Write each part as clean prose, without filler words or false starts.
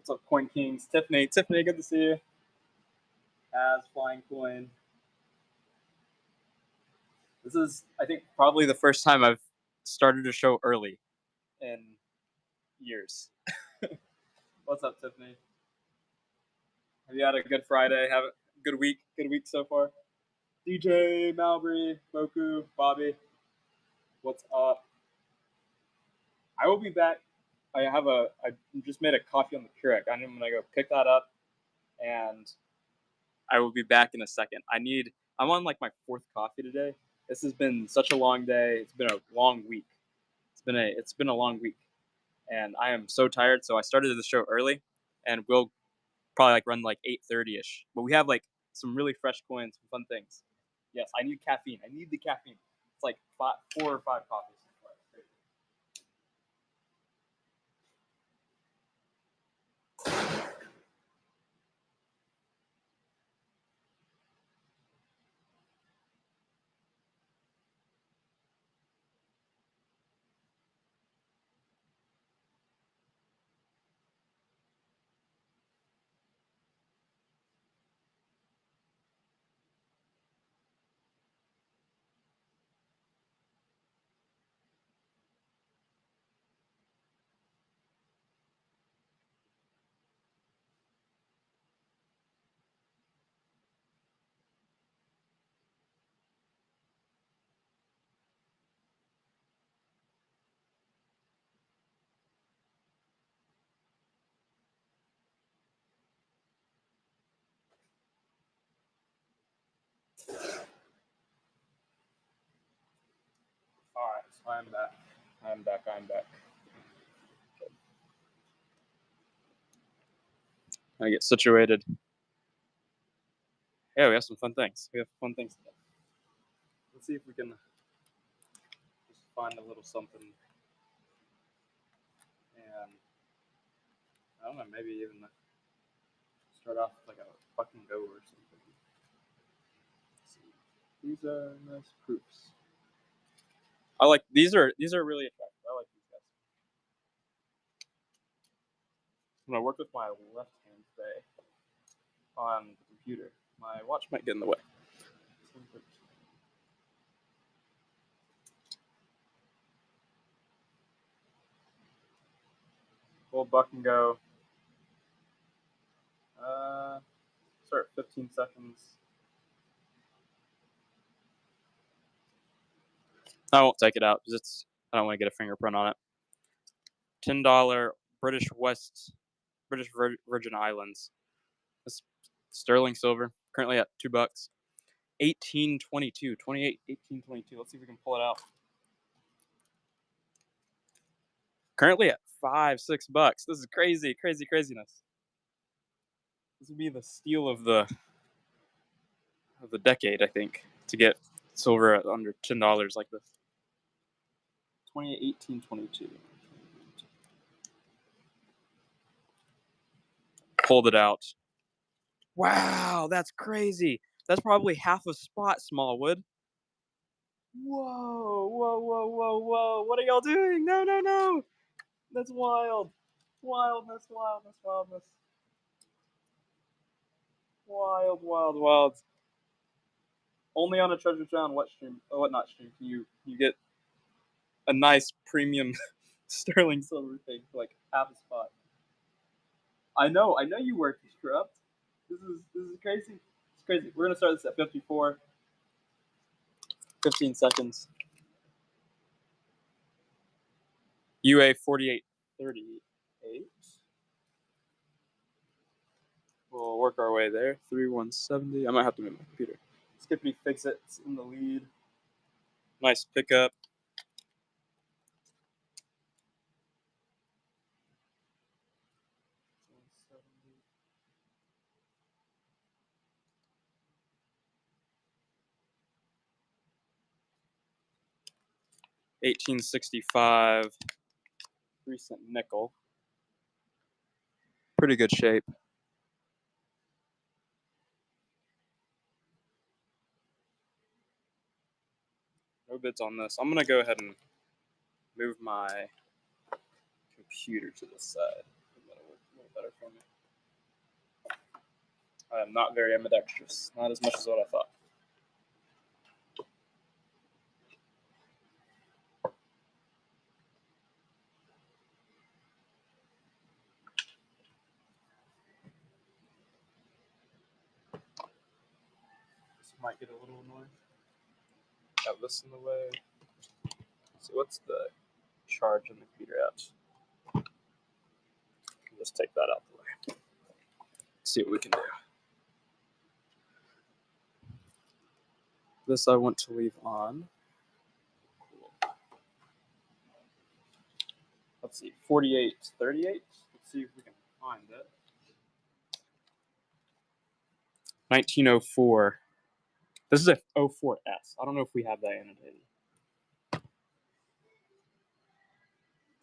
What's up, Coin Kings? Tiffany. Tiffany, good to see you. As Flying Coin. This is, I think, probably the first time I've started a show early in years. What's up, Tiffany? Have you had a good Friday? Have a good week? Good week so far? DJ, Malbury, Moku, Bobby. What's up? I will be back. I just made a coffee on the Keurig. I'm gonna go pick that up, and I will be back in a second. I'm on like my fourth coffee today. This has been such a long day. It's been a long week. It's been a long week, and I am so tired. So I started the show early, and we'll probably like run like 8:30 ish. But we have like some really fresh coins, some fun things. Yes, I need caffeine. I need the caffeine. It's like 4 or 5 coffees. All right, so I'm back. I'm back. I get situated. Yeah, we have some fun things. Today. Let's see if we can just find a little something. And I don't know, maybe even start off with like a fucking go or something. Let's see. These are nice proofs. I like these are really attractive. I like these guys. When I work with my left hand today on the computer, my watch might get in the way. Full buck and go. Start 15 seconds. I won't take it out because I don't want to get a fingerprint on it. $10 British Virgin Islands. This sterling silver, currently at $2. 1822, 28, 1822. Let's see if we can pull it out. Currently at $5-6. This is craziness. This would be the steal of the decade, I think, to get silver at under $10 like this. 1822. Pulled it out. Wow, that's crazy. That's probably half a spot, Smallwood. Whoa. What are y'all doing? No. That's wild. Wildness. Wild. Only on a Treasure Town whatnot stream can you get a nice premium sterling silver thing for like half a spot. I know you work corrupt. This is crazy. It's crazy. We're gonna start this at 54. 15 seconds. UA 4838. We'll work our way there. 3170. I might have to move my computer. Skippy Fix It's in the lead. Nice pickup. $18.65. 3-cent nickel. Pretty good shape. No bids on this. I'm gonna go ahead and move my computer to the side. better for me. I am not very ambidextrous. Not as much as what I thought. This might get a little annoying. Have this in the way. Let's see, what's the charge in the computer at? Just take that out the way. See what we can do. This I want to leave on. Cool. Let's see, 4838. Let's see if we can find it. 1904. This is a 04S. I don't know if we have that annotated.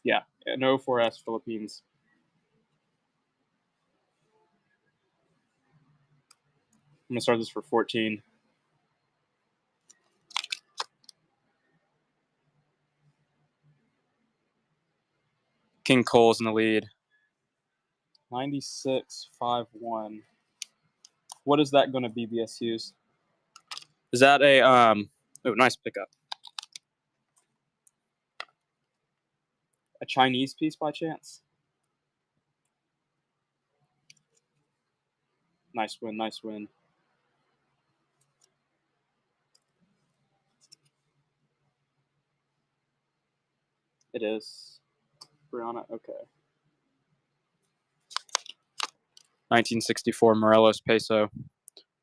Yeah, an 04S Philippines. I'm gonna start this for 14. King Cole's in the lead. 96.51. What is that going to be, BSUs? Is that a oh, nice pickup. A Chinese piece by chance? Nice win, nice win. It is. Brianna, okay. 1964 Morelos peso.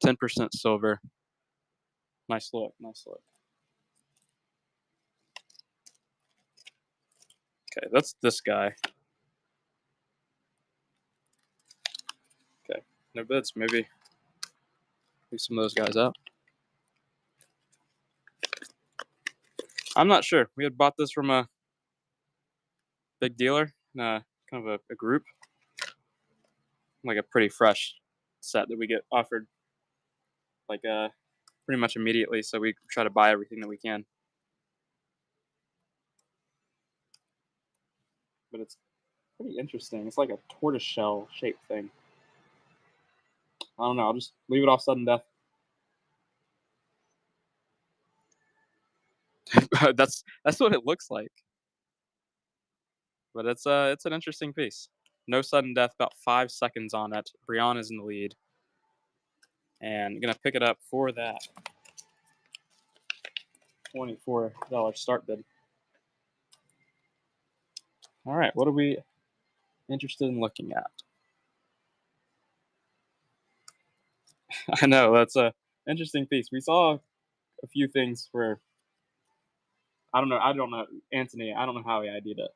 10% silver. Nice look, nice look. Okay, that's this guy. Okay, no bids. Maybe leave some of those guys out. I'm not sure. We had bought this from a big dealer, kind of a group. Like a pretty fresh set that we get offered like pretty much immediately, so we try to buy everything that we can. But it's pretty interesting. It's like a tortoiseshell shaped thing. I don't know. I'll just leave it off sudden death. That's what it looks like. But it's an interesting piece. No sudden death. About 5 seconds on it. Brianna's in the lead, and I'm gonna pick it up for that $24 start bid. All right. What are we interested in looking at? I know that's a interesting piece. We saw a few things where I don't know, Anthony. I don't know how he ID'd it.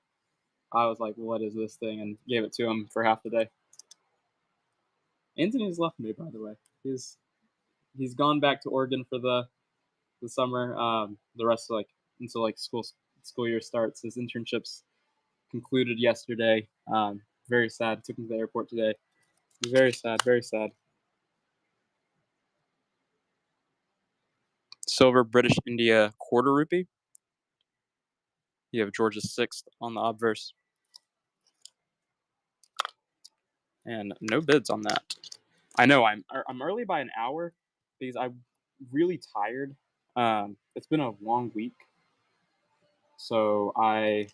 I was like, "What is this thing?" and gave it to him for half the day. Anthony's left me, by the way. He's gone back to Oregon for the summer. The rest of until school year starts. His internships concluded yesterday. Very sad. Took him to the airport today. Very sad. Very sad. Silver British India quarter rupee. You have Georgia 6th on the obverse. And no bids on that. I know I'm early by an hour because I'm really tired. It's been a long week, so I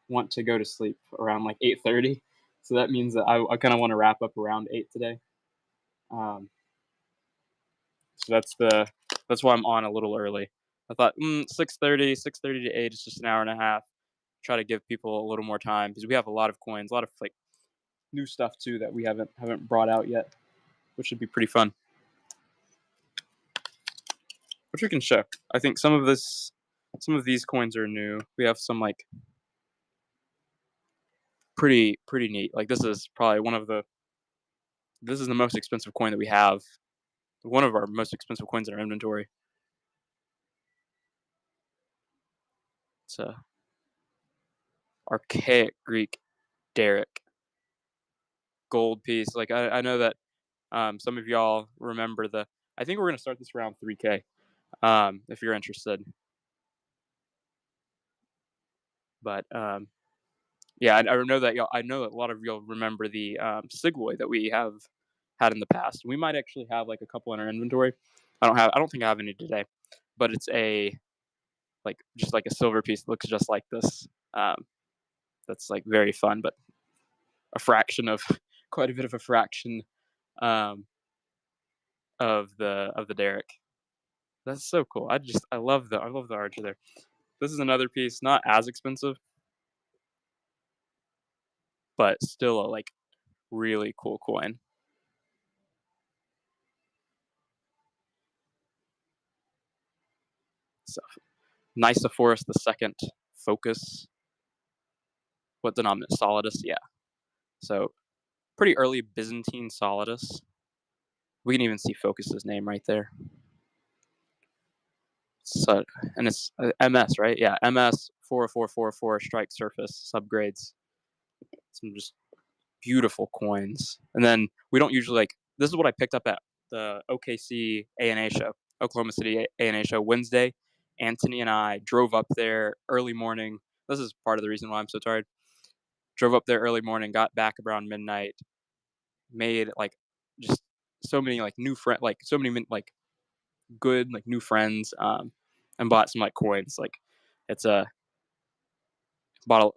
want to go to sleep around like 8:30. So that means that I kind of want to wrap up around 8 today. So that's why I'm on a little early. I thought 6:30 to 8 is just an hour and a half. Try to give people a little more time because we have a lot of coins, a lot of like new stuff too that we haven't brought out yet, which should be pretty fun. Which we can show. I think some of these coins are new. We have some like pretty neat. Like this is probably this is the most expensive coin that we have. One of our most expensive coins in our inventory. It's a archaic Greek Derrick gold piece. Like I know that some of y'all remember I think we're gonna start this around 3K. If you're interested. But Yeah, I know that y'all. I know that a lot of y'all remember the Sigloy that we have had in the past. We might actually have like a couple in our inventory. I don't think I have any today, but it's a like just like a silver piece that looks just like this. Um, that's like very fun, but a fraction of quite a bit of a fraction um, of the derrick. That's so cool. I love the archer there. This is another piece, not as expensive, but still a like really cool coin. So Nicephorus the second focus. What denominator? Solidus, yeah. So pretty early Byzantine Solidus. We can even see Focus's name right there. So and it's MS, right? Yeah, MS 40444 strike surface subgrades. Some just beautiful coins. And then we don't usually like this is what I picked up at the OKC ANA show, Oklahoma City ANA show Wednesday. Anthony and I drove up there early morning. This is part of the reason why I'm so tired. Drove up there early morning, got back around midnight, made like just so many like new friends, like so many like good like new friends, and bought some like coins. Like it's a bought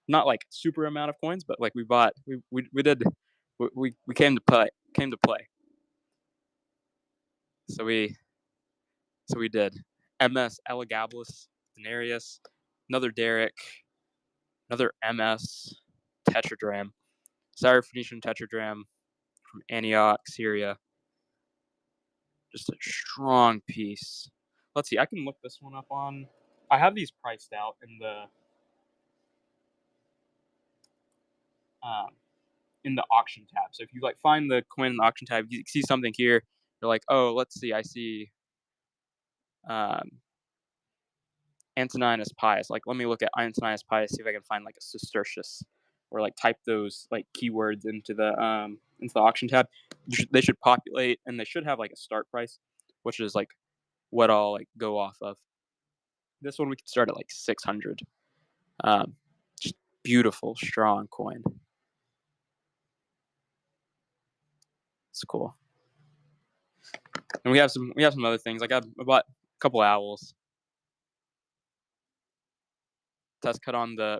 not like super amount of coins, but like we bought we did we came to play. So we did MS Elegabilis, denarius, another derrick, another MS tetradrachm, Syrophoenician tetradrachm from Antioch, Syria. Just a strong piece. Let's see. I can look this one up on. I have these priced out um, in the auction tab. So if you like find the coin in the auction tab, you see something here. You're like, oh, let's see. I see um, Antoninus Pius. Like, let me look at Antoninus Pius. See if I can find like a Cistercius, or like type those like keywords into the auction tab. They should populate, and they should have like a start price, which is like what I'll like go off of. This one we could start at like 600. Um, just beautiful, strong coin. It's cool. And we have some other things. Like I bought a couple owls. Test cut on the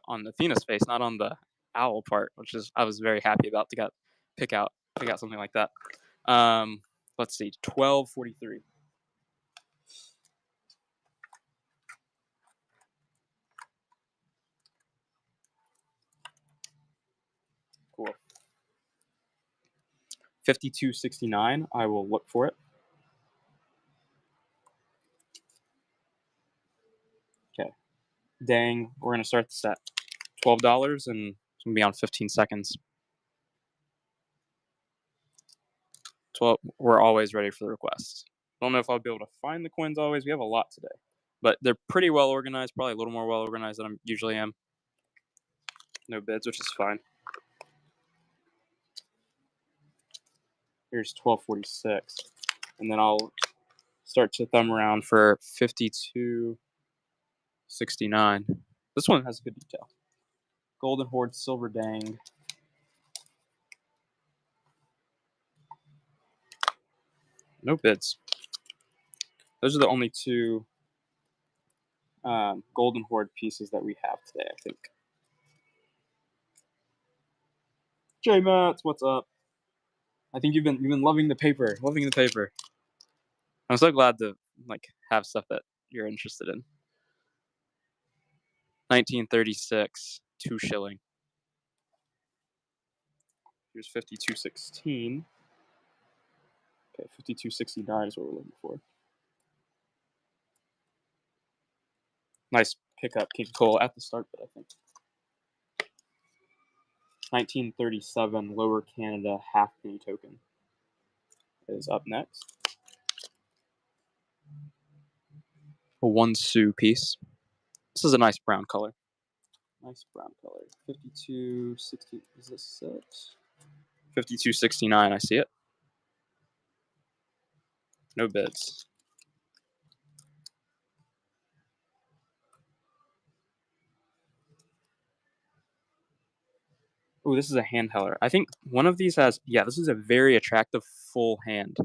Athena's face, not on the owl part, which is I was very happy about to pick out something like that. Let's see, 1243. Cool. 5269. I will look for it. Okay. Dang, we're gonna start this at $12, and it's gonna be on 15 seconds. 12. We're always ready for the requests. I don't know if I'll be able to find the coins always. We have a lot today, but they're pretty well organized. Probably a little more well organized than I usually am. No bids, which is fine. Here's 1246, and then I'll start to thumb around for 5269. This one has good detail. Golden Horde, Silver Dang. No bids. Those are the only two Golden Horde pieces that we have today, I think. J Mats, what's up? I think you've been loving the paper, I'm so glad to like have stuff that you're interested in. 1936, 2 shilling. Here's 5216. Okay, 5269 is what we're looking for. Nice pickup, King Cole at the start, but I think 1937 Lower Canada halfpenny token is up next. A 1 sou piece. This is a nice brown color. 5260. Is this it? 5269. I see it. No bids. Oh, this is a hand heller. I think one of these has, yeah, this is a very attractive full hand.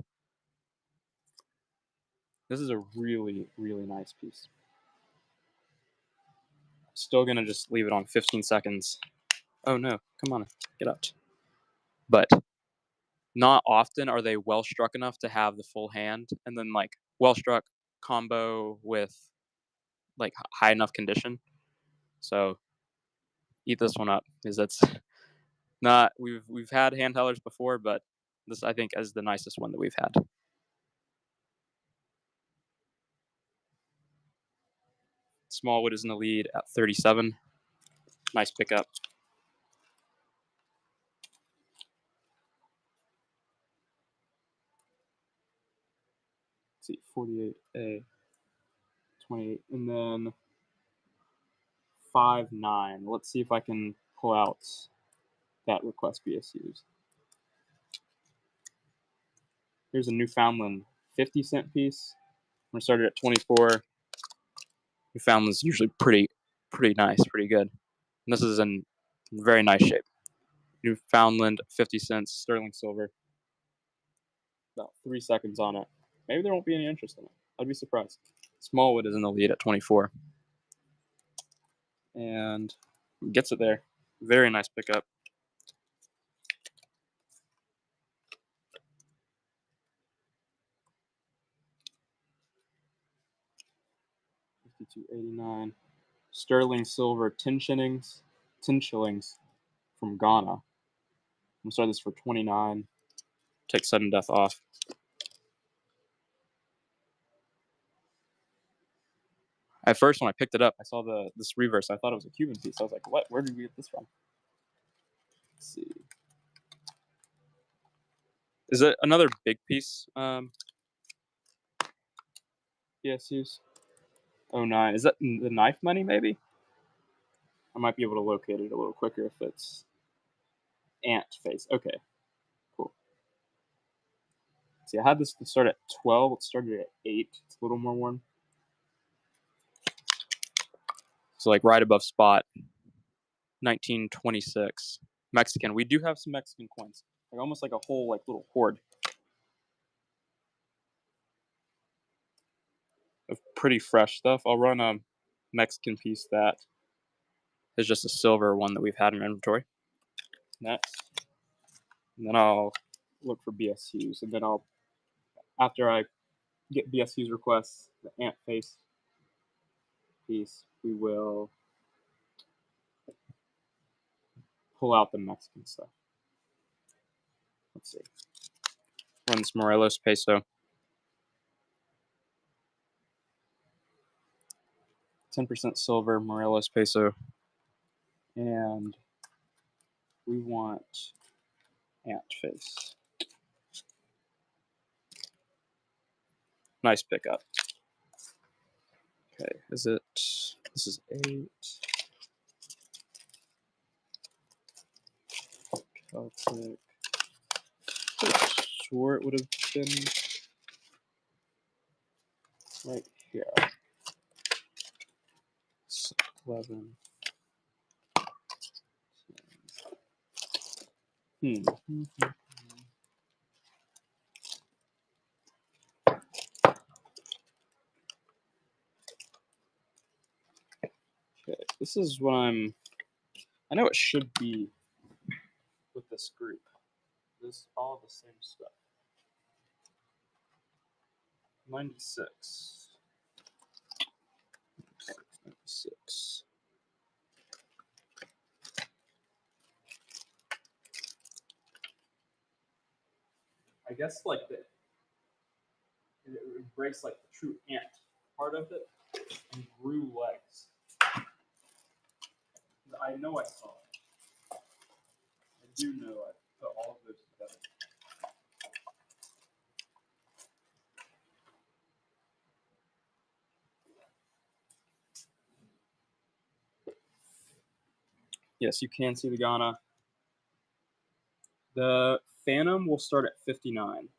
This is a really, really nice piece. Still gonna just leave it on 15 seconds. Oh no, come on, get out. But not often are they well struck enough to have the full hand, and then like well struck combo with like high enough condition. So eat this one up, because that's not, we've had hand tellers before, but this I think is the nicest one that we've had. Smallwood is in the lead at 37. Nice pickup. Let's see, 48A, 28, and then 5-9. Let's see if I can pull out that request BSUs. Here's a Newfoundland 50-cent piece. I'm gonna start it at 24. Newfoundland's usually pretty nice, pretty good. And this is in very nice shape. Newfoundland 50 cents, sterling silver. About 3 seconds on it. Maybe there won't be any interest in it. I'd be surprised. Smallwood is in the lead at 24. And gets it there. Very nice pickup. $52.89. Sterling silver 10 shillings. 10 shillings from Ghana. I'm gonna start this for 29. Take sudden death off. At first, when I picked it up, I saw this reverse. I thought it was a Cuban piece. I was like, "What? Where did we get this from?" Let's see. Is it another big piece? PSUs. 09. Is that the knife money? Maybe. I might be able to locate it a little quicker if it's ant face. Okay, cool. See, I had this to start at 12. It started at 8. It's a little more worn. So like right above spot. 1926. Mexican. We do have some Mexican coins. Like almost like a whole like little hoard of pretty fresh stuff. I'll run a Mexican piece that is just a silver one that we've had in inventory. Next. And then I'll look for BSUs. And then after I get BSU's requests, the ant face piece, we will pull out the Mexican stuff. Let's see. Run this Morelos peso. 10% silver, Morelos peso. And we want ant face. Nice pickup. Okay, this is 8. Celtic. Sure it would have been right here. 11. Okay, this is what I know it should be with this group. This is all the same stuff. 96. 96. I guess like it embraced like the true ant part of it and grew legs. I know I saw it. I do know I put all of those together. Yes, you can see the Ghana. The Phantom will start at 59.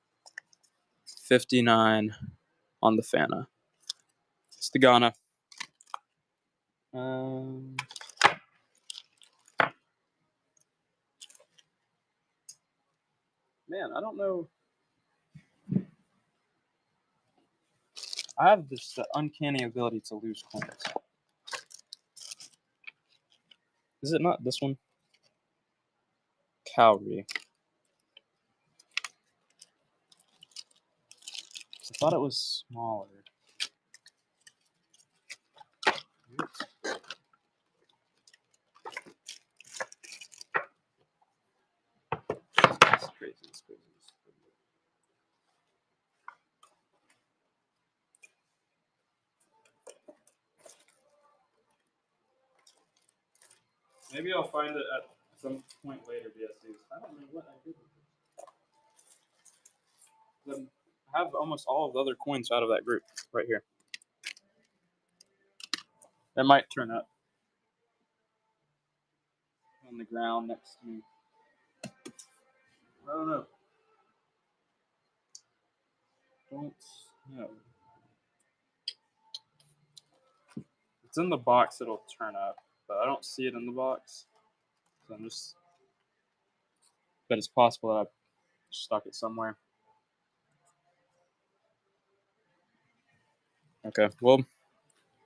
59 on the Fana. It's the Ghana. Man, I don't know. I have this uncanny ability to lose coins. Is it not this one? Cowrie. I thought it was smaller. Oops. It's crazy. It's crazy. Maybe I'll find it at some point later, BSCs. I don't know what I did with it. I have almost all of the other coins out of that group right here. It might turn up on the ground next to me. I don't know. Don't know. It's in the box, it'll turn up, but I don't see it in the box. So I'm just, but it's possible that I stuck it somewhere. Okay, well,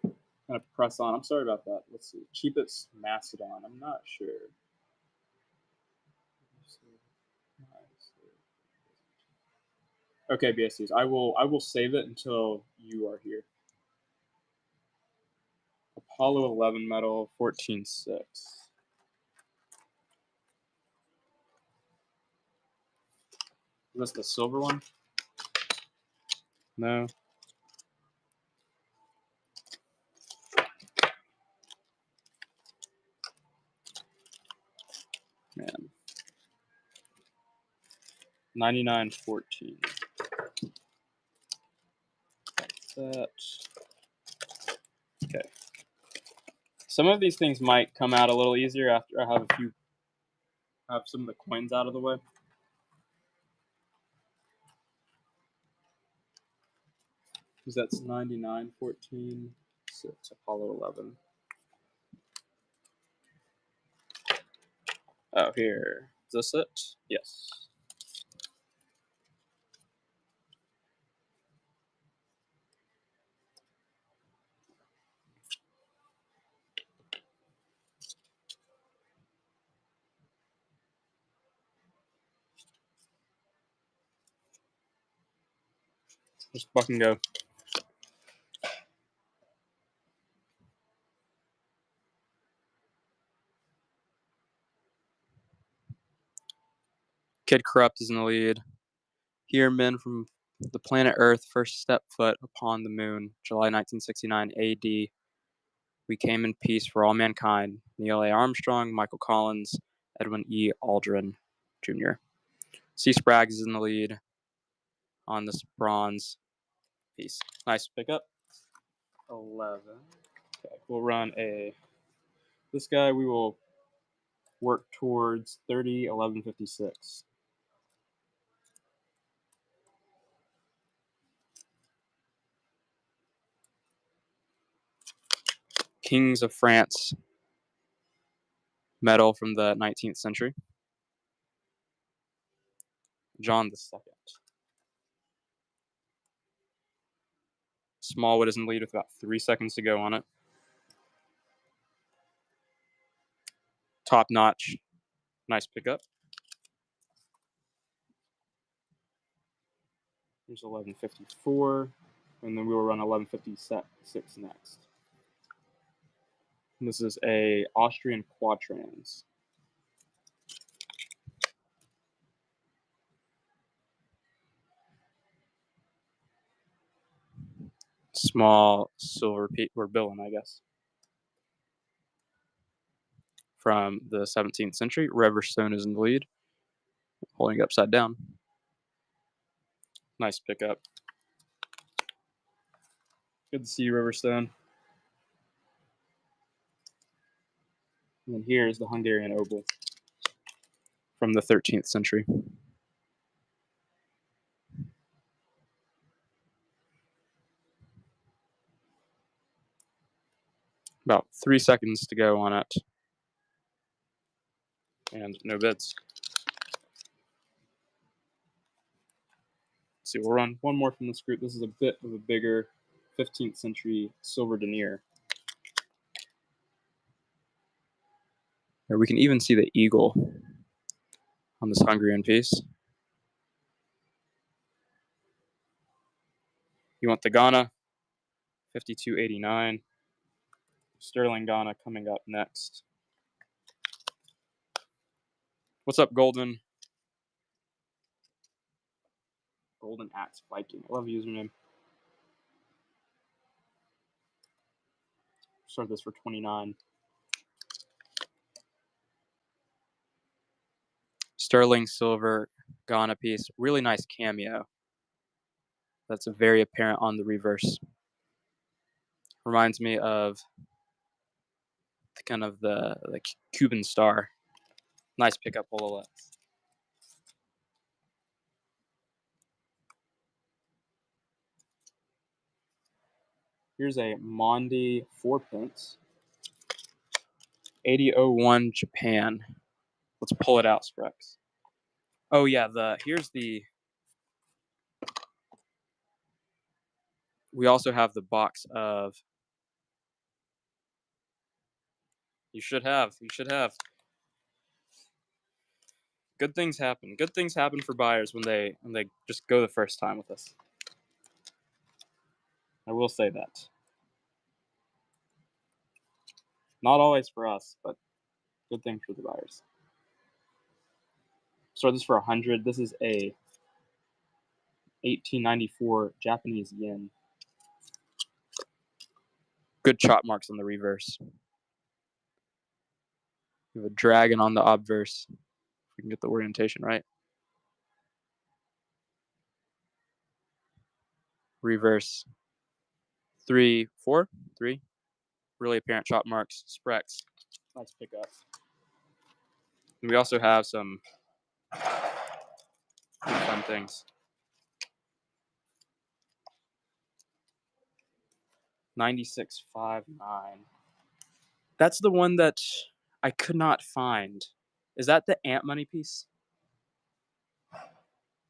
I'm gonna press on. I'm sorry about that. Let's see. Cheapest Macedon. I'm not sure. Okay, BSCs. I will save it until you are here. Apollo 11 medal, 14.6. Is this the silver one? No. Man. 99.14. That. Okay. Some of these things might come out a little easier after I have some of the coins out of the way. Because that's 99.14. So it's Apollo 11. Oh, here. Is this it? Yes. Just fucking go. Kid Corrupt is in the lead. Here, men from the planet Earth first stepped foot upon the moon, July 1969 AD. We came in peace for all mankind. Neil A. Armstrong, Michael Collins, Edwin E. Aldrin Jr. C. Spraggs is in the lead on this bronze piece. Nice pickup. 11. Okay, we'll run this guy we will work towards 30, 11.56. Kings of France medal from the 19th century. John II. Smallwood is in the lead with about 3 seconds to go on it. Top notch. Nice pickup. Here's 11.54. And then we will run 11.56 next. And this is a Austrian quatrains. Small silver or billion, I guess. From the 17th century. Riverstone is in the lead. Holding it upside down. Nice pickup. Good to see you, Riverstone. And then here is the Hungarian oboe from the 13th century. About 3 seconds to go on it. And no bids. see, we'll run one more from this group. This is a bit of a bigger 15th century silver denier. Here we can even see the eagle on this Hungarian piece. You want the Ghana, 52.89. Sterling Ghana coming up next. What's up, Golden? Golden Axe Viking. I love the username. Start this for 29. Sterling silver Ghana piece. Really nice cameo. That's very apparent on the reverse. Reminds me of kind of the Cuban star. Nice pickup, Hololex. Here's a Mondi 4-pence. 8001 Japan. Let's pull it out, Sprex. Oh yeah, we also have the box of. You should have. Good things happen. Good things happen for buyers when they just go the first time with us. I will say that. Not always for us, but good thing for the buyers. Start this for 100. This is a 1894 Japanese yen. Good chop marks on the reverse. We have a dragon on the obverse. If we can get the orientation right. Reverse. 3, 4, 3. Really apparent chop marks. Sprex. Nice pickup. And we also have some fun things. 96.59. That's the one that I could not find. Is that the Ant Money piece? I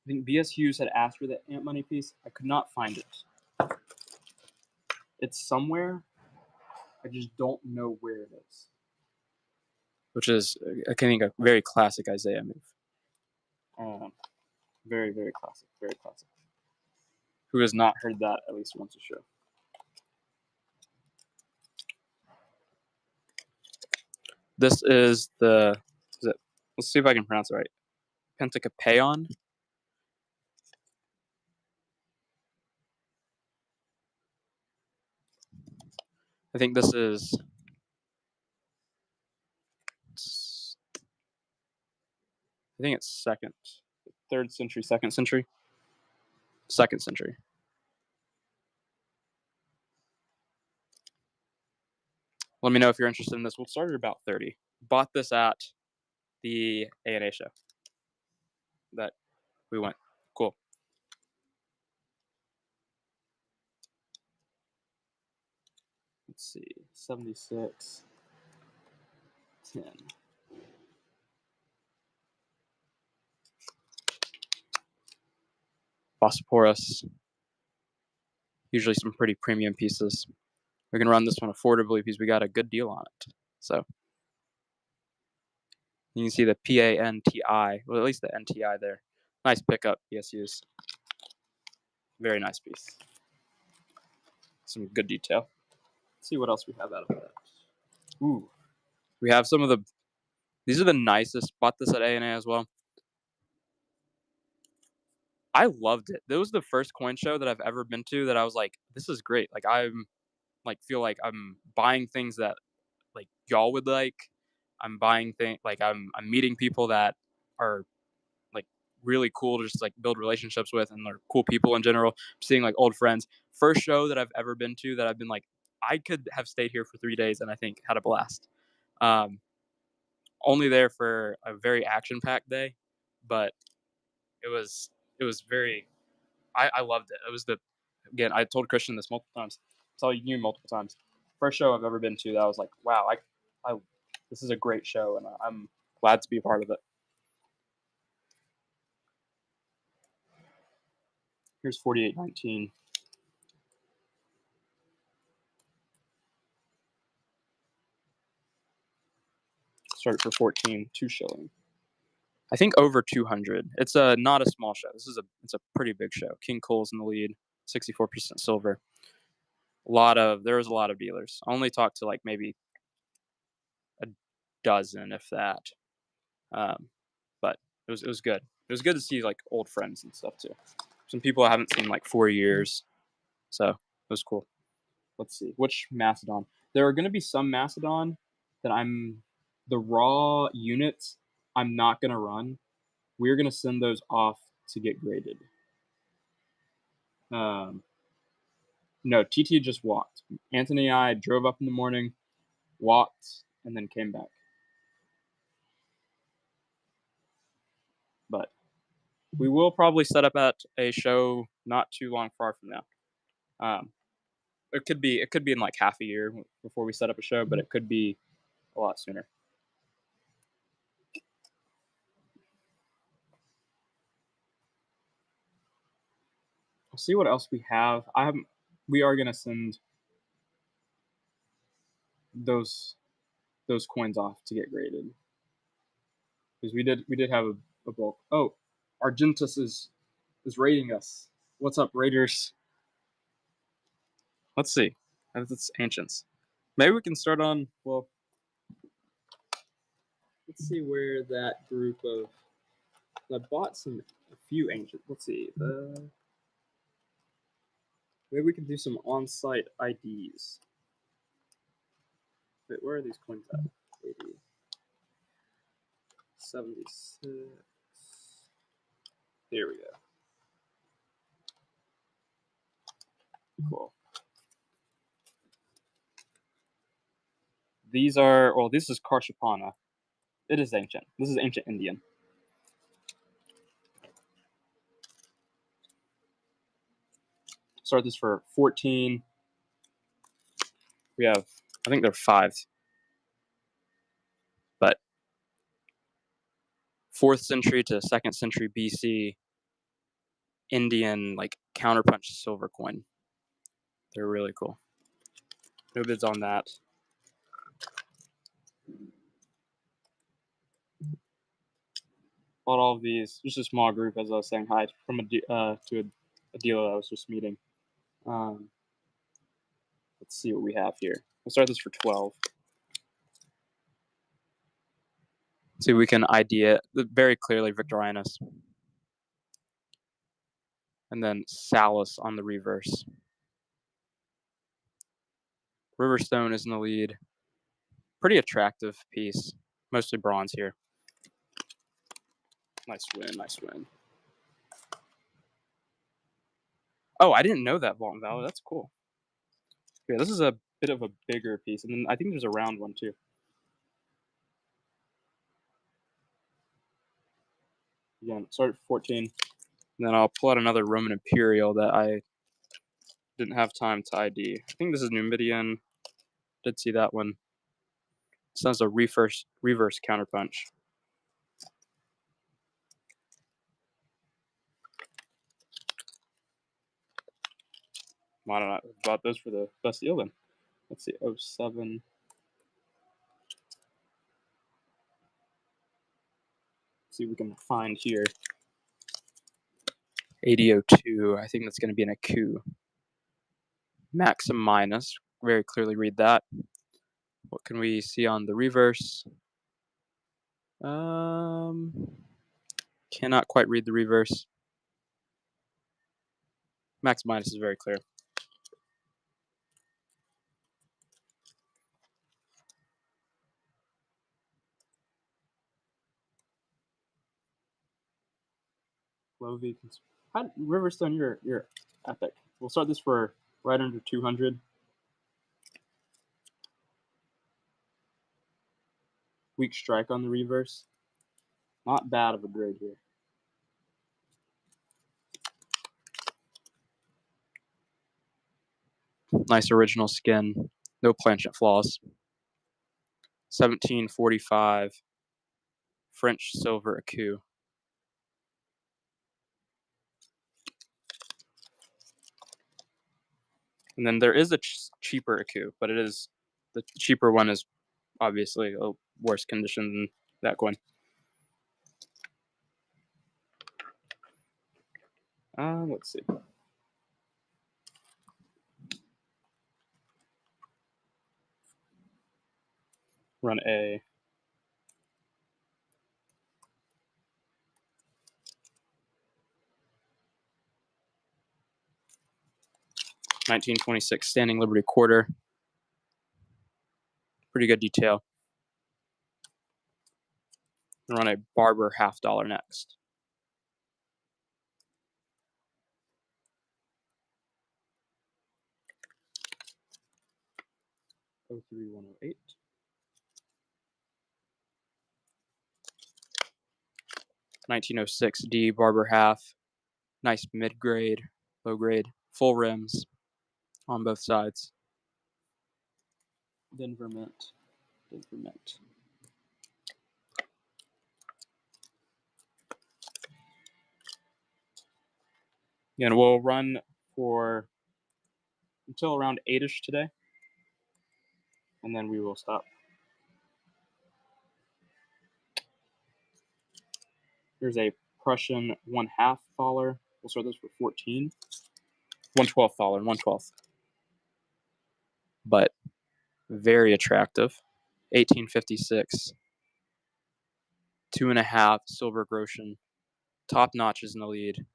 think B.S. Hughes had asked for the Ant Money piece. I could not find it. It's somewhere. I just don't know where it is. Which is, I think, a very classic Isaiah move. Very, very classic. Very classic. Who has not heard that at least once a show? This is the. Let's see if I can pronounce it right. Pentacapeon. I think this is. I think it's second, 3rd century, 2nd century, 2nd century. Let me know if you're interested in this. We'll start at about 30. Bought this at the A&A show that we went. Cool. Let's see, 76, 10. Bosporus. Usually some pretty premium pieces. We can run this one affordably because we got a good deal on it. So you can see the PANTI, well, at least the NTI there. Nice pickup, PSUs. Very nice piece. Some good detail. Let's see what else we have out of that. Ooh, we have some of the. These are the nicest. Bought this at A&A as well. I loved it. This was the first coin show that I've ever been to that I was like, this is great. Like I'm like feel like I'm buying things that like y'all would like. I'm buying things like I'm meeting people that are like really cool to just like build relationships with, and they're cool people in general. I'm seeing like old friends. First show that I've ever been to that I've been like, I could have stayed here for 3 days and I think had a blast. Only there for a very action-packed day, but it was very. I loved it. It was again. I told Christian this multiple times. Tell you multiple times. First show I've ever been to that I was like, wow, this is a great show, and I'm glad to be a part of it. Here's 48.19. Started for 14, 2 shilling. I think over 200. It's not a small show. It's a pretty big show. King Cole's in the lead, 64% silver. There was a lot of dealers. I only talked to like maybe a dozen, if that. But it was good. It was good to see like old friends and stuff too. Some people I haven't seen in like 4 years, so it was cool. Let's see which Macedon. There are going to be some Macedon that the raw units I'm not going to run. We're going to send those off to get graded. No, TT just walked. Anthony and I drove up in the morning, walked, and then came back. But we will probably set up at a show not too long far from now. It could be in like half a year before we set up a show, but it could be a lot sooner. I'll see what else we have. We are gonna send those coins off to get graded because we did have a bulk. Oh, Argentus is raiding us. What's up, Raiders? Let's see. It's ancients. Maybe we can start on. Well, let's see where that group of. I bought a few ancient. Let's see. Maybe we can do some on-site IDs. Wait, where are these coins at? 80, 76. There we go. Cool. These are, well, this is Karshapana. It is ancient. This is ancient Indian. Start this for 14. We have, I think they're 5s. But 4th century to 2nd century BC Indian, like, counterpunch silver coin. They're really cool. No bids on that. Bought all of these. Just a small group, as I was saying hi from to a dealer I was just meeting. Let's see what we have here. We'll start this for 12. See, we can ID it very clearly, Victorinus. And then Salus on the reverse. Riverstone is in the lead. Pretty attractive piece. Mostly bronze here. Nice win, nice win. Oh, I didn't know that Vault and Valor. That's cool. Yeah, this is a bit of a bigger piece. And then I think there's a round one too. Again, start at 14. And then I'll pull out another Roman Imperial that I didn't have time to ID. I think this is Numidian. Did see that one. Sounds a reverse counterpunch. Why don't I bought those for the best deal then? Let's see, 07. See if we can find here. 8002. I think that's going to be in a coup. Maxim minus. Very clearly read that. What can we see on the reverse? Cannot quite read the reverse. Max minus is very clear. Lovey, Riverstone, you're epic. We'll start this for right under 200. Weak strike on the reverse. Not bad of a grade here. Nice original skin. No planchet flaws. 1745. French silver a coup. And then there is a cheaper Aku, but the cheaper one is obviously a worse condition than that coin. Let's see. Run a $1926 Standing Liberty quarter. Pretty good detail. Run a Barber $half next. Oh 3108. $1906 D Barber half. Nice mid grade, low grade, full rims on both sides. Denver Mint. And we'll run for until around 8-ish today, and then we will stop. Here's a Prussian 1/2 Thaler. We'll start this for 14. 1/12 Thaler, 1/12. But very attractive. 1856. 2.5 silver groschen. Top notches in the lead.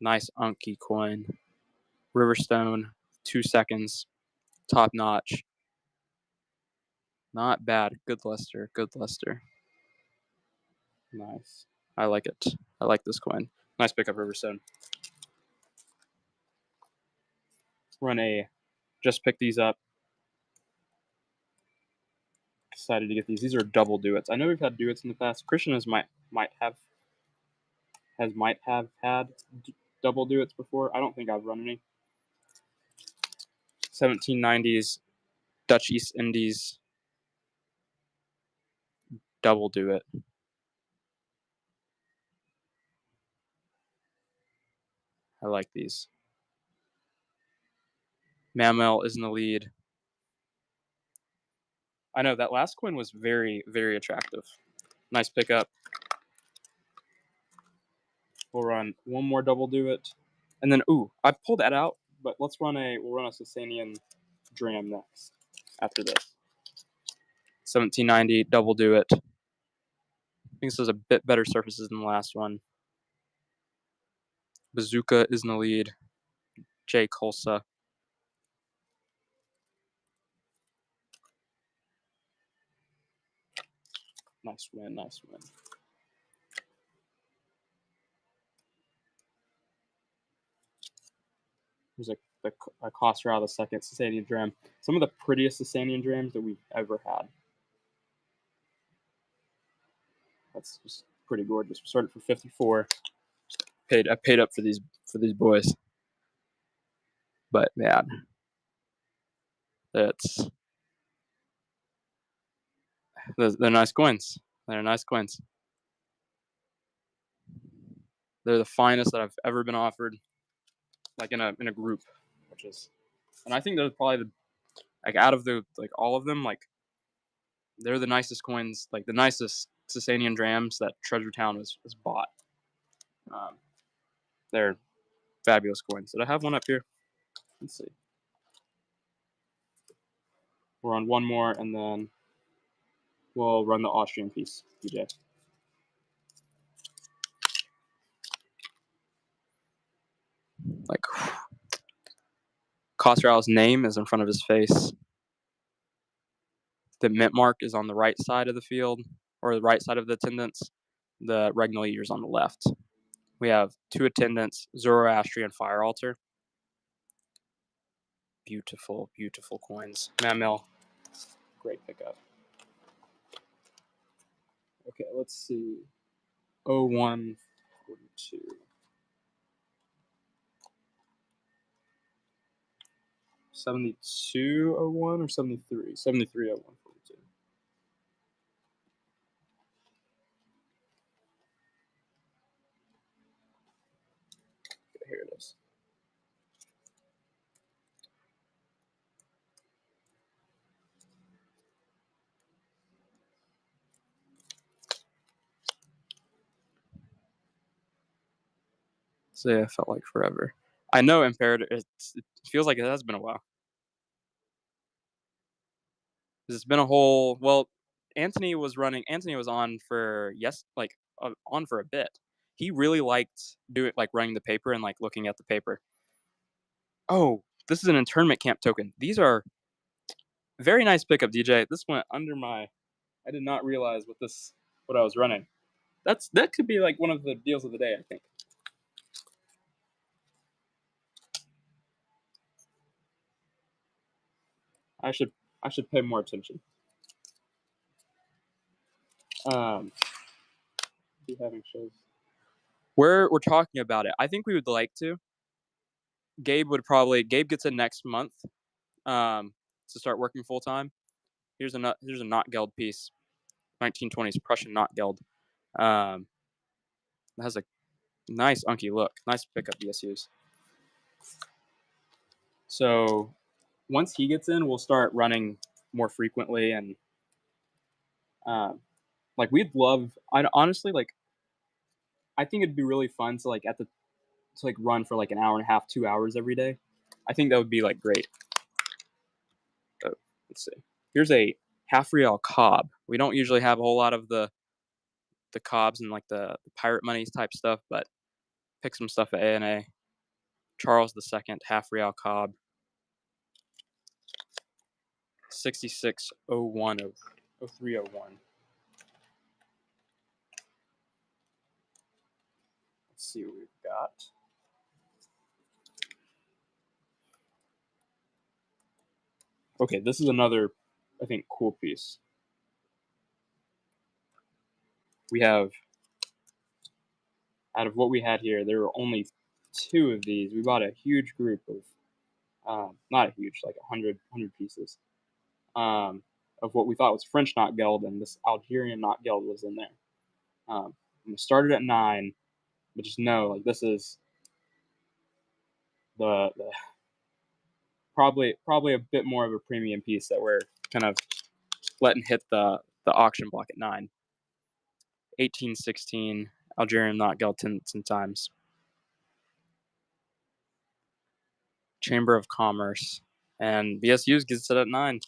Nice Unky coin. Riverstone, 2 seconds. Top notch. Not bad. Good luster. Nice. I like it. I like this coin. Nice pickup, Riverstone. Run a. Just pick these up. Excited to get these. These are double duets. I know we've had duets in the past. Christian might have had double duets before. I don't think I've run any. 1790s Dutch East Indies double duet. I like these. Mamel is in the lead. I know that last coin was very, very attractive. Nice pickup. We'll run one more double duet. And then, I pulled that out, but we'll run a Sasanian dram next after this. 1790 double duet. I think this is a bit better surfaces than the last one. Bazooka is in the lead. J. Colsa. Nice win. There's a Khosrow the second Sasanian dram. Some of the prettiest Sasanian drams that we've ever had. That's just pretty gorgeous. We started for 54. I paid up for these boys. But man, they're nice coins. They're nice coins. They're the finest that I've ever been offered, like in a group, and I think they're probably out of all of them, they're the nicest coins, the nicest Sasanian drams that Treasure Town has bought. They're fabulous coins. Did I have one up here? Let's see. We're on one more, and then we'll run the Austrian piece, DJ. Khosrow's name is in front of his face. The mint mark is on the right side of the field, or the right side of the attendants. The regnal ears on the left. We have 2 attendants, Zoroastrian fire altar. Beautiful, beautiful coins. Mamel, great pickup. Okay, let's see. 0142. 7201 or 73? 730142. Okay, here it is. Say I felt like forever. I know Imperator. It feels like it has been a while. It's been a whole. Well, Anthony was on for on for a bit. He really liked running the paper and like looking at the paper. Oh, this is an internment camp token. These are very nice pickup, DJ. This went under my. I did not realize what I was running. That could be like one of the deals of the day, I think. I should pay more attention. Be having shows. We're talking about it. I think we would like to. Gabe gets in next month to start working full time. Here's a notgeld piece, 1920s Prussian notgeld. It has a nice unky look, nice pickup BSUs. So once he gets in, we'll start running more frequently and we'd love. Honestly, I think it'd be really fun to run for like an hour and a half, 2 hours every day. I think that would be like great. So, let's see. Here's a half real cob. We don't usually have a whole lot of the cobs and like the pirate monies type stuff, but pick some stuff at ANA. Charles II, half real cob. 6601 0301. Let's see what we've got. Okay, this is another, I think, cool piece. We have, out of what we had here, there were only 2 of these. We bought a huge group of, not a huge, like 100 pieces, of what we thought was French notgeld, and this Algerian notgeld was in there. We started at 9, but just know, like, this is the probably a bit more of a premium piece that we're kind of letting hit the auction block at 9. 1816 Algerian notgeld 10 times. Chamber of Commerce, and BSU's gets it at 9.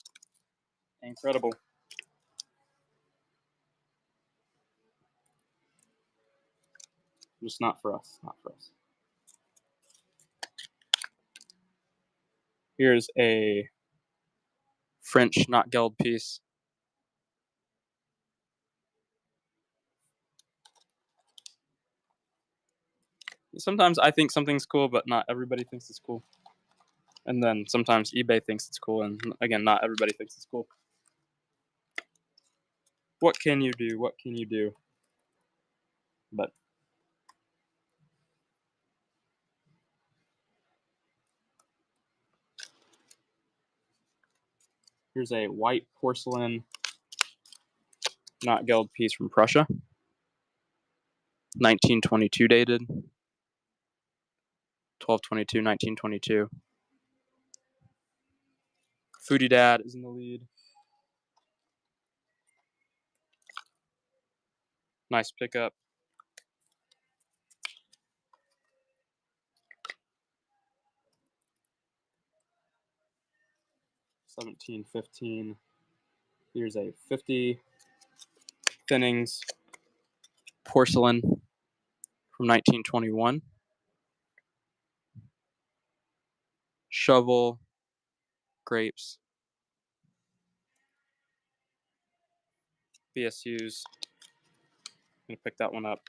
Incredible. Just not for us. Here's a French notgeld piece. Sometimes I think something's cool, but not everybody thinks it's cool. And then sometimes eBay thinks it's cool, and again, not everybody thinks it's cool. What can you do? But here's a white porcelain notgeld piece from Prussia. 1922 dated. 12/22, 1922. Foodie Dad is in the lead. Nice pickup. $17.15. Here's a 50 thinnings porcelain from 1921. Shovel, grapes, BSUs. I'm gonna pick that one up.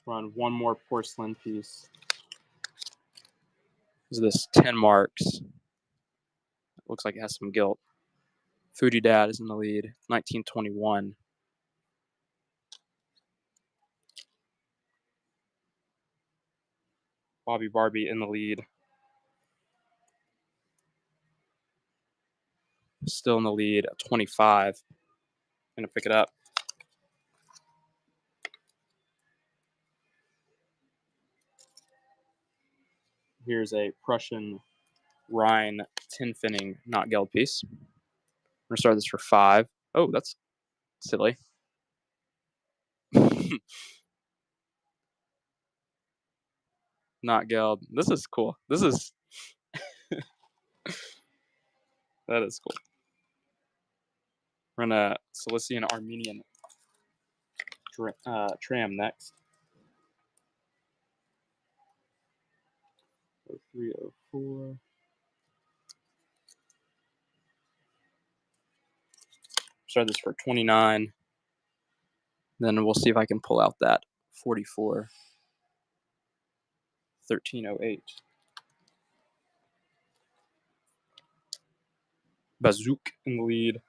Run one more porcelain piece. Is this 10 marks? Looks like it has some gilt. Foodie Dad is in the lead. 1921. Barbie in the lead. Still in the lead at 25. I'm gonna pick it up. Here's a Prussian Rhine tin finning notgeld piece. I'm gonna start this for 5. Oh, that's silly. notgeld. This is cool. This is that is cool. We're gonna Cilician Armenian tram next. 0304. Start this for 29. Then we'll see if I can pull out that 44. 1308. Bazook in the lead.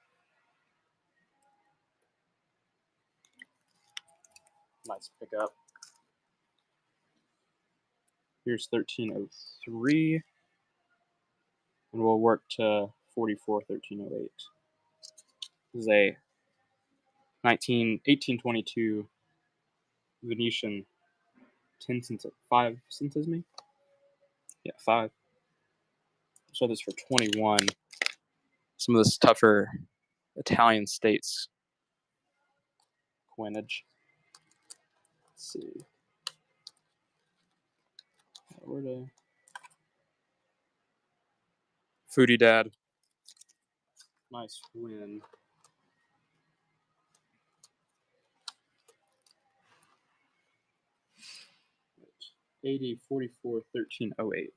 Nice pickup. Here's 1303. And we'll work to 44, 1308. This is a 1822 Venetian 5 centesimi. Yeah, 5. So this for 21. Some of this tougher Italian states coinage. Let's see. Where to? Foodie Dad. Nice win. 80, 44, 1308.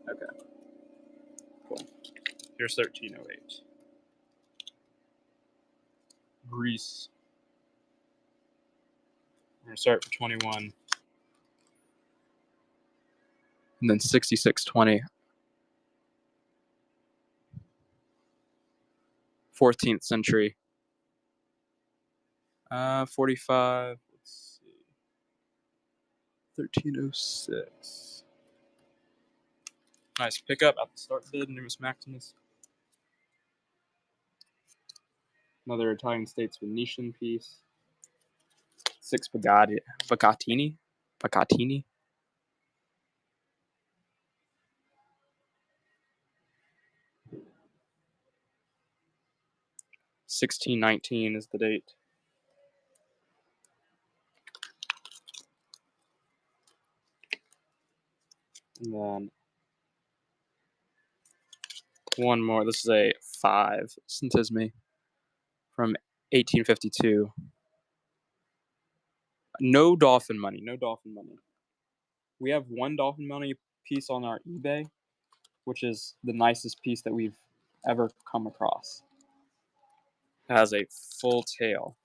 Okay. Cool. Here's 1308. Greece. We're going to start for 21. And then 6620. 14th century. 45. Let's see. 1306. Nice pickup at the start bid, Numis Maximus. Another Italian States Venetian piece. 6 Bacatini. 1619 is the date. And then one more. This is a 5 centesimi from 1852. No dolphin money. No dolphin money. We have one dolphin money piece on our eBay, which is the nicest piece that we've ever come across. It has a full tail.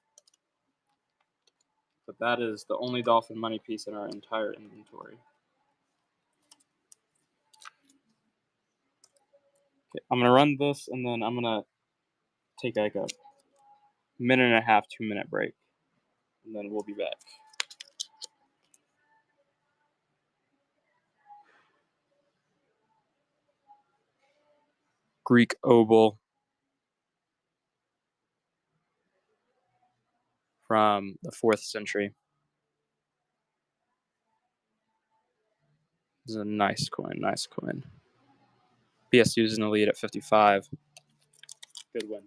But that is the only dolphin money piece in our entire inventory. Okay, I'm going to run this, and then I'm going to take like a minute and a half, 2-minute break. And then we'll be back. Greek oboe from the 4th century. This is a nice coin, nice coin. BSU's in the lead at 55. Good win.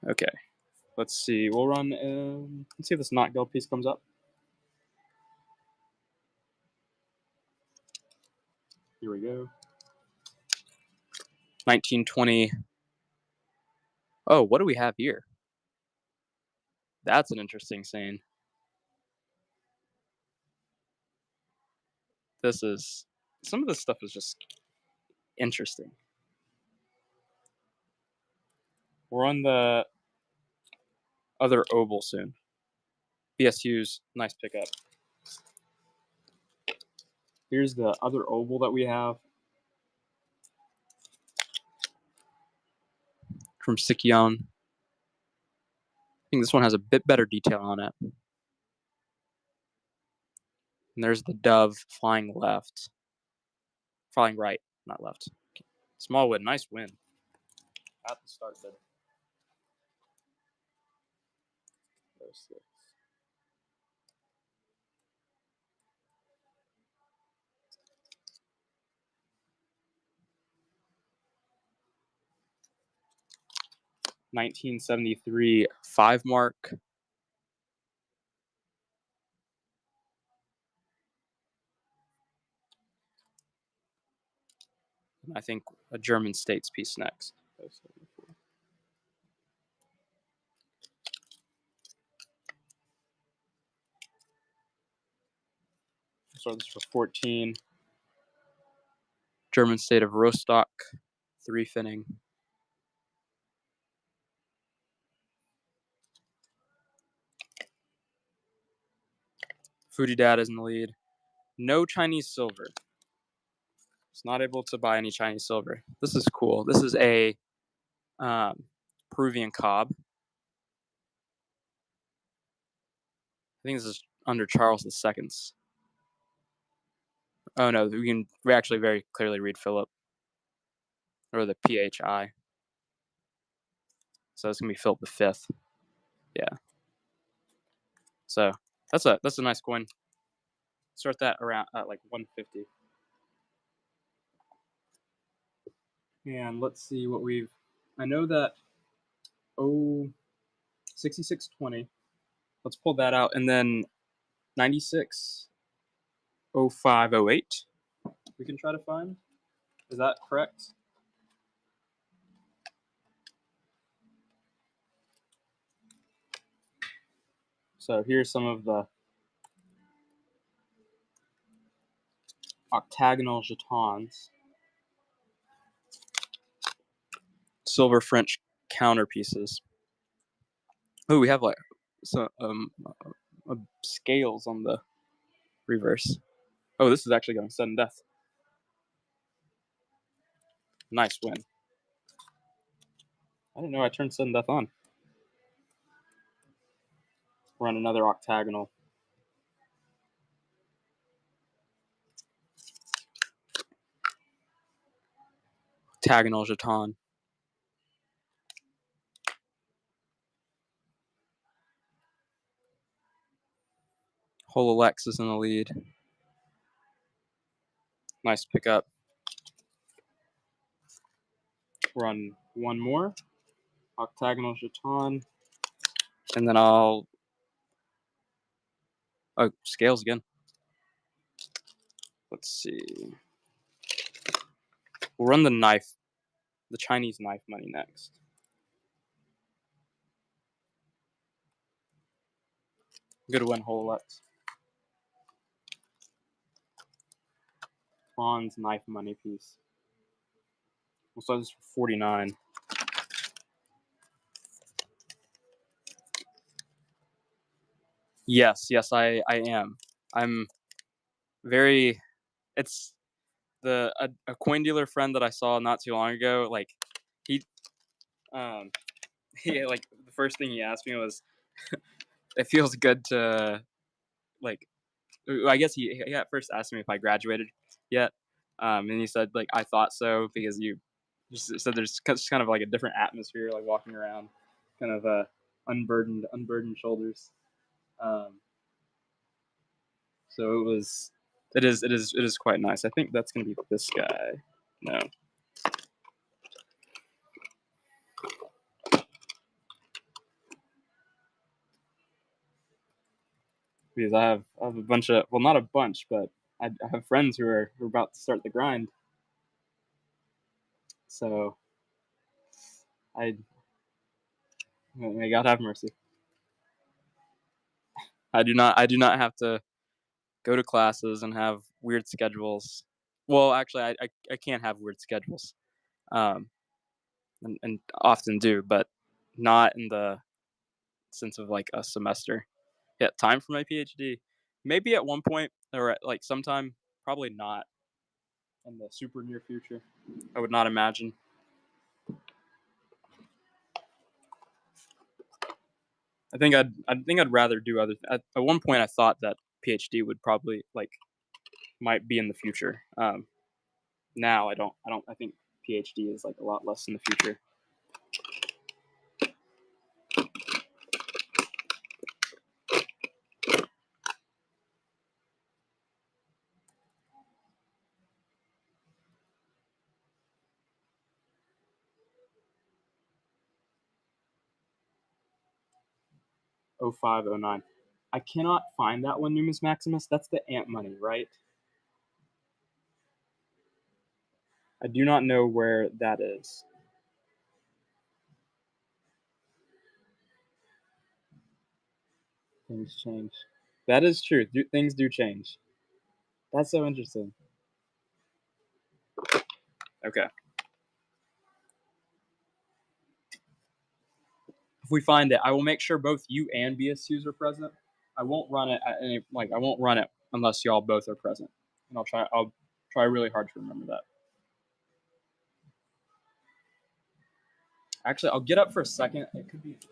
Okay, let's see. We'll run. Let's see if this notgeld piece comes up. Here we go. 1920. Oh, what do we have here? That's an interesting scene. Some of this stuff is just interesting. We're on the other oval soon. BSU's nice pickup. Here's the other oval that we have from Sikyon. I think this one has a bit better detail on it. And there's the dove flying left. Flying right, not left. Small win, nice win. At the start there. 1973 5 mark. And I think a German states piece next. So this for 14. German state of Rostock, 3 finning. Foodie Dad is in the lead. No Chinese silver. It's not able to buy any Chinese silver. This is cool. This is a Peruvian cob. I think this is under Charles II's. Oh no, we actually very clearly read Philip. Or the PHI. So it's gonna be Philip V. Yeah. So that's a nice coin. Start that around at like 150. And let's see what we've. I know that 6620. Let's pull that out, and then 960508. We can try to find. Is that correct? So here's some of the octagonal jetons. Silver French counter pieces. Oh, we have like some scales on the reverse. Oh, this is actually going sudden death. Nice win. I didn't know I turned sudden death on. We're on another octagonal. Octagonal jeton. Hololex is in the lead. Nice pickup. We're on one more. Octagonal jeton. And then I'll... Oh, scales again. Let's see. We'll run the knife. The Chinese knife money next. Good win, Hololex. Bronze knife money piece. We'll start this for 49. Yes, I am. I'm very. It's a coin dealer friend that I saw not too long ago. Like he like the first thing he asked me was, "It feels good to like." I guess he at first asked me if I graduated yet, and he said like I thought so because you just said there's just kind of like a different atmosphere like walking around, kind of unburdened shoulders. So it is quite nice. I think that's gonna be this guy. No. Because I have a bunch of, well, not a bunch, but I have friends who are about to start the grind. So may God have mercy. I do not have to go to classes and have weird schedules. Well, actually, I can't have weird schedules, um, and often do, but not in the sense of like a semester. Yeah, time for my PhD. Maybe at one point or at, like sometime, probably not in the super near future. I would not imagine. I think I'd rather do other. At one point, I thought that PhD would probably like might be in the future. Now I don't. I think PhD is like a lot less in the future. Oh 05, oh 09. I cannot find that one, Numis Maximus. That's the ant money, right? I do not know where that is. Things change. That is true. Things do change. That's so interesting. Okay. If we find it, I will make sure both you and BSUs are present. I won't run it at any I won't run it unless y'all both are present. And I'll try really hard to remember that. Actually, I'll get up for a second. It could be this.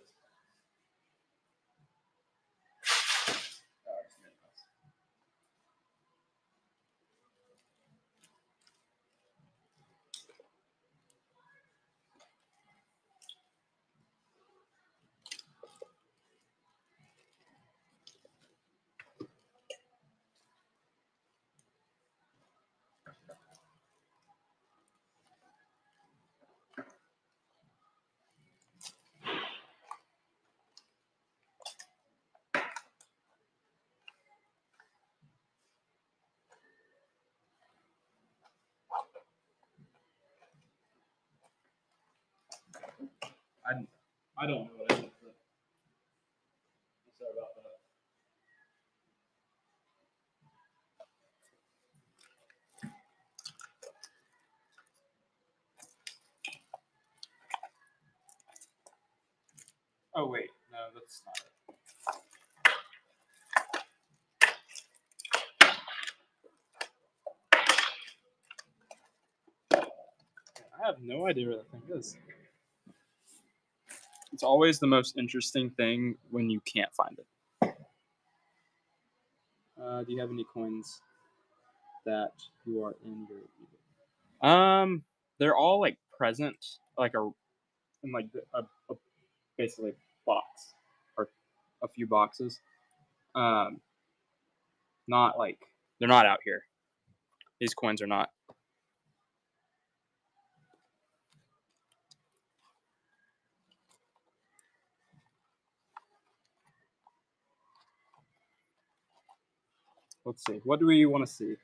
I don't know what I did. Sorry about that. Oh wait, no, that's not it. I have no idea where that thing is. It's always the most interesting thing when you can't find it. Do you have any coins that you are in your? They're all like present, like in like a basically box or a few boxes. Um, not like they're not out here. These coins are not. Let's see. What do we want to see?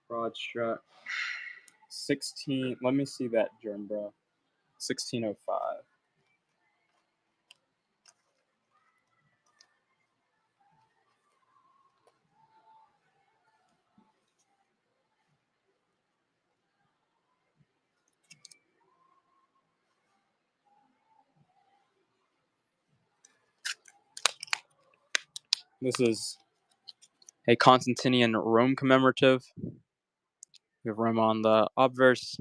Broad stroke. 16. Let me see that germ, bro. 1605. This is a Constantinian Rome commemorative. We have Rome on the obverse,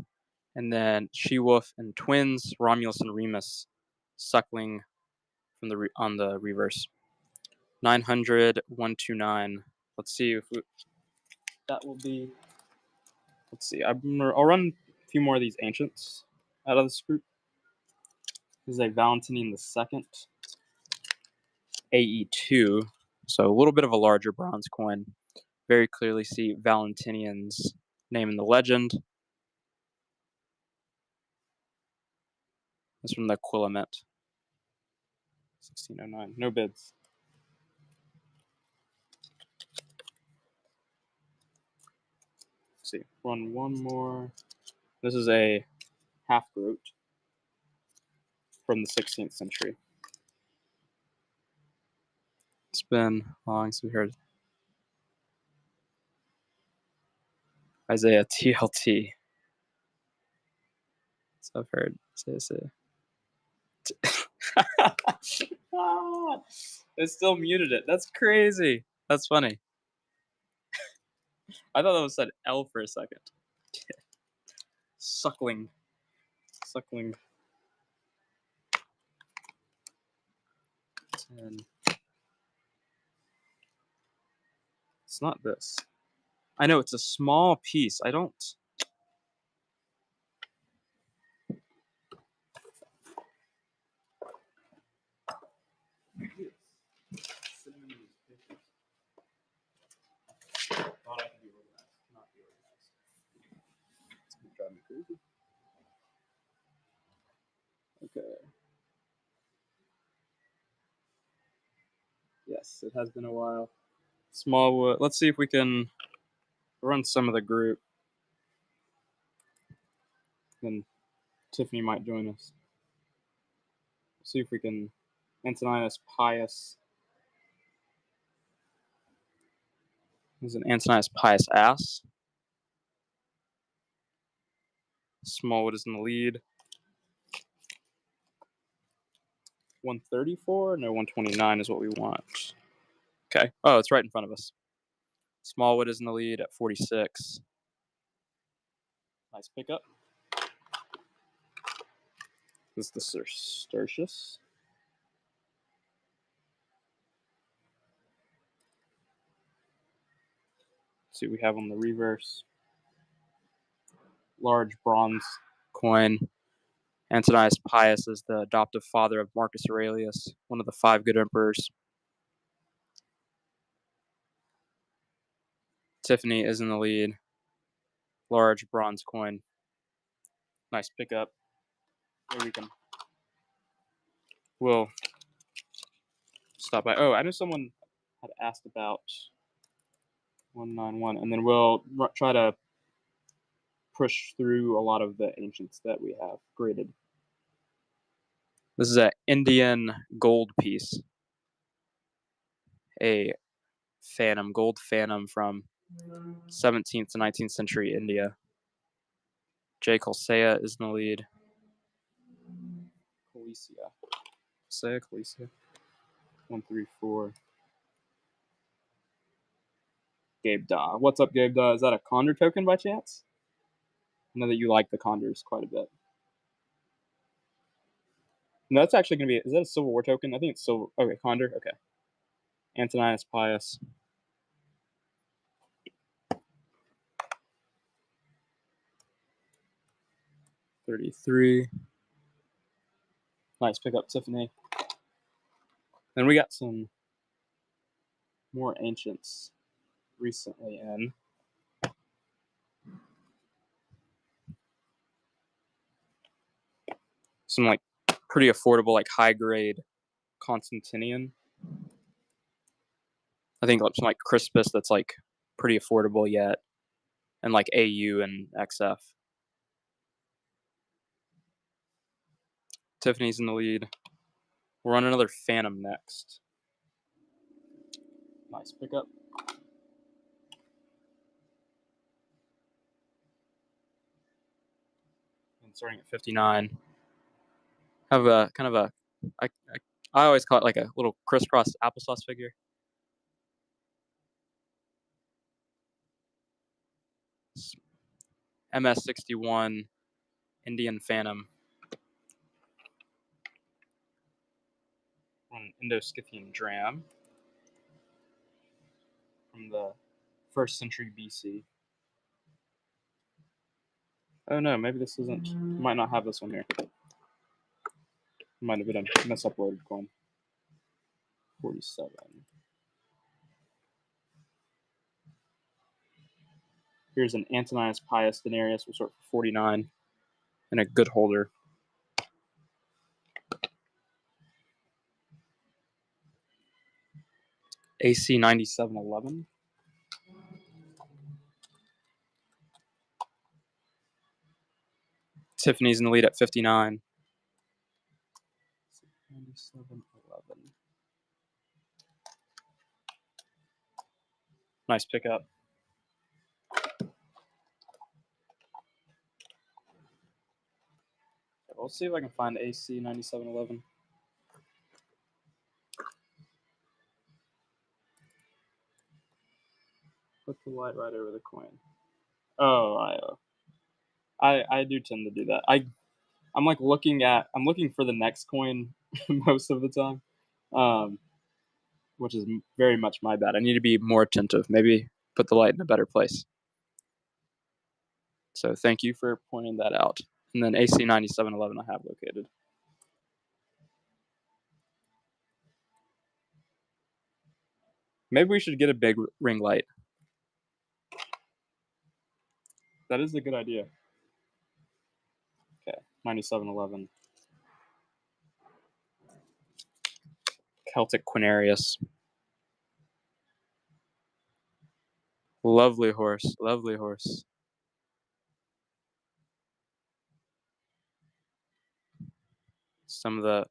and then she-wolf and twins, Romulus and Remus, suckling from on the reverse. 900, 129. Let's see if that will be. Let's see. I'll run a few more of these ancients out of this group. This is a Valentinian II, AE2, so a little bit of a larger bronze coin. Very clearly see Valentinian's name in the legend. That's from the Quillamette. 1609. No bids. Let's see. Run one more. This is a half groat from the 16th century. It's been long since we heard Isaiah TLT. So I've heard. It still muted it. That's crazy. That's funny. I thought that was said L for a second. Suckling. And it's not this. I know it's a small piece. I don't. Thought I could be organized. Not be organized. It's gonna drive me crazy. Okay. Yes, it has been a while. Small wood. Let's see if we can run some of the group. Then Tiffany might join us. See if we can. Antoninus Pius. There's an Antoninus Pius ass. Smallwood is in the lead. 134? No, 129 is what we want. Okay. Oh, it's right in front of us. Smallwood is in the lead at 46. Nice pickup. This is the Tertius. Let's see what we have on the reverse. Large bronze coin. Antoninus Pius is the adoptive father of Marcus Aurelius, one of the 5 good emperors. Tiffany is in the lead. Large bronze coin. Nice pickup. Maybe we can. We'll stop by. Oh, I know someone had asked about 191, and then we'll try to push through a lot of the ancients that we have graded. This is an Indian gold piece. A phantom, gold phantom from 17th to 19th century India. J. Colsea is in the lead. Colsea. 134. Gabe Da. What's up, Gabe Da? Is that a Condor token by chance? I know that you like the Condors quite a bit. No, that's actually going to be. Is that a Civil War token? I think it's Civil. Okay, Condor. Okay. Antoninus Pius. $33. Nice pickup, Tiffany. Then we got some more ancients recently in. Some like pretty affordable, like high grade Constantinian. I think some like Crispus that's like pretty affordable yet, and like AU and XF. Tiffany's in the lead. We'll run another Phantom next. Nice pickup. And starting at 59. Have a kind of a, I always call it like a little crisscross applesauce figure. MS61 Indian Phantom. An Indo-Scythian dram from the 1st century BC. Oh no, maybe this isn't. Might not have this one here. Might have been a misuploaded coin. 47. Here's an Antoninus Pius denarius. We'll sort for 49. And a good holder. AC 9711. Tiffany's in the lead at 59. 9711. Nice pickup. We'll see if I can find AC 9711. Put the light right over the coin. Oh, I do tend to do that. I'm like looking for the next coin most of the time, which is very much my bad. I need to be more attentive. Maybe put the light in a better place. So thank you for pointing that out. And then AC 9711 I have located. Maybe we should get a big ring light. That is a good idea. Okay, 9711. Celtic Quinarius. Lovely horse, lovely horse. Some of the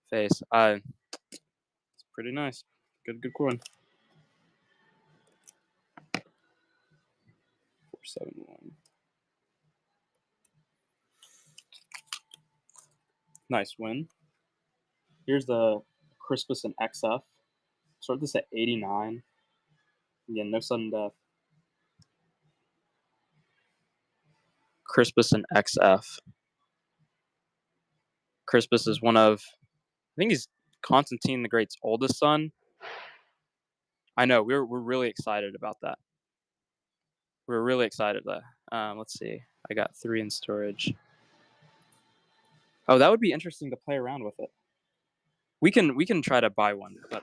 face. It's pretty nice. Good coin. 471. Nice win. Here's the Crispus and XF. Start this at 89. Again, no sudden death. Crispus and XF. Crispus is one of, I think he's Constantine the Great's oldest son. I know, we're really excited about that. We're really excited that. Let's see. I got 3 in storage. Oh, that would be interesting to play around with it. We can try to buy one, but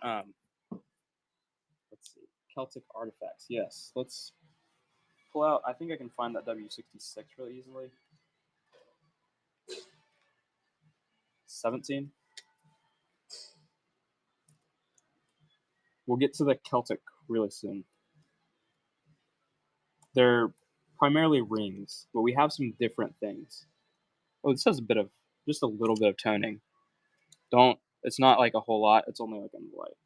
let's see. Celtic artifacts. Yes, let's pull out. I think I can find that W66 really easily. 17. We'll get to the Celtic really soon. They're primarily rings, but we have some different things. Oh, this has just a little bit of toning. It's not like a whole lot. It's only like on the light.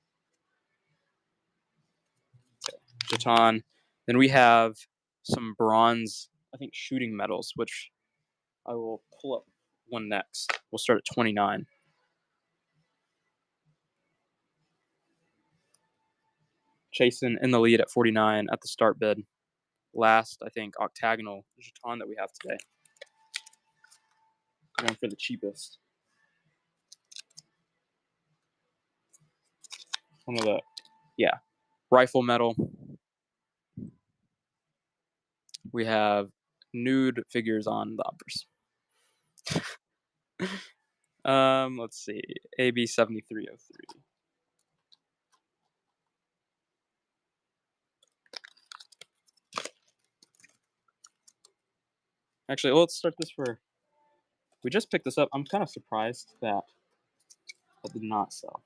Okay, Baton. Then we have some bronze, I think, shooting medals, which I will pull up one next. We'll start at 29. Chasen in the lead at 49 at the start bid. Last, I think, octagonal Jeton that we have today. Going for the cheapest. One of the, rifle medal. We have nude figures on the uppers. Let's see. AB 7303. Actually, let's start this for. We just picked this up. I'm kind of surprised that did not sell.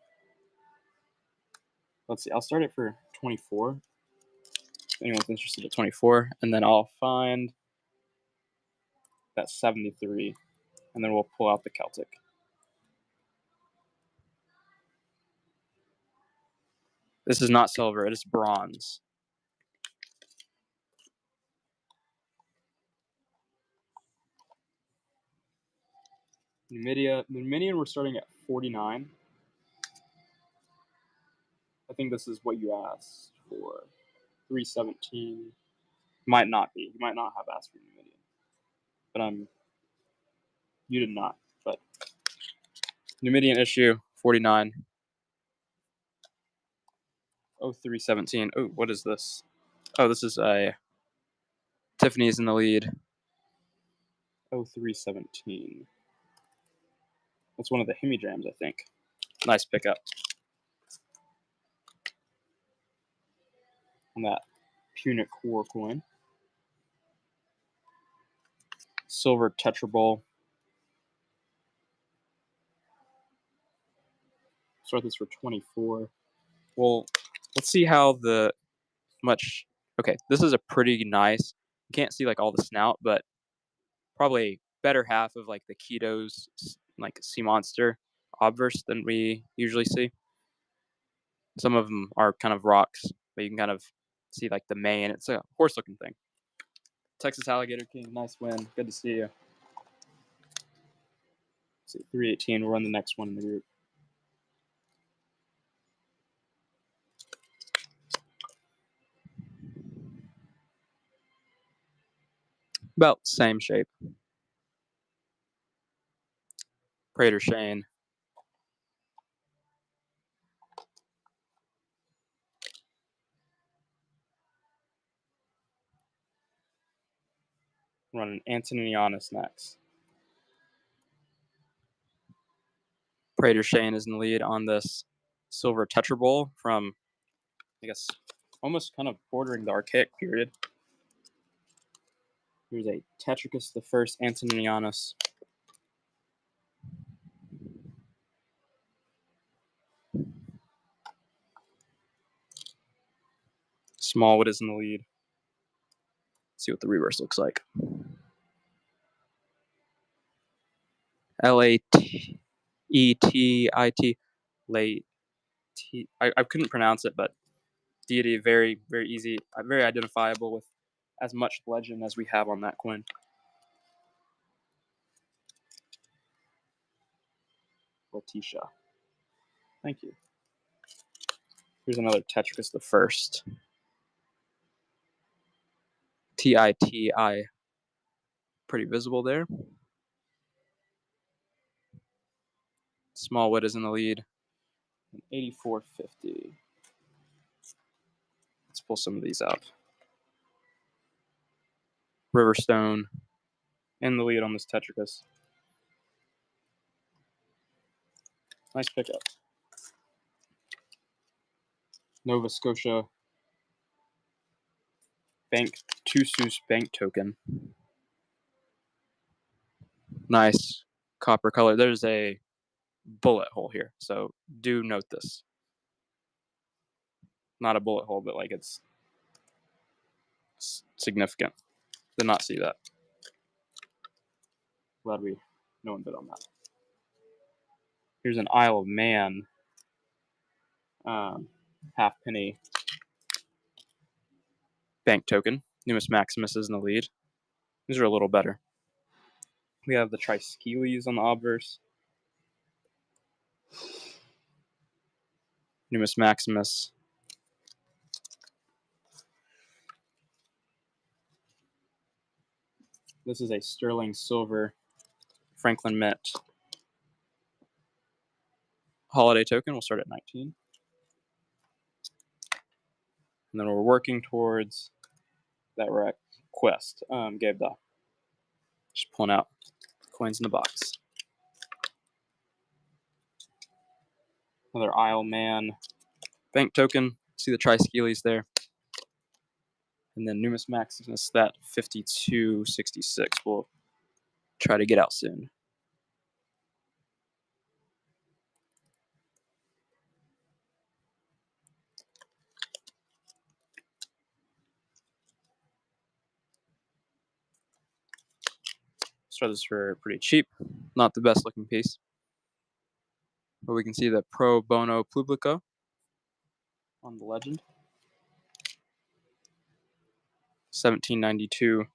Let's see. I'll start it for 24. If anyone's interested at 24, and then I'll find that 73, and then we'll pull out the Celtic. This is not silver. It is bronze. Numidian, we're starting at 49. I think this is what you asked for. 317. Might not be. You might not have asked for Numidian. But you did not. But Numidian issue 49. 0317. Oh, what is this? Oh, this is a Tiffany's in the lead. 0317. That's one of the hemidrams, I think. Nice pickup. On that Punic War coin. Silver Tetra Bowl. Start this for 24. Well, let's see how okay, this is a pretty nice, you can't see like all the snout, but probably better half of like the Keto's like sea monster obverse than we usually see. Some of them are kind of rocks, but you can kind of see like the mane. It's a horse looking thing. Texas Alligator King, nice win. Good to see you. Let's see, 318. We'll run the next one in the group. About same shape. Prater Shane. Running Antonianus next. Prater Shane is in the lead on this silver Tetra Bowl from, I guess, almost kind of bordering the Archaic period. Here's a Tetricus I Antonianus. Smallwood is in the lead. Let's see what the reverse looks like. Latetit. Late. I couldn't pronounce it, but deity, very, very easy, very identifiable with as much legend as we have on that coin. Letitia. Thank you. Here's another Tetricus the First. Titi. Pretty visible there. Smallwood is in the lead. 8450. Let's pull some of these out. Riverstone in the lead on this Tetricus. Nice pickup. Nova Scotia Bank Tusus Bank token. Nice copper color. There's a bullet hole here, so do note this. Not a bullet hole, but like it's significant. Did not see that. Glad no one bid on that. Here's an Isle of Man halfpenny bank token. Numus Maximus is in the lead. These are a little better. We have the Trischeles on the obverse. Numus Maximus. This is a sterling silver Franklin Mint holiday token. We'll start at 19. And then we're working towards that quest. Gabe, just pulling out coins in the box. Another Isle Man bank token. See the Trischeles there. And then Numus Maximus, that 5266. We'll try to get out soon. So this for pretty cheap. Not the best looking piece. But we can see the Pro Bono Publico on the legend. 1792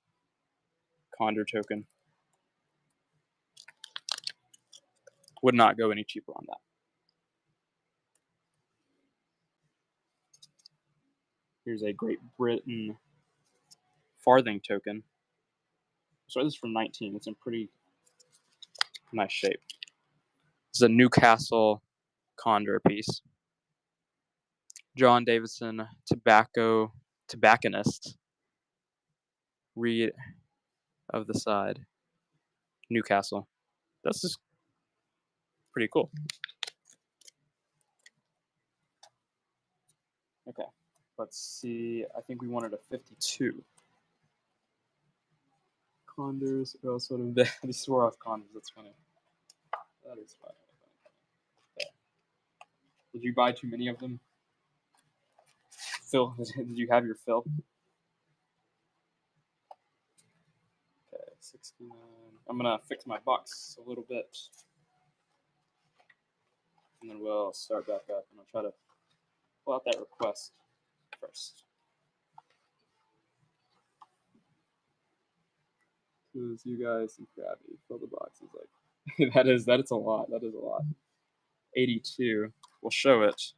Condor token. Would not go any cheaper on that. Here's a Great Britain farthing token. So this is from 19. It's in pretty nice shape. This is a Newcastle Condor piece. John Davidson tobacconist. Read of the side. Newcastle. This is pretty cool. Okay, let's see. I think we wanted a 52. Condors are also sort of bad. They swore off condors. That's funny. That is funny. Okay. Did you buy too many of them? Phil, did you have your fill? Okay, 69. I'm gonna fix my box a little bit, and then we'll start back up, and I'll try to pull out that request first. Because you guys and Krabby fill the boxes like that is a lot. That is a lot. 82. We'll show it.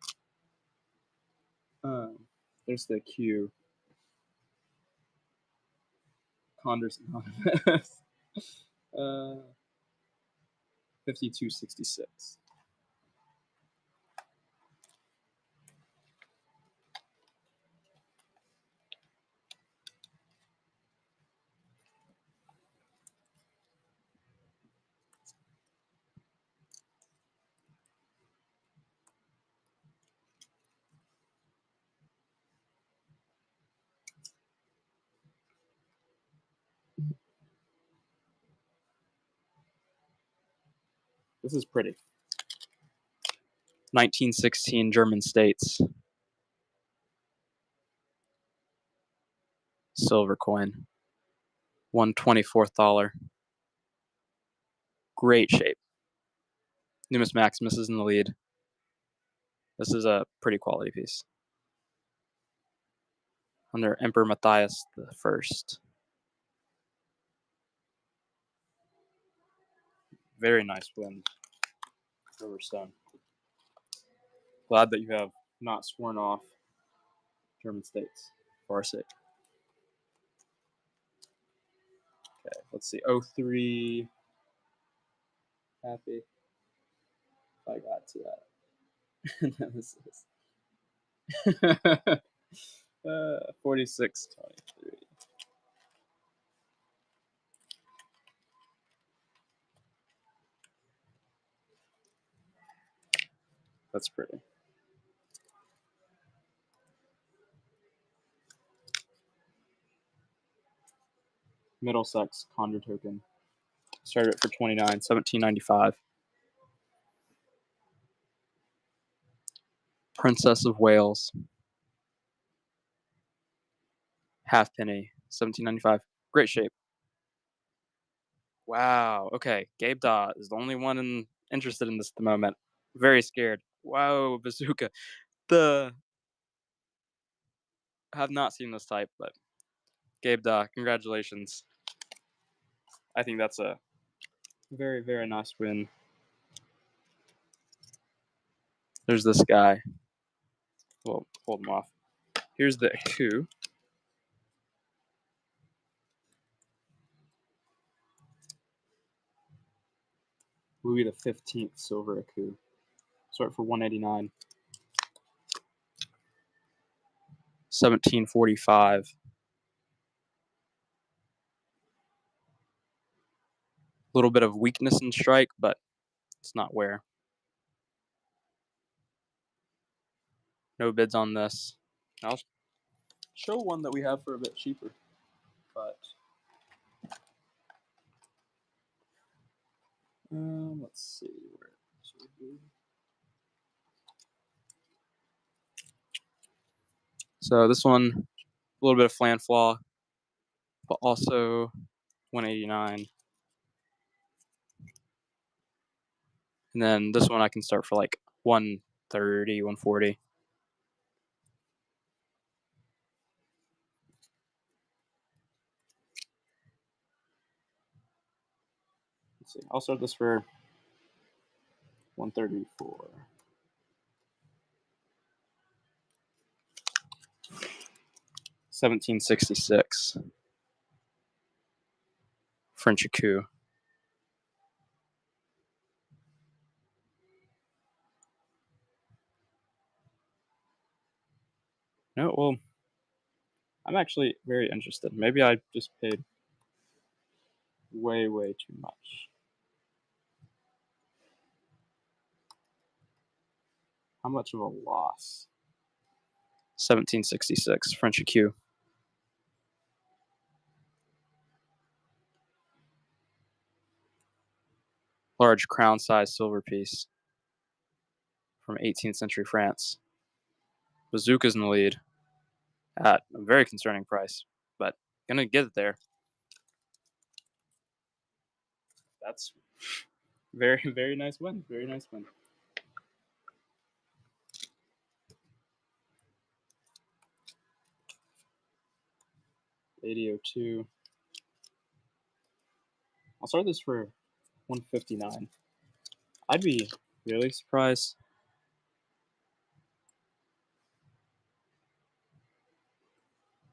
There's the Q. Condors Anonymous. 5266. This is pretty. 1916 German states. Silver coin. $1/24. Great shape. Numis Maximus is in the lead. This is a pretty quality piece. Under Emperor Matthias I. Very nice win, Silverstone. Glad that you have not sworn off German states for our sake. Okay, let's see. 03. Happy. If I got to that. This is 4623. That's pretty. Middlesex Condor token. Started it for 29, 1795. Princess of Wales. Halfpenny, 1795. Great shape. Wow. Okay. Gabe Daw is the only one interested in this at the moment. Very scared. Wow, bazooka. Have not seen this type, but Gabe Daw, congratulations. I think that's a very, very nice win. There's this guy. We'll hold him off. Here's the coup. Louis XV silver coup. Start for 189. 1745. A little bit of weakness in strike, but it's not wear. No bids on this. I'll show one that we have for a bit cheaper, but let's see where should we be. So this one, a little bit of flan flaw, but also 189. And then this one I can start for like 130, 140. Let's see. I'll start this for 134. $17.66. French coup. No, well, I'm actually very interested. Maybe I just paid way, way too much. How much of a loss? 1766, French coup. Large crown-sized silver piece from 18th century France. Bazooka's in the lead. at a very concerning price, but gonna get it there. That's very, very nice win. Very nice win. $80.02. I'll start this for $159. I'd be really surprised.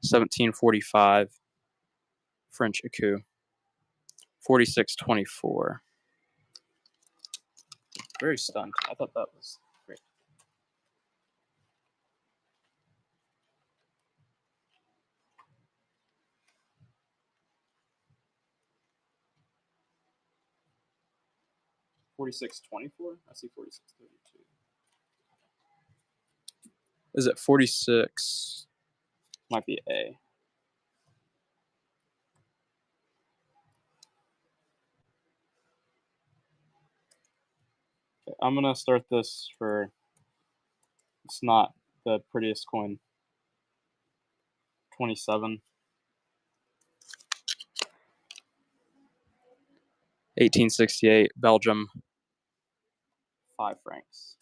$17.45. French écu. $46.24. Very stunned. I thought that was great. $46.24. I see $46.32. Is it 46? Might be A. Okay, I'm gonna start this for. It's not the prettiest coin. 27. 1868, Belgium. 5 francs.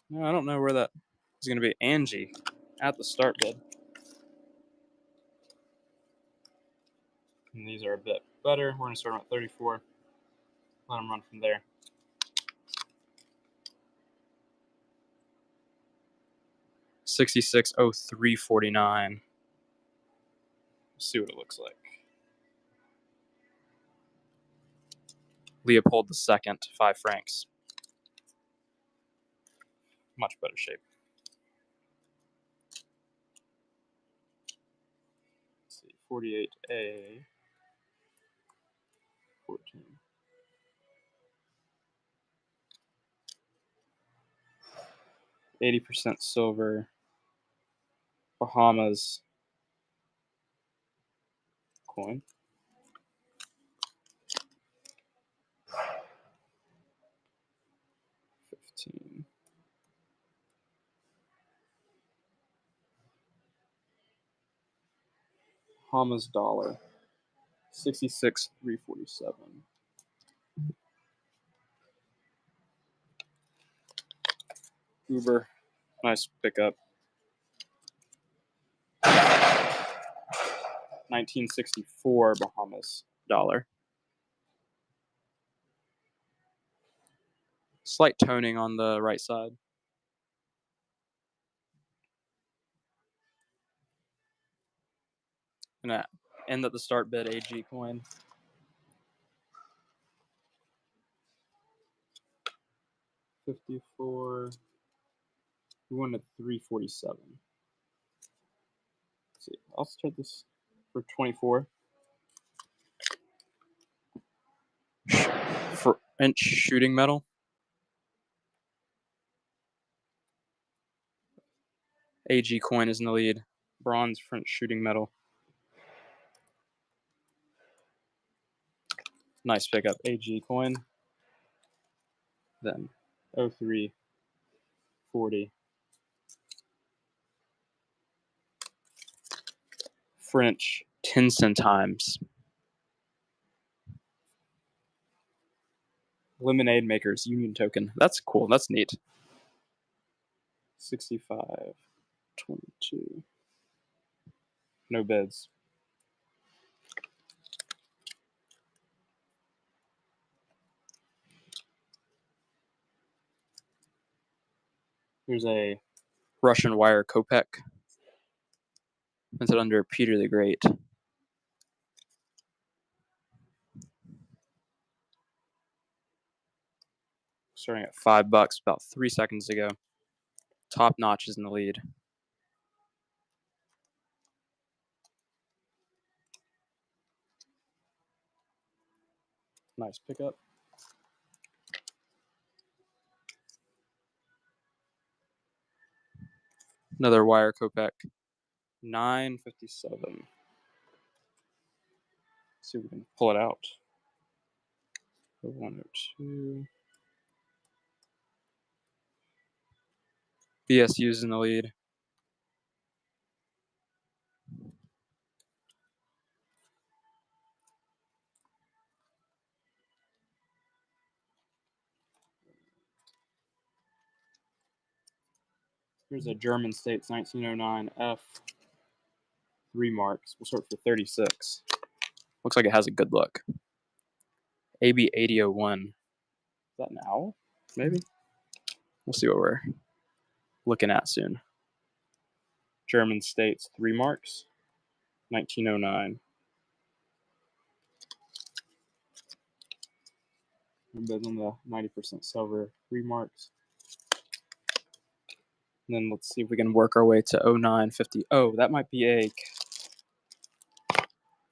No, I don't know where that is going to be. Angie at the start bid. And these are a bit better. We're going to start them at 34. Let them run from there. $66.03.49. See what it looks like. Leopold II, 5 francs. Much better shape. Let's see, 48A. 14. %, silver. Bahamas coin. $15. Bahamas dollar. $66.347. Uber, nice pickup. 1964 Bahamas dollar. Slight toning on the right side. Gonna end at the start bid AG coin. $54. We wanted $3.47. Let's see. I'll start this for $24. French shooting metal. AG coin is in the lead. Bronze French shooting metal. Nice pickup. AG coin. Then 0340. French 10 centimes. Lemonade makers union token. That's cool. That's neat. 65.22. No bids. Here's a Russian wire copex. Minted under Peter the Great. Starting at $5 about 3 seconds ago. Top notch is in the lead. Nice pickup. Another wire copex. 957. See if we can pull it out. 102. BSU's in the lead. Here's a German States 1909 F. 3 marks. We'll start for 36. Looks like it has a good look. AB 8001. Is that an owl? Maybe? We'll see what we're looking at soon. German States 3 marks. 1909. And then on the 90% silver, 3 marks. And then let's see if we can work our way to 0950. Oh, that might be a...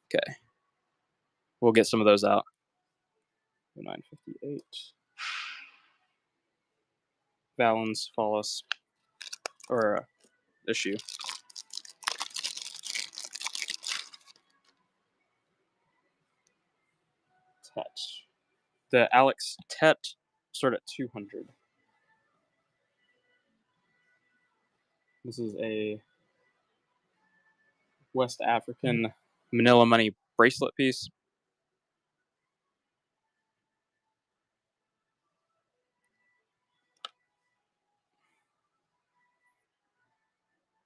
Okay. We'll get some of those out. 0958. Valens, Follis, or issue. Tet. The Alex Tet start at 200. This is a West African Manila money bracelet piece.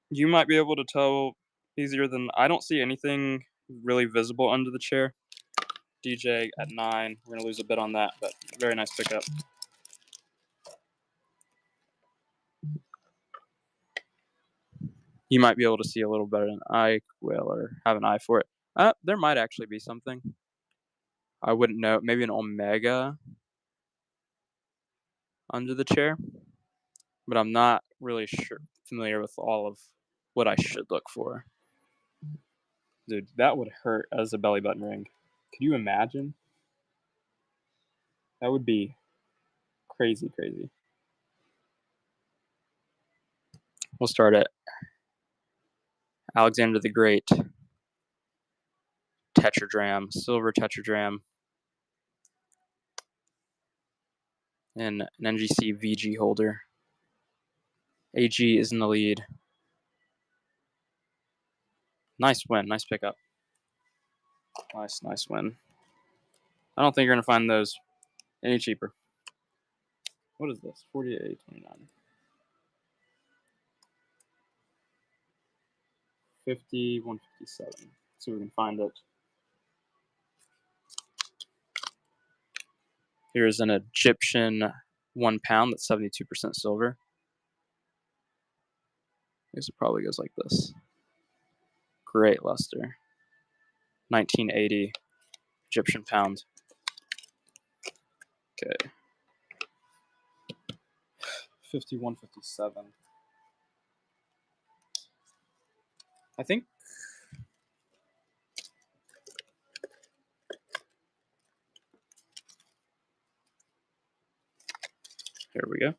You might be able to tell easier than I don't see anything really visible under the chair. DJ at 9. We're gonna lose a bit on that, but very nice pickup. You might be able to see a little better than I will, or have an eye for it. There might actually be something. I wouldn't know. Maybe an Omega under the chair, but I'm not really familiar with all of what I should look for. Dude, that would hurt as a belly button ring. Could you imagine? That would be crazy, crazy. We'll start at Alexander the Great. Tetradrachm, silver tetradrachm. And an NGC VG holder. AG is in the lead. Nice win, nice pickup. Nice win. I don't think you're gonna find those any cheaper. What is this? 48.29. 50, 157. See if we can find it. Here's an Egyptian 1 pound that's 72% silver. I guess it probably goes like this. Great luster. 1980 Egyptian pound. Okay. 51.57. I think here we go.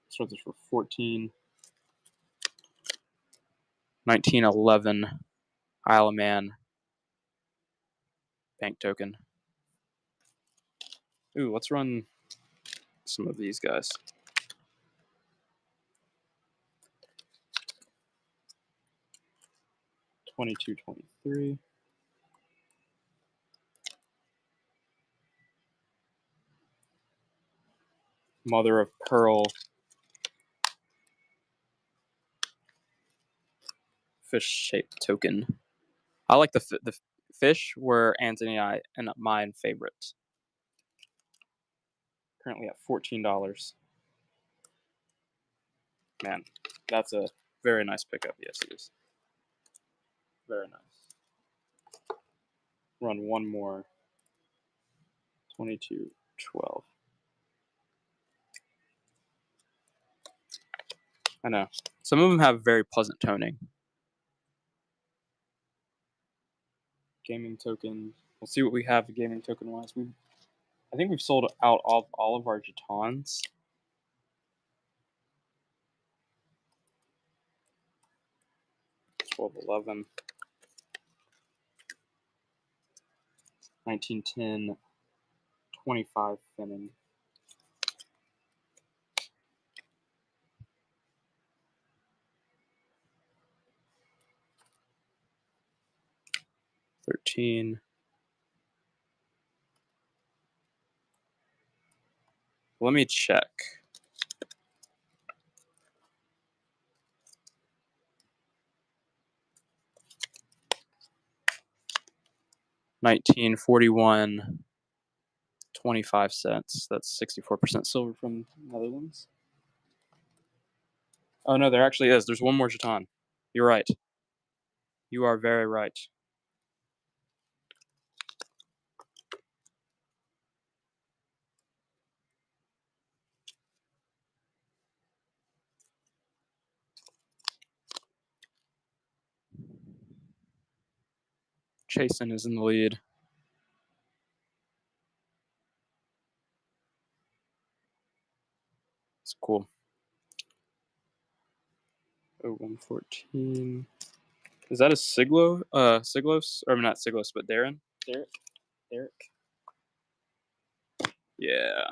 Start this for 14. 1911 Isle of Man bank token. Ooh, let's run some of these guys. $22.23. Mother of Pearl fish-shaped token. I like the fish were Anthony and mine favorites. Currently at $14. Man, that's a very nice pickup. Yes, it is. Very nice. Run one more. 22.12. I know. Some of them have very pleasant toning. Gaming token. We'll see what we have gaming token wise. I think we've sold out all of our jetons. $12.11. 1910 25 thinning. $13. Let me check. $19.41, 25 cents. That's 64% silver from Netherlands. Oh no, there actually is. There's one more jeton. You're right. You are very right. Chasen is in the lead. It's cool. 0114. Is that a Siglo? Siglos? Or not Siglos, but Darren? Derek? Yeah.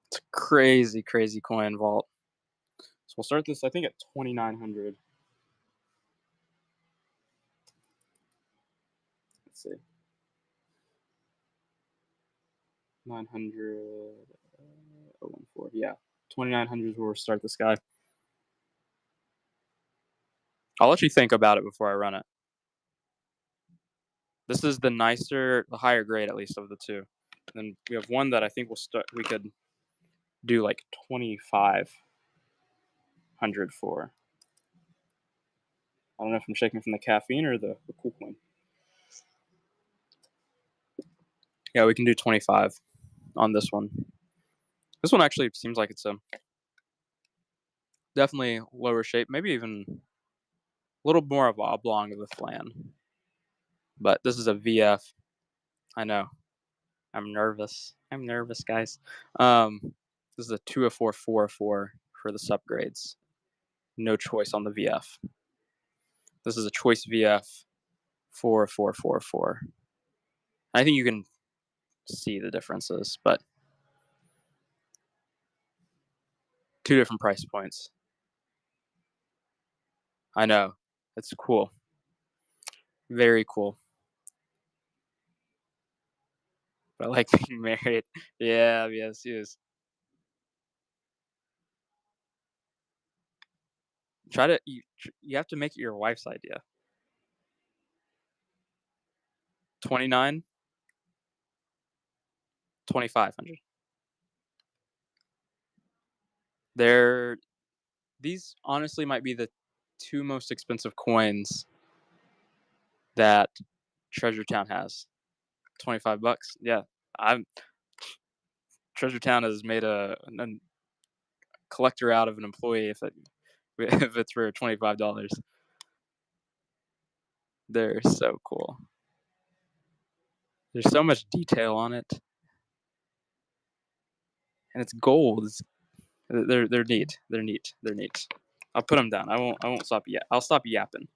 It's a crazy, crazy coin vault. So we'll start this, I think, at 2,900. Let's see. 900. 014. Yeah. 2,900 is where we'll start this guy. I'll let you think about it before I run it. This is the nicer, the higher grade, at least, of the two. And then we have one that I think we could do like 2,500 for. I don't know if I'm shaking from the caffeine or the cool coin. Yeah, we can do 25 on this one. This one actually seems like it's a definitely lower shape, maybe even a little more of oblong of a flan. But this is a VF. I know. I'm nervous. I'm nervous, guys. This is a 204-404 for the subgrades. No choice on the VF. This is a choice VF 44444. I think you can see the differences, but two different price points. I know. It's cool. Very cool. But I like being married. Yeah, yes, yes. You have to make it your wife's idea. 29, 2,500. These honestly might be the two most expensive coins that Treasure Town has. $25. Yeah, Treasure Town has made a collector out of an employee if it's for $25. They're so cool. There's so much detail on it, and it's gold. They're neat. They're neat. They're neat. I'll put them down. I won't stop yet. I'll stop yapping.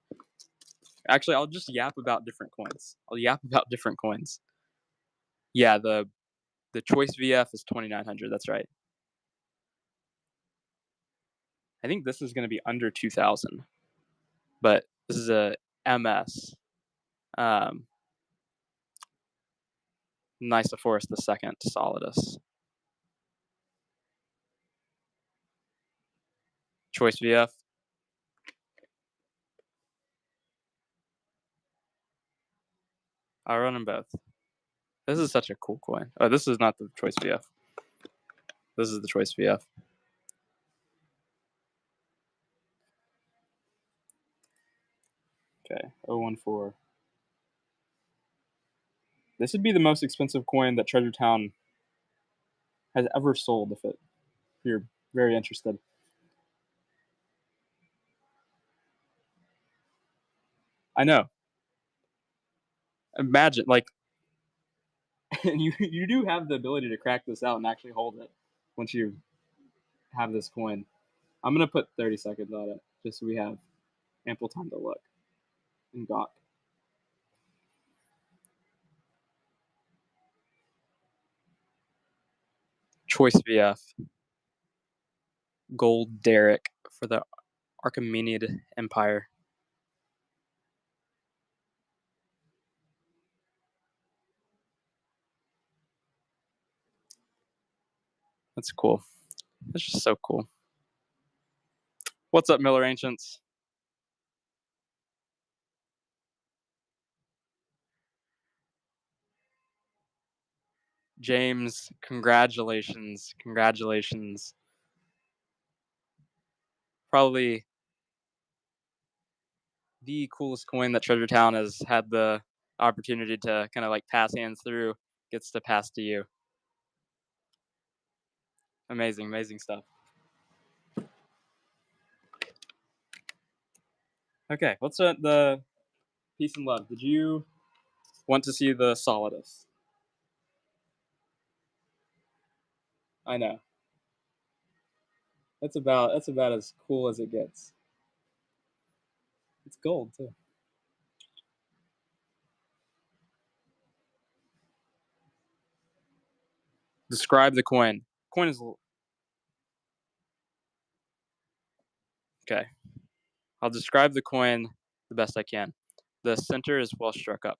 Actually, I'll just yap about different coins. I'll yap about different coins. Yeah, the choice VF is 2,900. That's right. I think this is going to be under 2,000, but this is a MS. Nisophorus the second solidus. Choice VF. I'll run them both. This is such a cool coin. Oh, this is not the choice VF. This is the choice VF. Okay, 014. This would be the most expensive coin that Treasure Town has ever sold if you're very interested. I know. Imagine, like, and you do have the ability to crack this out and actually hold it once you have this coin. I'm going to put 30 seconds on it just so we have ample time to look and gawk. choice VF, gold derrick for the Achaemenid Empire. That's cool. That's just so cool. What's up, Miller Ancients? James, congratulations. Congratulations. Probably the coolest coin that Treasure Town has had the opportunity to kind of like pass hands through gets to pass to you. Amazing, amazing stuff. Okay, what's the peace and love? Did you want to see the Solidus? I know. That's about as cool as it gets. It's gold too. Describe the coin. Coin is okay. I'll describe the coin the best I can. The center is well struck up.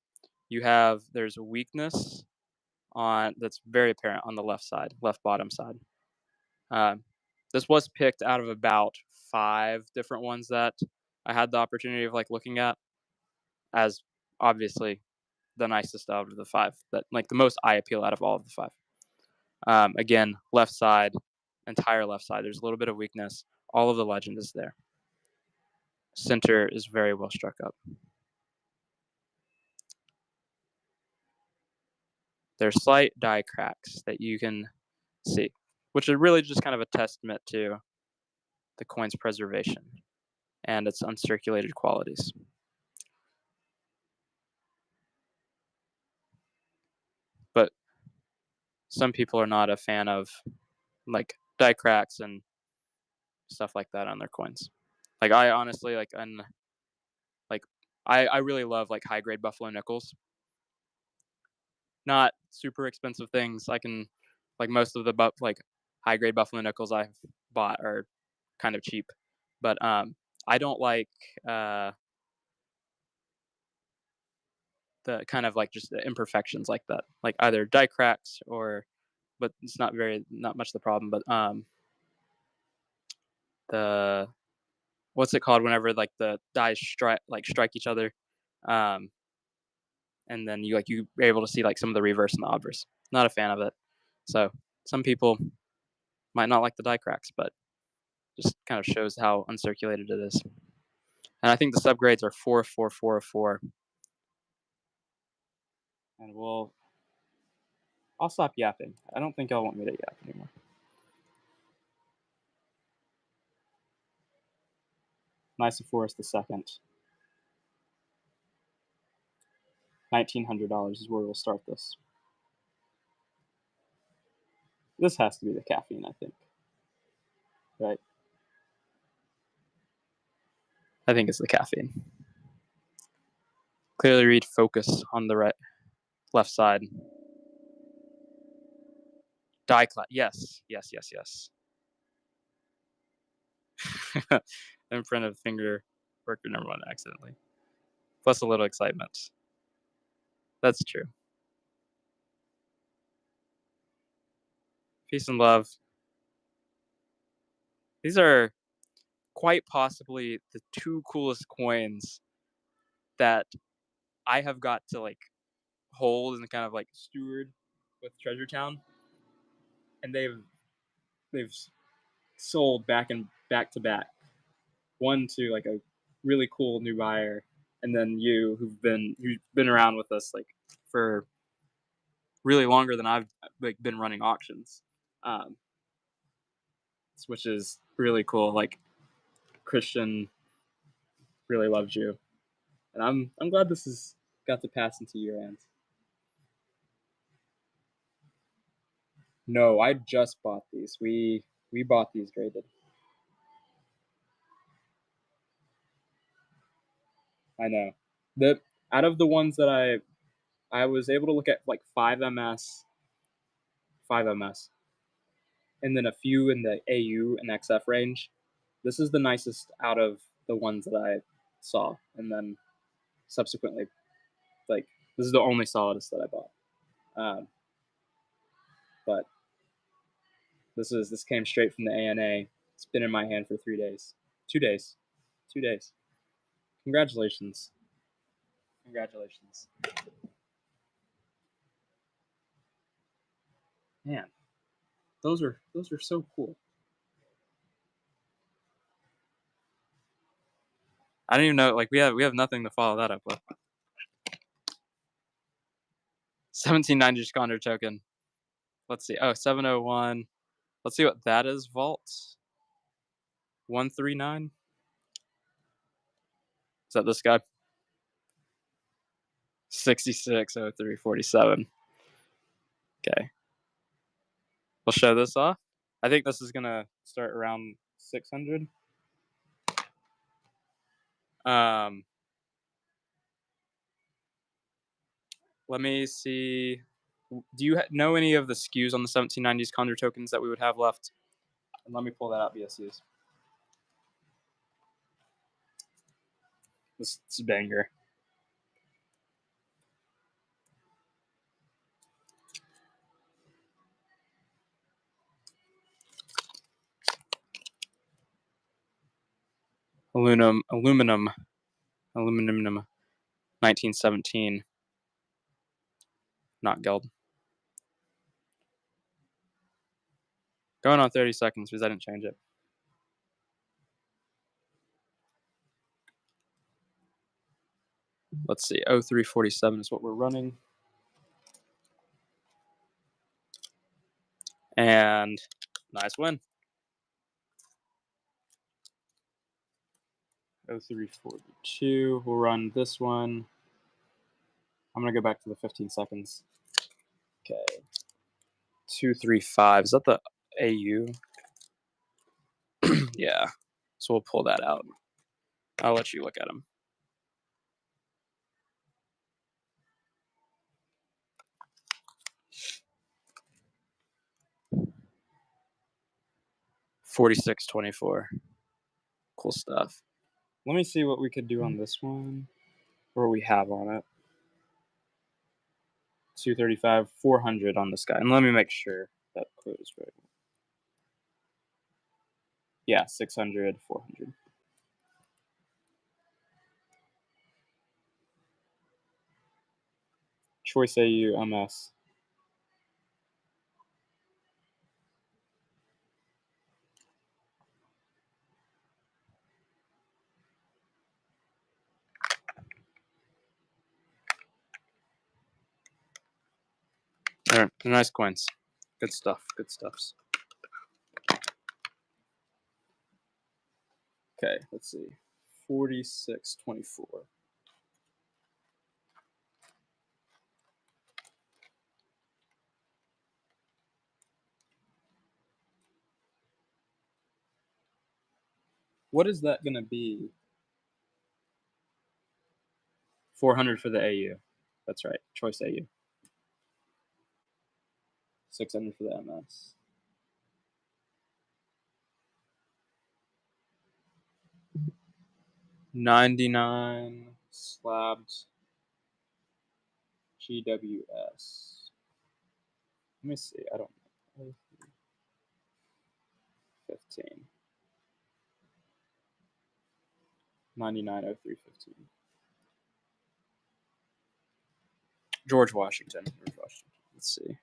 There's a weakness on that's very apparent on the left side, left bottom side. This was picked out of about 5 different ones that I had the opportunity of like looking at, as obviously the nicest out of the 5, that like the most eye appeal out of all of the 5. Again, left side, entire left side. There's a little bit of weakness. All of the legend is there. Center is very well struck up. There's slight die cracks that you can see, which is really just kind of a testament to the coin's preservation and its uncirculated qualities. But some people are not a fan of like die cracks and stuff like that on their coins. Like I honestly I really love like high grade buffalo nickels. Not super expensive things. I can like most of the like high grade buffalo nickels I've bought are kind of cheap, but I don't like the kind of like just the imperfections like that, like either die cracks or, but it's not much the problem, but the what's it called whenever like the dies strike each other, and then you're able to see like some of the reverse and the obverse. Not a fan of it. So some people might not like the die cracks, but just kind of shows how uncirculated it is. And I think the subgrades are 4, 4, 4, 4. And I'll stop yapping. I don't think y'all want me to yap anymore. Nicephorus the second. $1,900 is where we'll start this. This has to be the caffeine, I think. Right? I think it's the caffeine. Clearly read focus on the left side. Die class. Yes. Imprint of finger worker number 1 accidentally. Plus a little excitement. That's true. Peace and love. These are quite possibly the 2 coolest coins that I have got to like hold and kind of like steward with Treasure Town, and they've sold back to back. One to like a really cool new buyer, and then who've been around with us like for really longer than I've like been running auctions, which is really cool. Like Christian really loves you, and I'm glad this has got to pass into your hands. No, I just bought these. We bought these graded. I know. The Out of the ones that I was able to look at like 5 MS, and then a few in the AU and XF range. This is the nicest out of the ones that I saw, and then subsequently, like, this is the only Solidus that I bought. But this came straight from the ANA. It's been in my hand for 3 days. 2 days. 2 days. Congratulations. Congratulations. Man, those are so cool. I don't even know, like, we have nothing to follow that up with. 1790 Condor token. Let's see. Oh, 701. Let's see what that is. Vault 139. Is that this guy? 660347. Okay. We'll show this off. I think this is gonna start around 600. Let me see. Do you know any of the SKUs on the 1790s Condor tokens that we would have left? And let me pull that out, BSUs. This is a banger. Aluminum, 1917. Notgeld. Going on 30 seconds because I didn't change it. Let's see. 0347 is what we're running. And nice win. 0342. We'll run this one. I'm going to go back to the 15 seconds. Okay. 235. Is that the AU? Yeah. So we'll pull that out. I'll let you look at them. $46.24. Cool stuff. Let me see what we could do on this one. Or we have on it. 235, 400 on this guy. And let me make sure that quote is right. Yeah, 600, 400. Choice AU MS. They're nice coins. Good stuff. Good stuffs. Okay, let's see. 46.24. What is that going to be? 400 for the AU. That's right. Choice AU. 600 for the MS. $99 slabbed GWS. Let me see. I don't know. 15. 990315. George Washington. Let's see.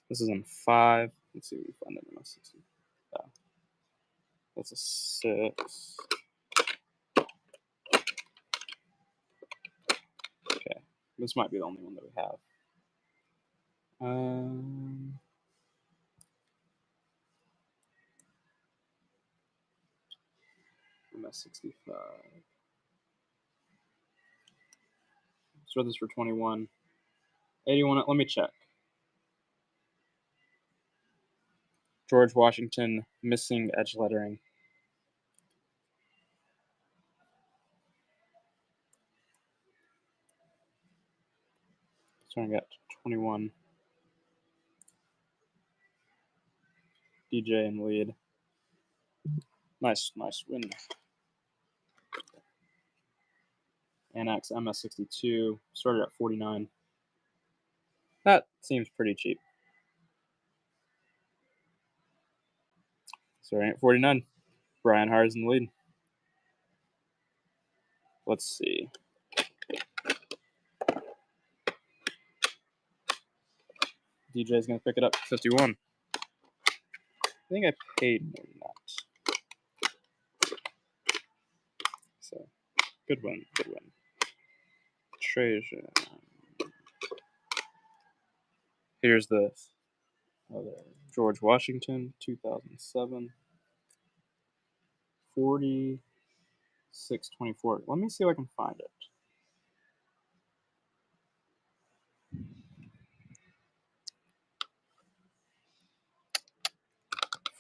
This is in 5. Let's see what we find in MS60. Oh. That's a 6. Okay. This might be the only one that we have. MS65. Let's throw this for 21. 81. Let me check. George Washington missing edge lettering. Starting at 21. DJ in the lead. Nice win. Annex MS62 started at 49. That seems pretty cheap. Starting at 49. Brian Har's in the lead. Let's see. DJ's gonna pick it up to 51. I think I paid more than that. So good win. Treasure. Here's the other George Washington, 2007. 4624. Let me see if I can find it.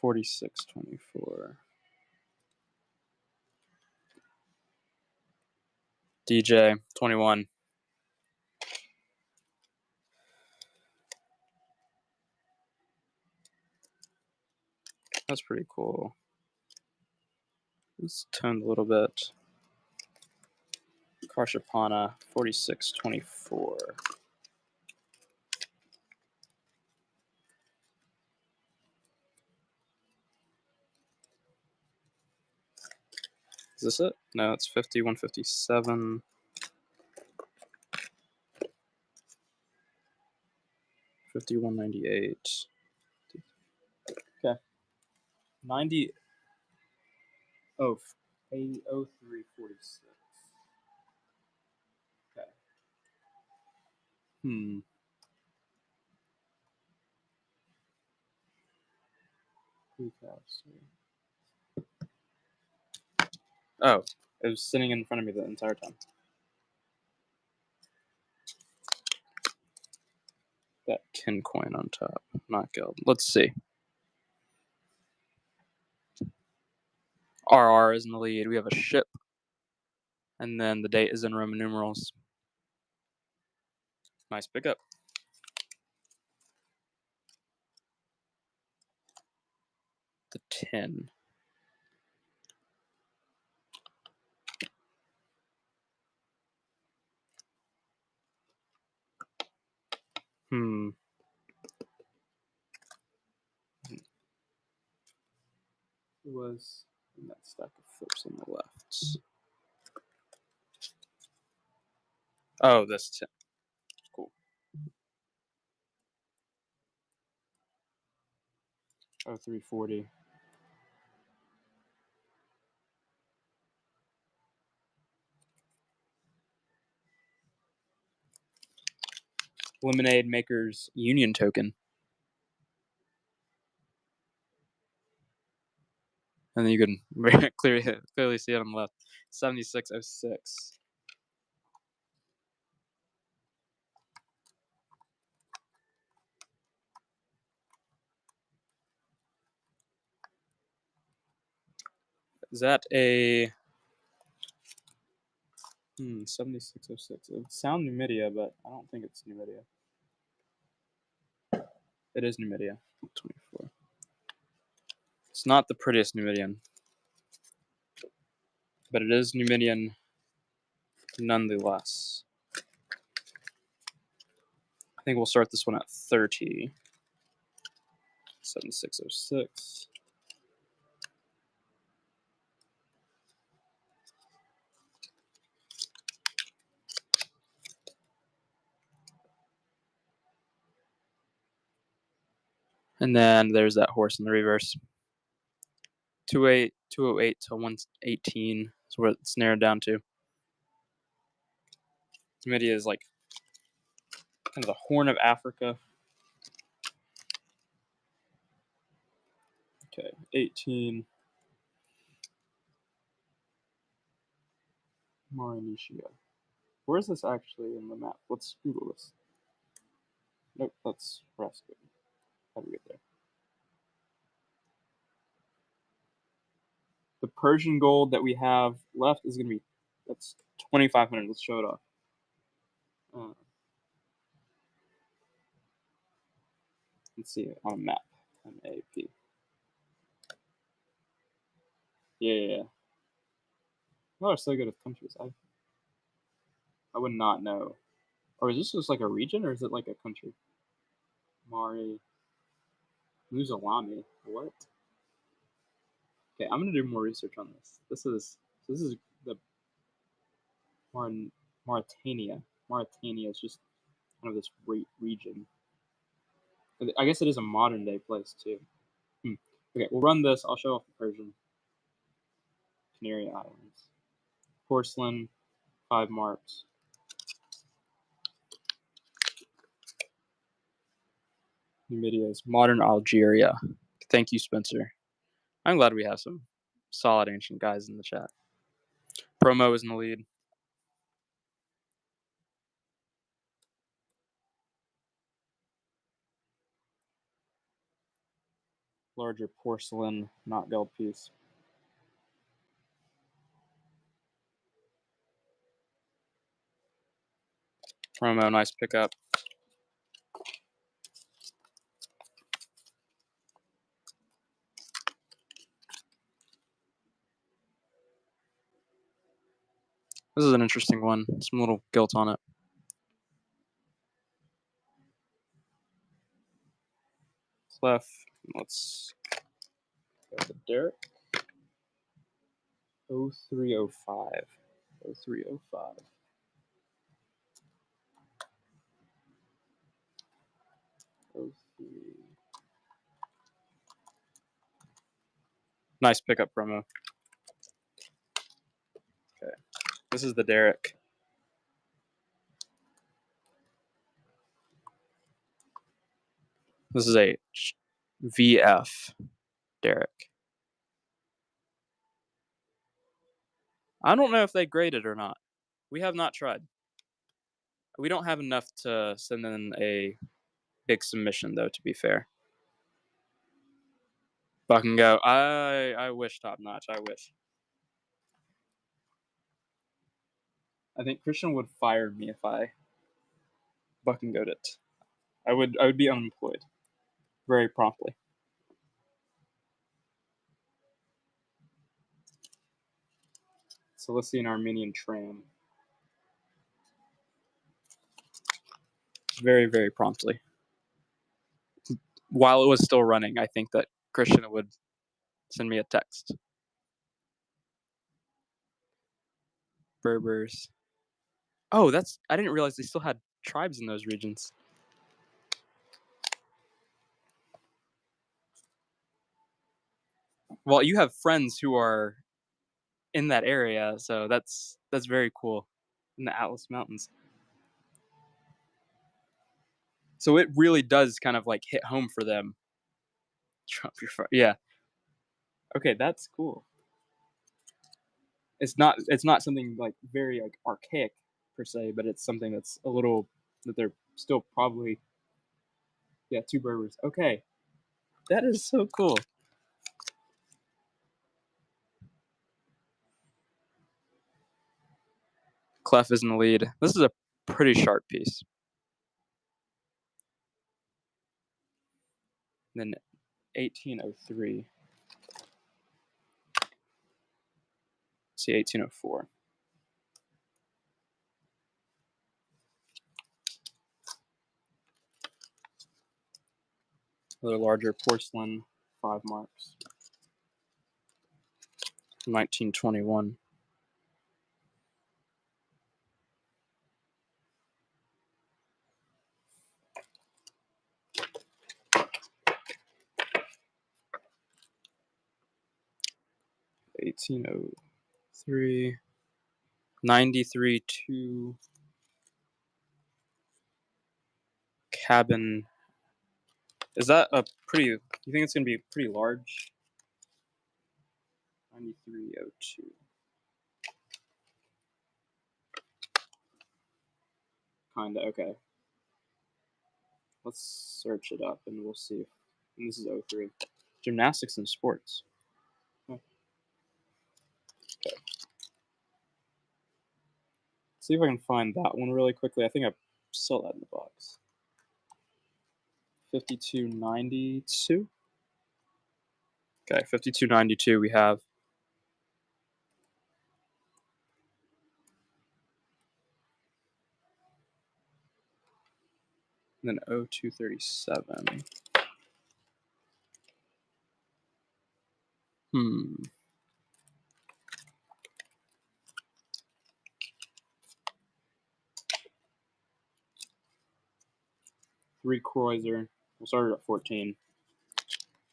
$46.24. DJ 21. That's pretty cool. It's toned a little bit. Karshapana 4624. Is this it? No, it's 5157. 5198. Okay. 90. Oh, 80346. Okay. Oh, it was sitting in front of me the entire time. That tin coin on top, notgeld. Let's see. RR is in the lead. We have a ship. And then the date is in Roman numerals. Nice pickup. The 10. It was in that stack of flips on the left. Oh, this 10. Cool. Oh, 340. Lemonade Makers Union token. And then you can clearly see it on the left. 7606. Is that a 7606? It would sound Numidia, but I don't think it's Numidia. It is Numidia. 24. It's not the prettiest Numidian, but it is Numidian nonetheless. I think we'll start this one at 30. 7606. And then there's that horse in the reverse. 208 to 118 is where it's narrowed down to. Numidia is like kind of the Horn of Africa. Okay, 18. Mauritius. Where is this actually in the map? Let's Google this. Nope, that's Rascal. How do we get there? The Persian gold that we have left is going to be, that's 2,500. Let's show it off. Let's see on a map. MAP. Yeah. Oh, I'm so good with countries. I would not know. Or is this just like a region, or is it like a country? Mari Muzalami. What? Okay, I'm gonna do more research on this. This is the Mauritania. Mauritania is just kind of this region. I guess it is a modern day place too. Okay, we'll run this. I'll show off the Persian. Canary Islands. Porcelain, 5 marks. New videos. Modern Algeria. Thank you, Spencer. I'm glad we have some solid ancient guys in the chat. Promo is in the lead. Larger porcelain, notgeld piece. Promo, nice pickup. This is an interesting one. Some little gilt on it. Clef. Let's go to Derek. 0305. 0305. Nice pickup promo. Okay. This is the Derek. This is a VF Derek. I don't know if they graded or not. We have not tried. We don't have enough to send in a big submission, though, to be fair. Buck and go. I wish top notch. I wish. I think Christian would fire me if I buck and goat it. I would be unemployed very promptly. So let's see an Armenian tram. Very, very promptly. While it was still running, I think that Christian would send me a text. Berbers. Oh, I didn't realize they still had tribes in those regions. Well, you have friends who are in that area, so that's very cool. In the Atlas Mountains. So it really does kind of like hit home for them. Trump your fire. Yeah. Okay, that's cool. It's not something like very like archaic per se, but it's something that's a little that they're still probably 2 Berbers. Okay. That is so cool. Clef is in the lead. This is a pretty sharp piece. And then 1803. See 1804. Another larger porcelain, 5 marks. 1921. $1803. 93.2. Cabin. Is that a pretty? You think it's gonna be pretty large? 9302. Kinda okay. Let's search it up and we'll see. And this is 03. Gymnastics and sports. Okay. See if I can find that one really quickly. I think I saw that in the box. 5292. Okay, 5292 we have. And then 0237. Three Kreuzer. We'll start at 14.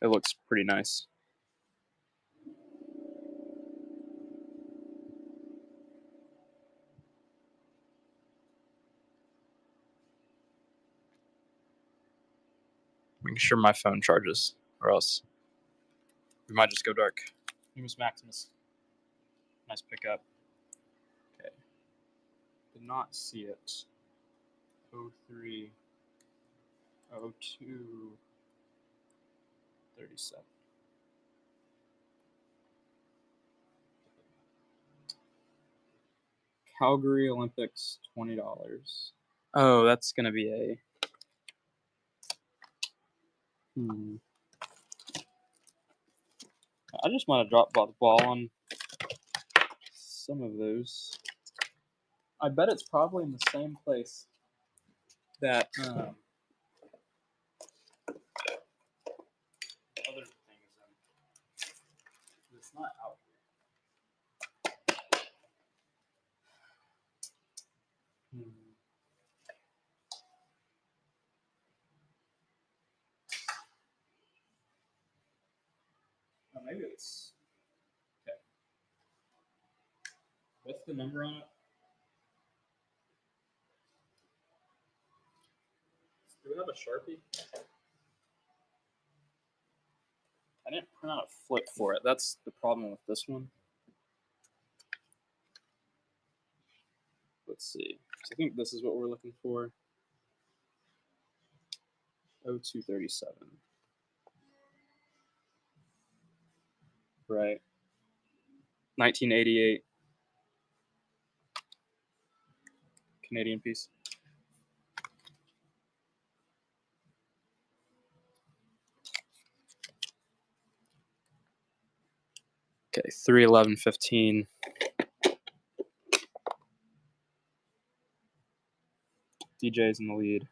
It looks pretty nice. Making sure my phone charges, or else we might just go dark. Humus Maximus. Nice pickup. Okay. Did not see it. 03. 02. 37. Calgary Olympics, $20. Oh, that's gonna be a. I just want to drop the ball on some of those. I bet it's probably in the same place that other thing is in. It's not out here. Oh, maybe it's okay. What's the number on it? Do we have a Sharpie? I didn't print out a flip for it. That's the problem with this one. Let's see. So I think this is what we're looking for. 0237. Right. 1988. Canadian piece. Okay, 311.15. DJ's in the lead.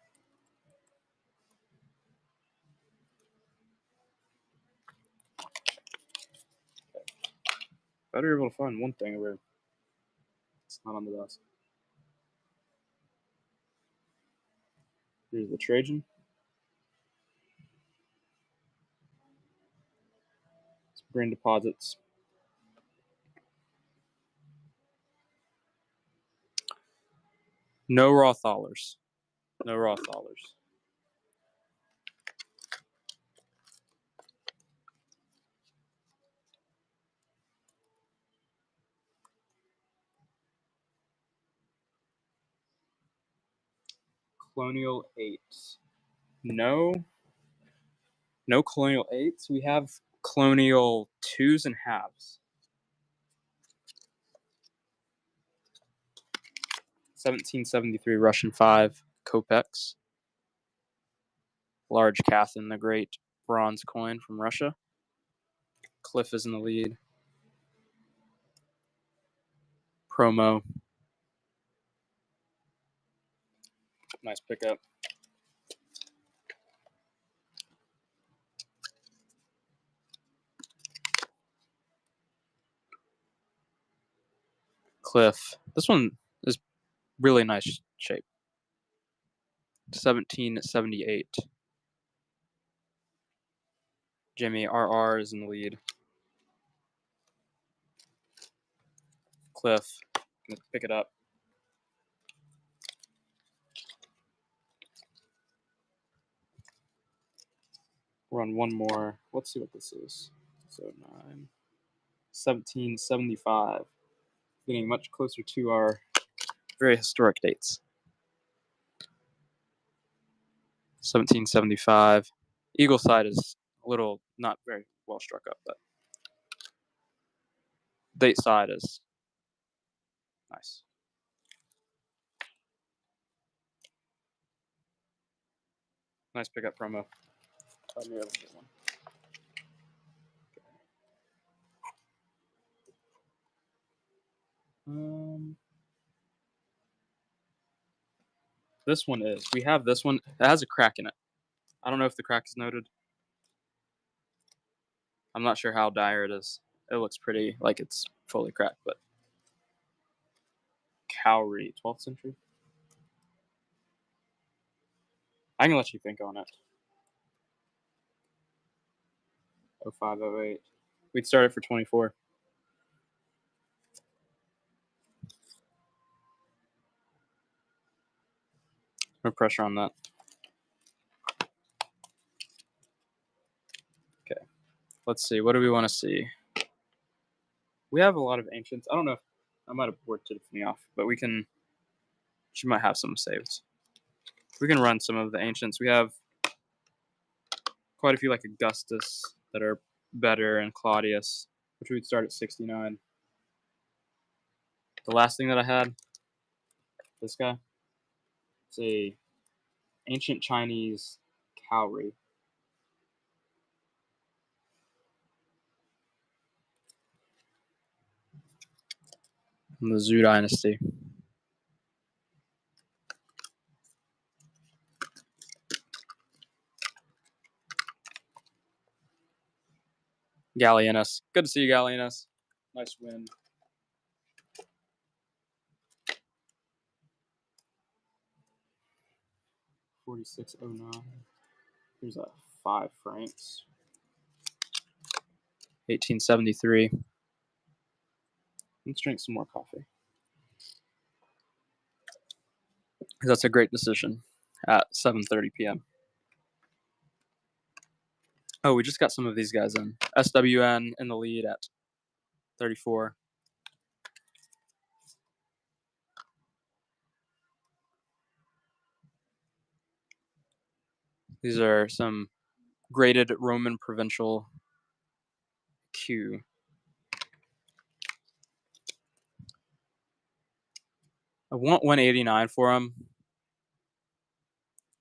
Okay. Better able to find one thing where it's not on the desk. Here's the Trajan. It's brain deposits. No raw thalers. No raw thalers. Colonial 8. No colonial 8s. We have colonial 2s and halves. 1773 Russian 5 copex. Large Catherine the Great bronze coin from Russia. Cliff is in the lead. Promo. Nice pickup. Cliff. This one is really nice shape. 1778. Jimmy RR is in the lead. Cliff. Let's pick it up. We're on one more. Let's see what this is. So 9. 1775. Getting much closer to our very historic dates. 1775. Eagle side is a little not very well struck up, but date side is nice. Nice pickup promo. Thought you were able to get one. This one is. We have this one. It has a crack in it. I don't know if the crack is noted. I'm not sure how dire it is. It looks pretty like it's fully cracked, but Cowrie, 12th century. I can let you think on it. 0508. We'd start it for 24. No pressure on that. Okay. Let's see. What do we want to see? We have a lot of ancients. I don't know if I might have bored Tiffany off, but we can. She might have some saved. We can run some of the ancients. We have quite a few like Augustus that are better, and Claudius, which we'd start at 69. The last thing that I had, this guy, it's a ancient Chinese cowrie. From the Zhou dynasty. Gallienus. Good to see you, Gallienus. Nice win. $46.09. Here's a 5 francs. 1873. Let's drink some more coffee. That's a great decision at 7:30 p.m. Oh, we just got some of these guys in. SWN in the lead at 34. These are some graded Roman Provincial Q. I want 189 for them.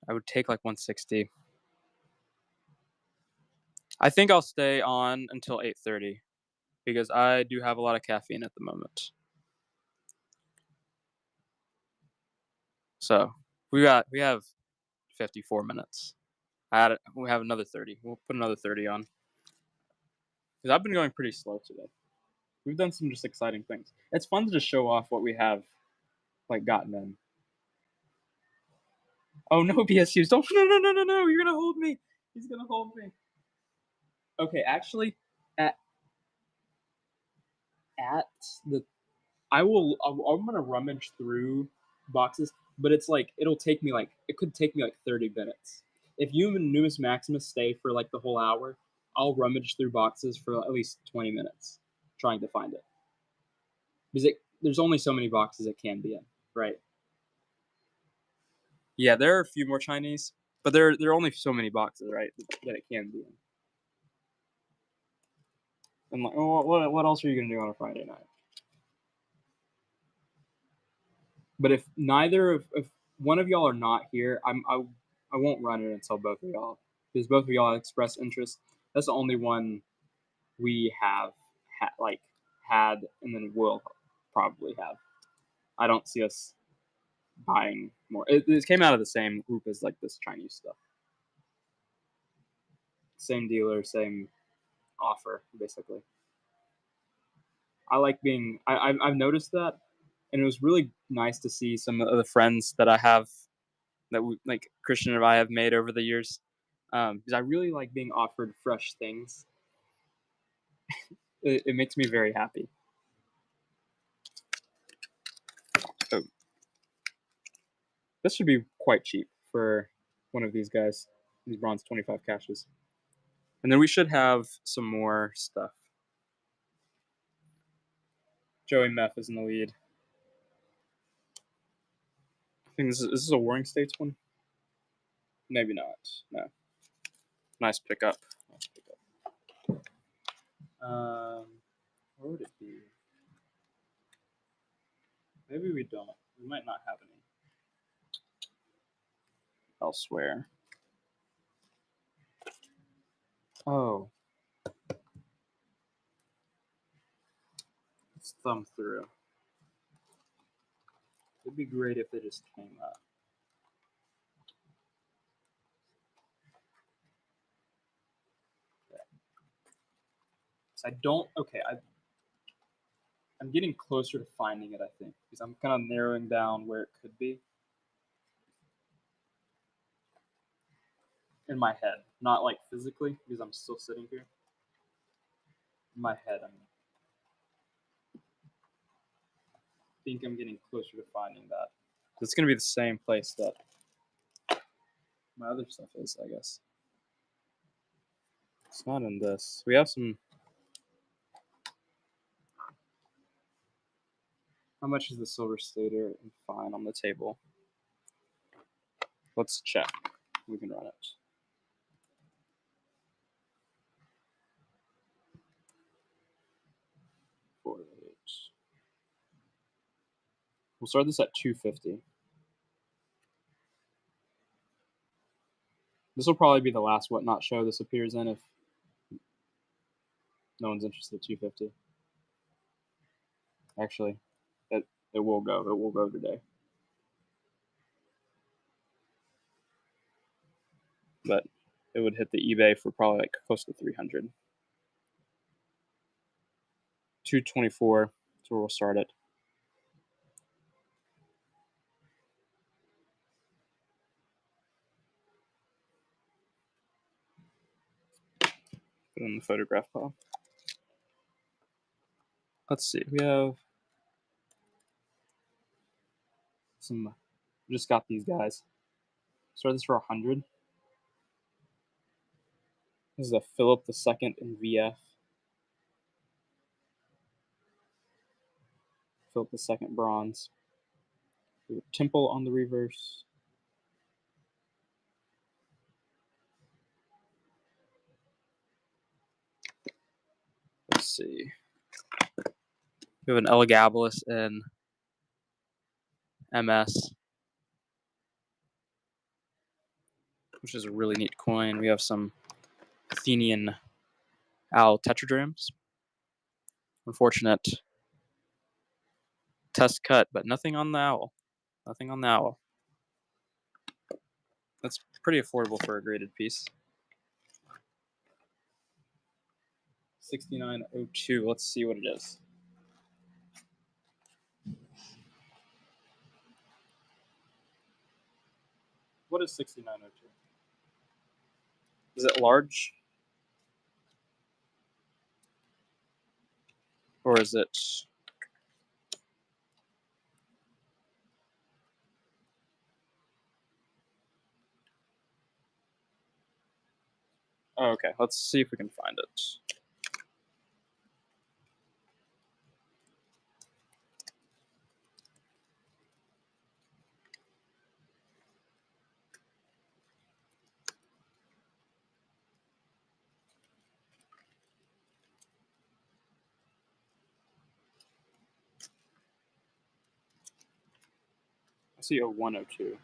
I would take like 160. I think I'll stay on until 8:30 because I do have a lot of caffeine at the moment. So we have 54 minutes. We have another 30. We'll put another 30 on because I've been going pretty slow today. We've done some just exciting things. It's fun to just show off what we have, like, gotten in. Oh no, BSUs! Don't no! You're gonna hold me. He's gonna hold me. Okay, actually, at the, I'm gonna rummage through boxes, but it's like it could take me like 30 minutes. If you and Numis Maximus stay for like the whole hour, I'll rummage through boxes for at least 20 minutes trying to find it. Because there's only so many boxes it can be in, right? Yeah, there are a few more Chinese, but there are only so many boxes, right, that it can be in. And like, what else are you gonna do on a Friday night? But if one of y'all are not here, I won't run it until both of y'all, because both of y'all expressed interest. That's the only one we have had, and then will probably have. I don't see us buying more. It came out of the same group as like this Chinese stuff. Same dealer, same offer, basically. I like being. I've noticed that, and it was really nice to see some of the friends that I have, that we, like Christian and I have made over the years, because I really like being offered fresh things. It makes me very happy. Oh. This should be quite cheap for one of these guys. These bronze 25 caches. And then we should have some more stuff. Joey Meth is in the lead. I think this is a Warring States one. Maybe not. No. Nice pickup. Where would it be? Maybe we don't. We might not have any elsewhere. Oh. Let's thumb through. It'd be great if they just came up. Okay. So I don't. Okay, I'm getting closer to finding it. I think because I'm kind of narrowing down where it could be in my head, not like physically because I'm still sitting here. In my head, I think I'm getting closer to finding that. It's gonna be the same place that my other stuff is, I guess. It's not in this. We have some. How much is the silver stater and fine on the table? Let's check. We can run it. 4.8. We'll start this at 250. This will probably be the last Whatnot show this appears in if no one's interested. 250. Actually, it will go. It will go today. But it would hit the eBay for probably like close to 300. 224. That's where we'll start it. Put it in the photograph pile. Let's see. We have some. Just got these guys. Start this for 100. This is a Philip II in VF. Philip II bronze. We have Temple on the reverse. Let's see. We have an Elagabalus in MS, which is a really neat coin. We have some Athenian owl tetradrachms. Unfortunate test cut, but nothing on the owl. Nothing on the owl. That's pretty affordable for a graded piece. 6902. Let's see what it is. What is 6902? Is it large? Or is it... Oh, okay, let's see if we can find it. I see a 102.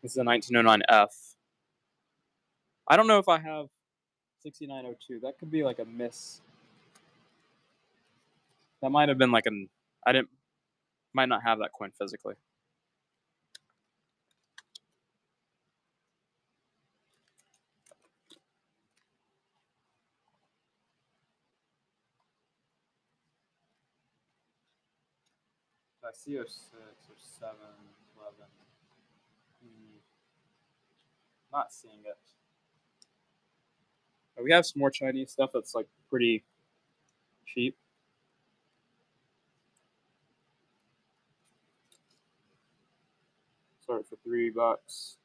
This is a 1909F. I don't know if I have 6902. That could be like a miss. That might have been like an... Might not have that coin physically. I see 06 or 7, 11. Not seeing it. But we have some more Chinese stuff that's like pretty cheap. Start for $3.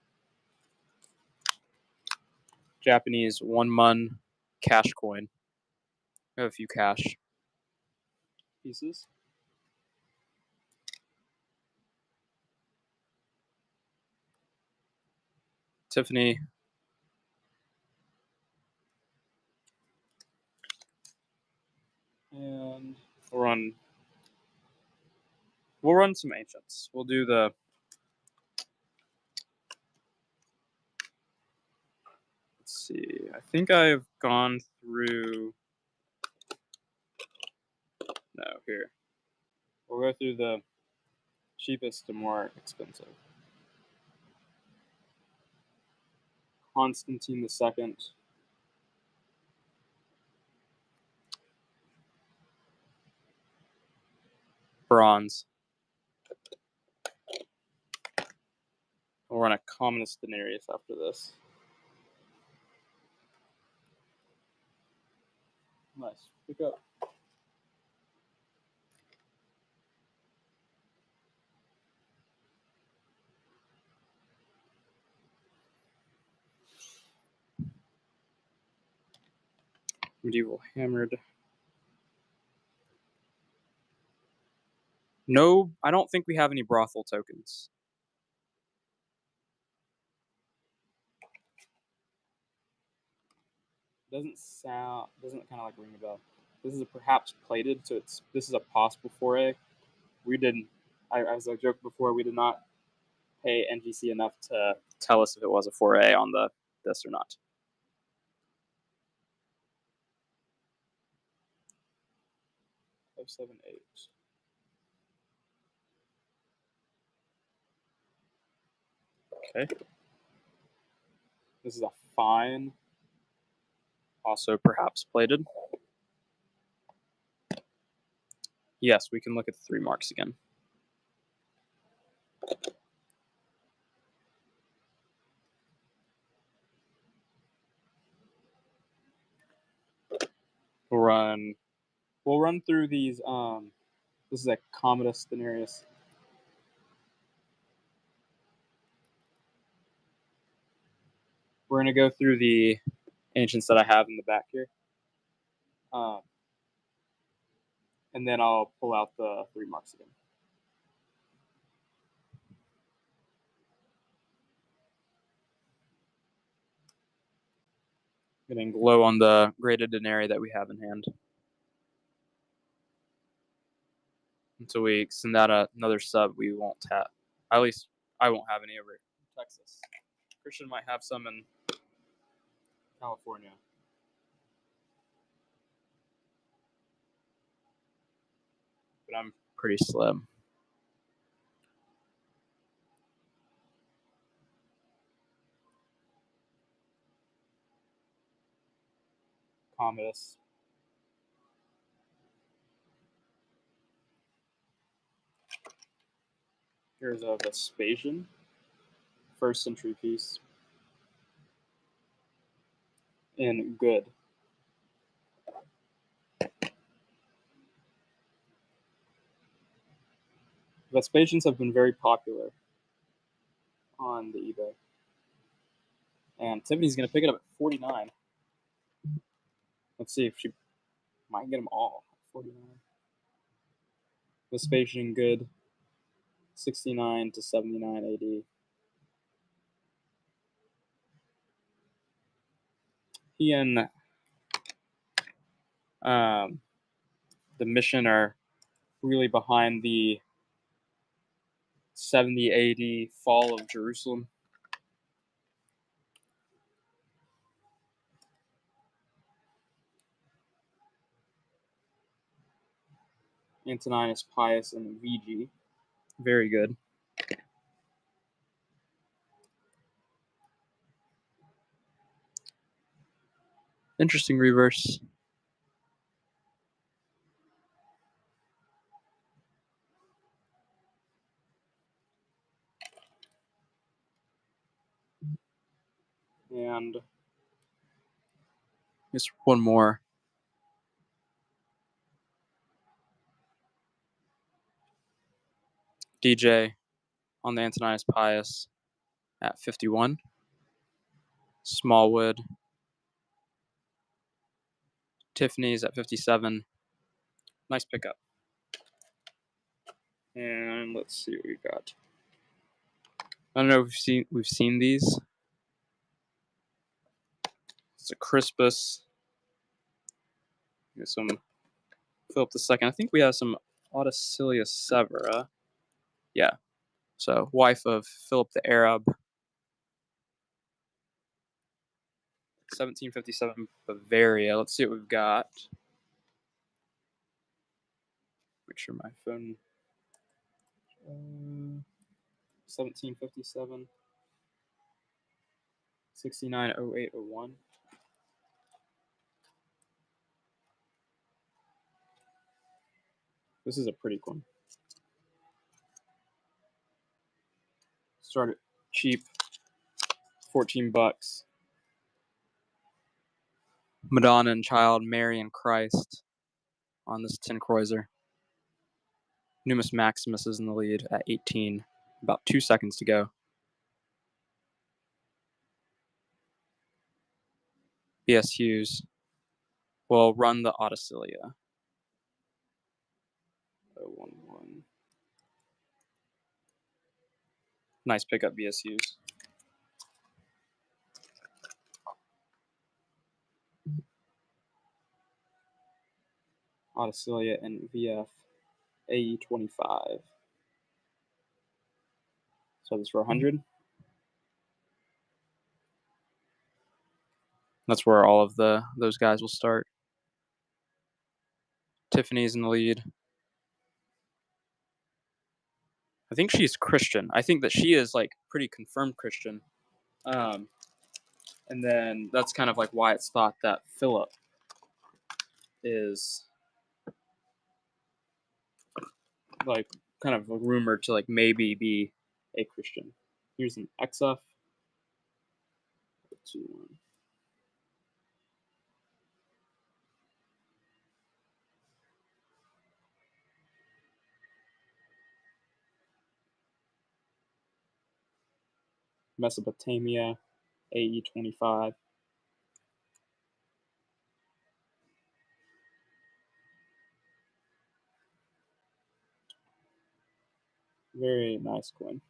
Japanese 1 mun cash coin. I have a few cash pieces. Tiffany. And we'll run We'll run some ancients. We'll do the let's see. I think I've gone through. No, here. We'll go through the cheapest to more expensive. Constantine II. Bronze. We'll run a commonest denarius after this. Nice. Pick up. Medieval hammered. No, I don't think we have any brothel tokens. Doesn't kind of like ring a bell. This is a perhaps plated, so this is a possible foray. We didn't, as I joked before, we did not pay NGC enough to tell us if it was a foray on this or not. Oh, 7, 8. Okay. This is a fine. Also perhaps plated. Yes, we can look at the 3 marks again. We'll run through these. This is a Commodus denarius. We're gonna go through the ancients that I have in the back here, and then I'll pull out the 3 marks again. Getting glow on the graded denarii that we have in hand. Until we send out another sub, we won't have. At least I won't have any over Texas. Christian might have some in California. But I'm pretty slim. Commodus. Here's a Vespasian, 1st century piece. In good. Vespasians have been very popular on the eBay. And Tiffany's going to pick it up at 49. Let's see if she might get them all at 49. Vespasian good, 69 to 79 AD. He and the mission are really behind the 70 AD fall of Jerusalem. Antoninus Pius and VG. Very good. Interesting reverse. And just one more. DJ on the Antoninus Pius at 51. Smallwood. Tiffany's at 57. Nice pickup. And let's see what we got. I don't know if we've seen these. It's a Crispus. Get some Philip II. I think we have some Autocilia Severa. Yeah. So, wife of Philip the Arab. 1757 Bavaria. Let's see what we've got. Make sure my phone. 1757. 690801. This is a pretty one. Started cheap, 14 bucks. Madonna and Child, Mary and Christ on this tin kreuzer. Numus Maximus is in the lead at 18. About 2 seconds to go. B.S. Hughes will run the Autocilia. 011. Nice pickup, B.S. Hughes. Autocilia and VF AE25. So this for 100. That's where all of those guys will start. Tiffany's in the lead. I think she's Christian. I think that she is like pretty confirmed Christian. And then that's kind of like why it's thought that Philip is like kind of rumored to like maybe be a Christian. Here's an XF. 2-1. Mesopotamia, AE25. Very nice coin.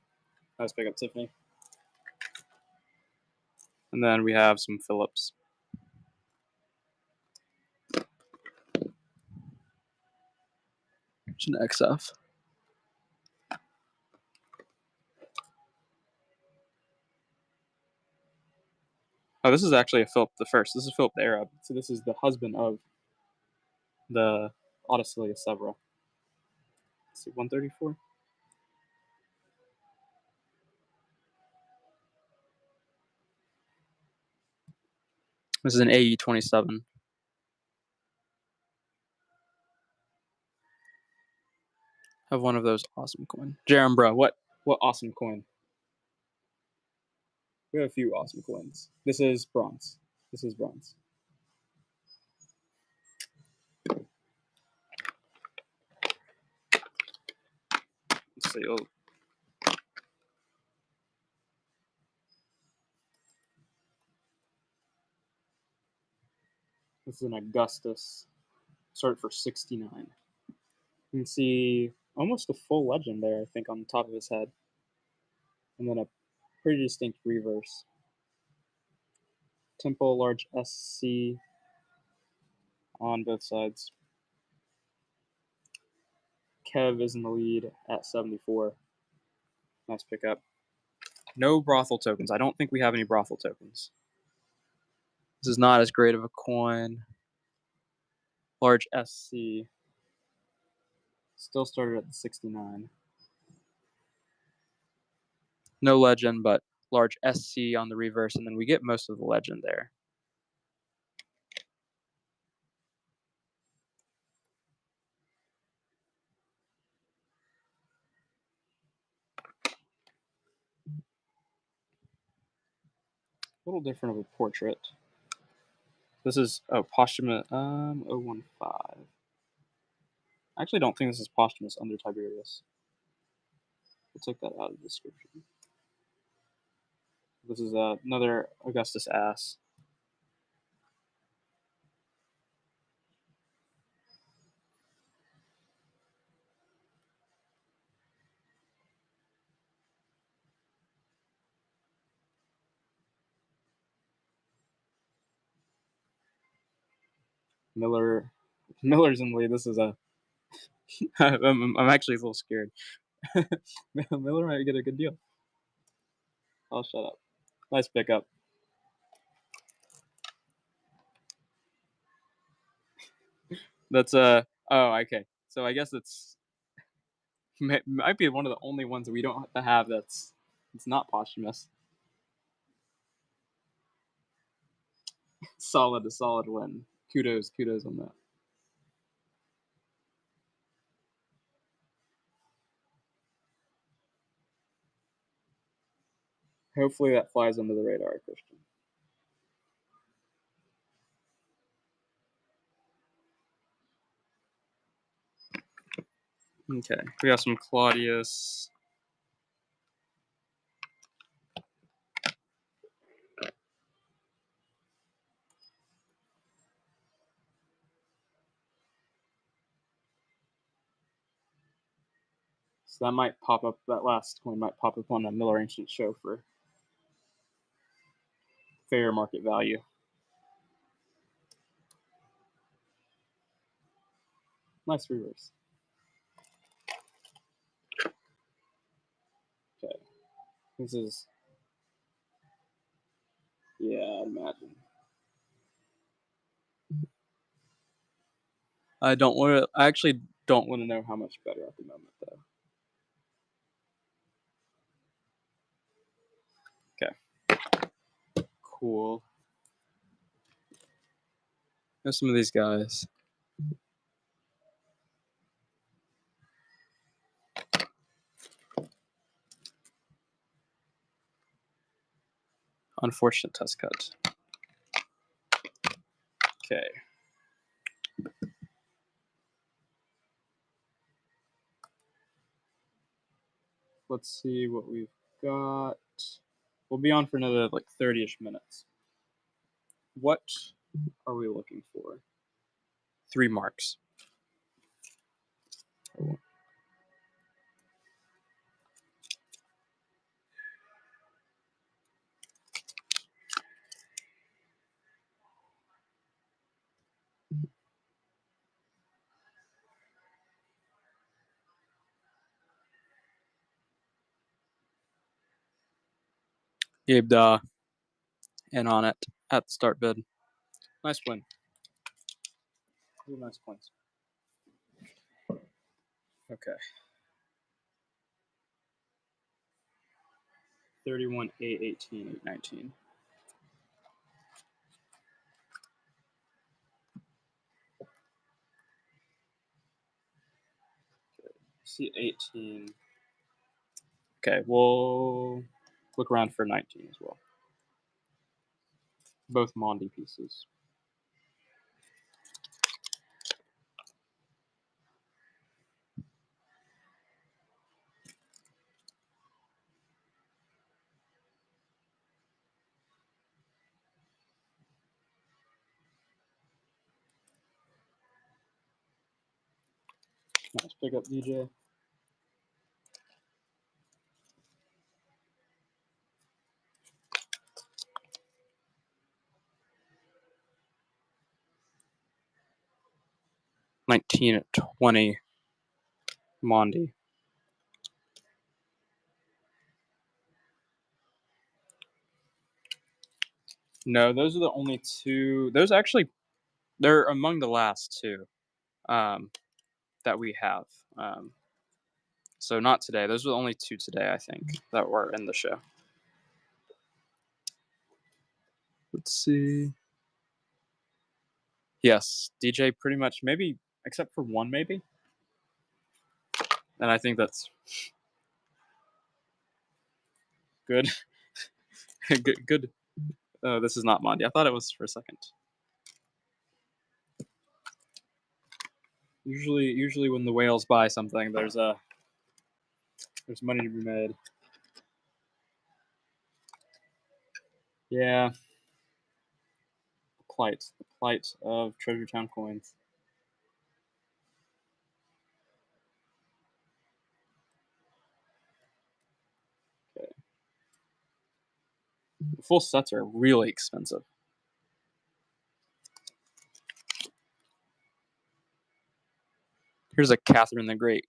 Nice pickup, Tiffany. And then we have some Phillips. It's an XF. Oh, this is actually a Philip the First. This is Philip the Arab. So this is the husband of the Autocilia Severa. Let's see, 134. This is an AE27. Have one of those awesome coin. Jerem, bro, what awesome coin? We have a few awesome coins. This is bronze. This is bronze. Let's see. Oh. This is an Augustus. Started for 69. You can see almost a full legend there, I think, on the top of his head. And then a pretty distinct reverse. Temple, large SC on both sides. Kev is in the lead at 74. Nice pickup. No brothel tokens. I don't think we have any brothel tokens. This is not as great of a coin. Large SC. Still started at the 69. No legend, but large SC on the reverse, and then we get most of the legend there. A little different of a portrait. This is posthumous 015. I actually don't think this is posthumous under Tiberius. We'll take that out of the description. This is another Augustus ass. Miller's in the lead. This is a I'm actually a little scared. Miller might get a good deal. I'll shut up. Nice pickup. That's oh, okay. So I guess it's might be one of the only ones that we don't have to have that's it's not posthumous. Solid, a solid win. Kudos on that. Hopefully that flies under the radar, Christian. Okay, we got some Claudius. So that might pop up, that last coin might pop up on the Miller Ancient show for fair market value. Nice reverse. Okay. This is, yeah, I'd imagine. I actually don't want to know how much better at the moment, though. Okay. Cool. There's some of these guys. Unfortunate test cut. Okay. Let's see what we've got. We'll be on for another like 30-ish minutes. What are we looking for? 3 marks. Gabe in on it at the start bid. Nice win. Really nice points. Okay. 31, 8, 18, 8, 19. See 18. Okay, we'll look around for 19 as well. Both Mondi pieces. Nice pick up, DJ. $19 at 20. Mondi. No, those are the only two. Those actually, they're among the last two that we have. So not today. Those are the only two today, I think, that were in the show. Let's see. Yes, DJ pretty much, maybe, except for one, maybe. And I think that's good. Good. Oh, this is not Mondi. I thought it was for a second. Usually when the whales buy something, there's money to be made. Yeah. The plight of Treasure Town coins. Okay. The full sets are really expensive. Here's a Catherine the Great.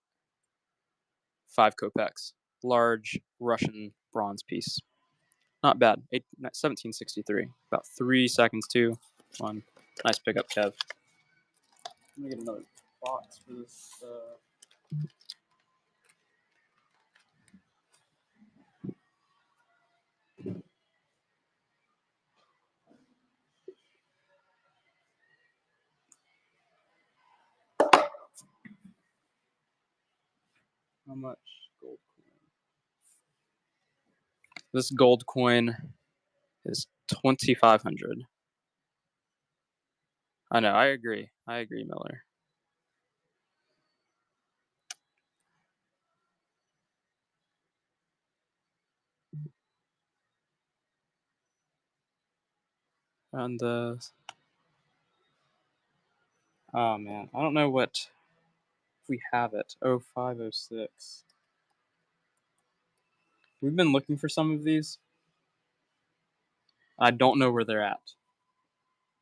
5 copex. Large Russian bronze piece. Not bad. 1763. About 3 seconds too. One. Nice pickup, Kev. Let me get another box for this. How much gold coin? This gold coin is 2,500. I know. I agree. Miller. And oh man, I don't know what if we have it. 0506. We've been looking for some of these. I don't know where they're at,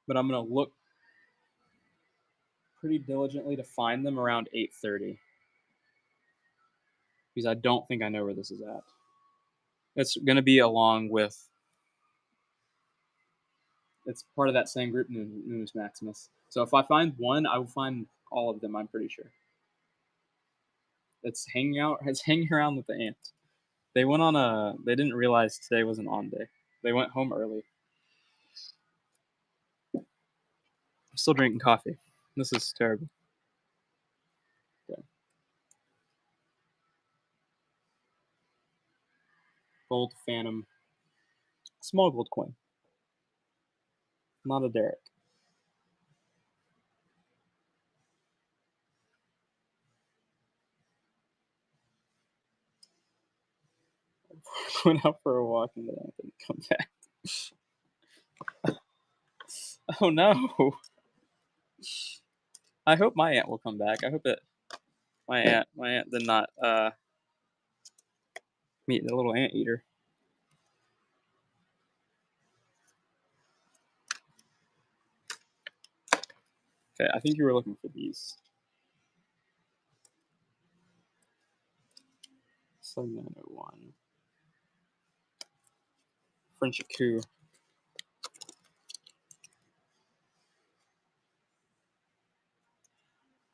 but I'm gonna look pretty diligently to find them around 8:30 because I don't think I know where this is at. It's gonna be along with. It's part of that same group, Numis Maximus. So if I find one, I will find all of them. I'm pretty sure. It's hanging out. It's hanging around with the ant. They went on a. They didn't realize today was an on day. They went home early. I'm still drinking coffee. This is terrible. Okay. Gold Phantom. Small gold coin. Not a Derek. Went out for a walk and then I didn't come back. Oh no. I hope my aunt will come back. I hope that my aunt did not meet the little anteater. Okay, I think you were looking for these. 7901. French coup.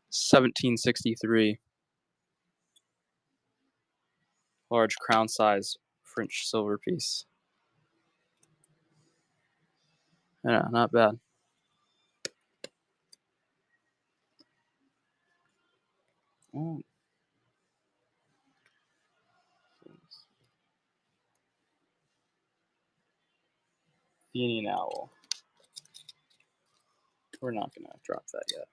1763. Large crown size French silver piece. Yeah, not bad. Oh. Union Owl. We're not going to drop that yet.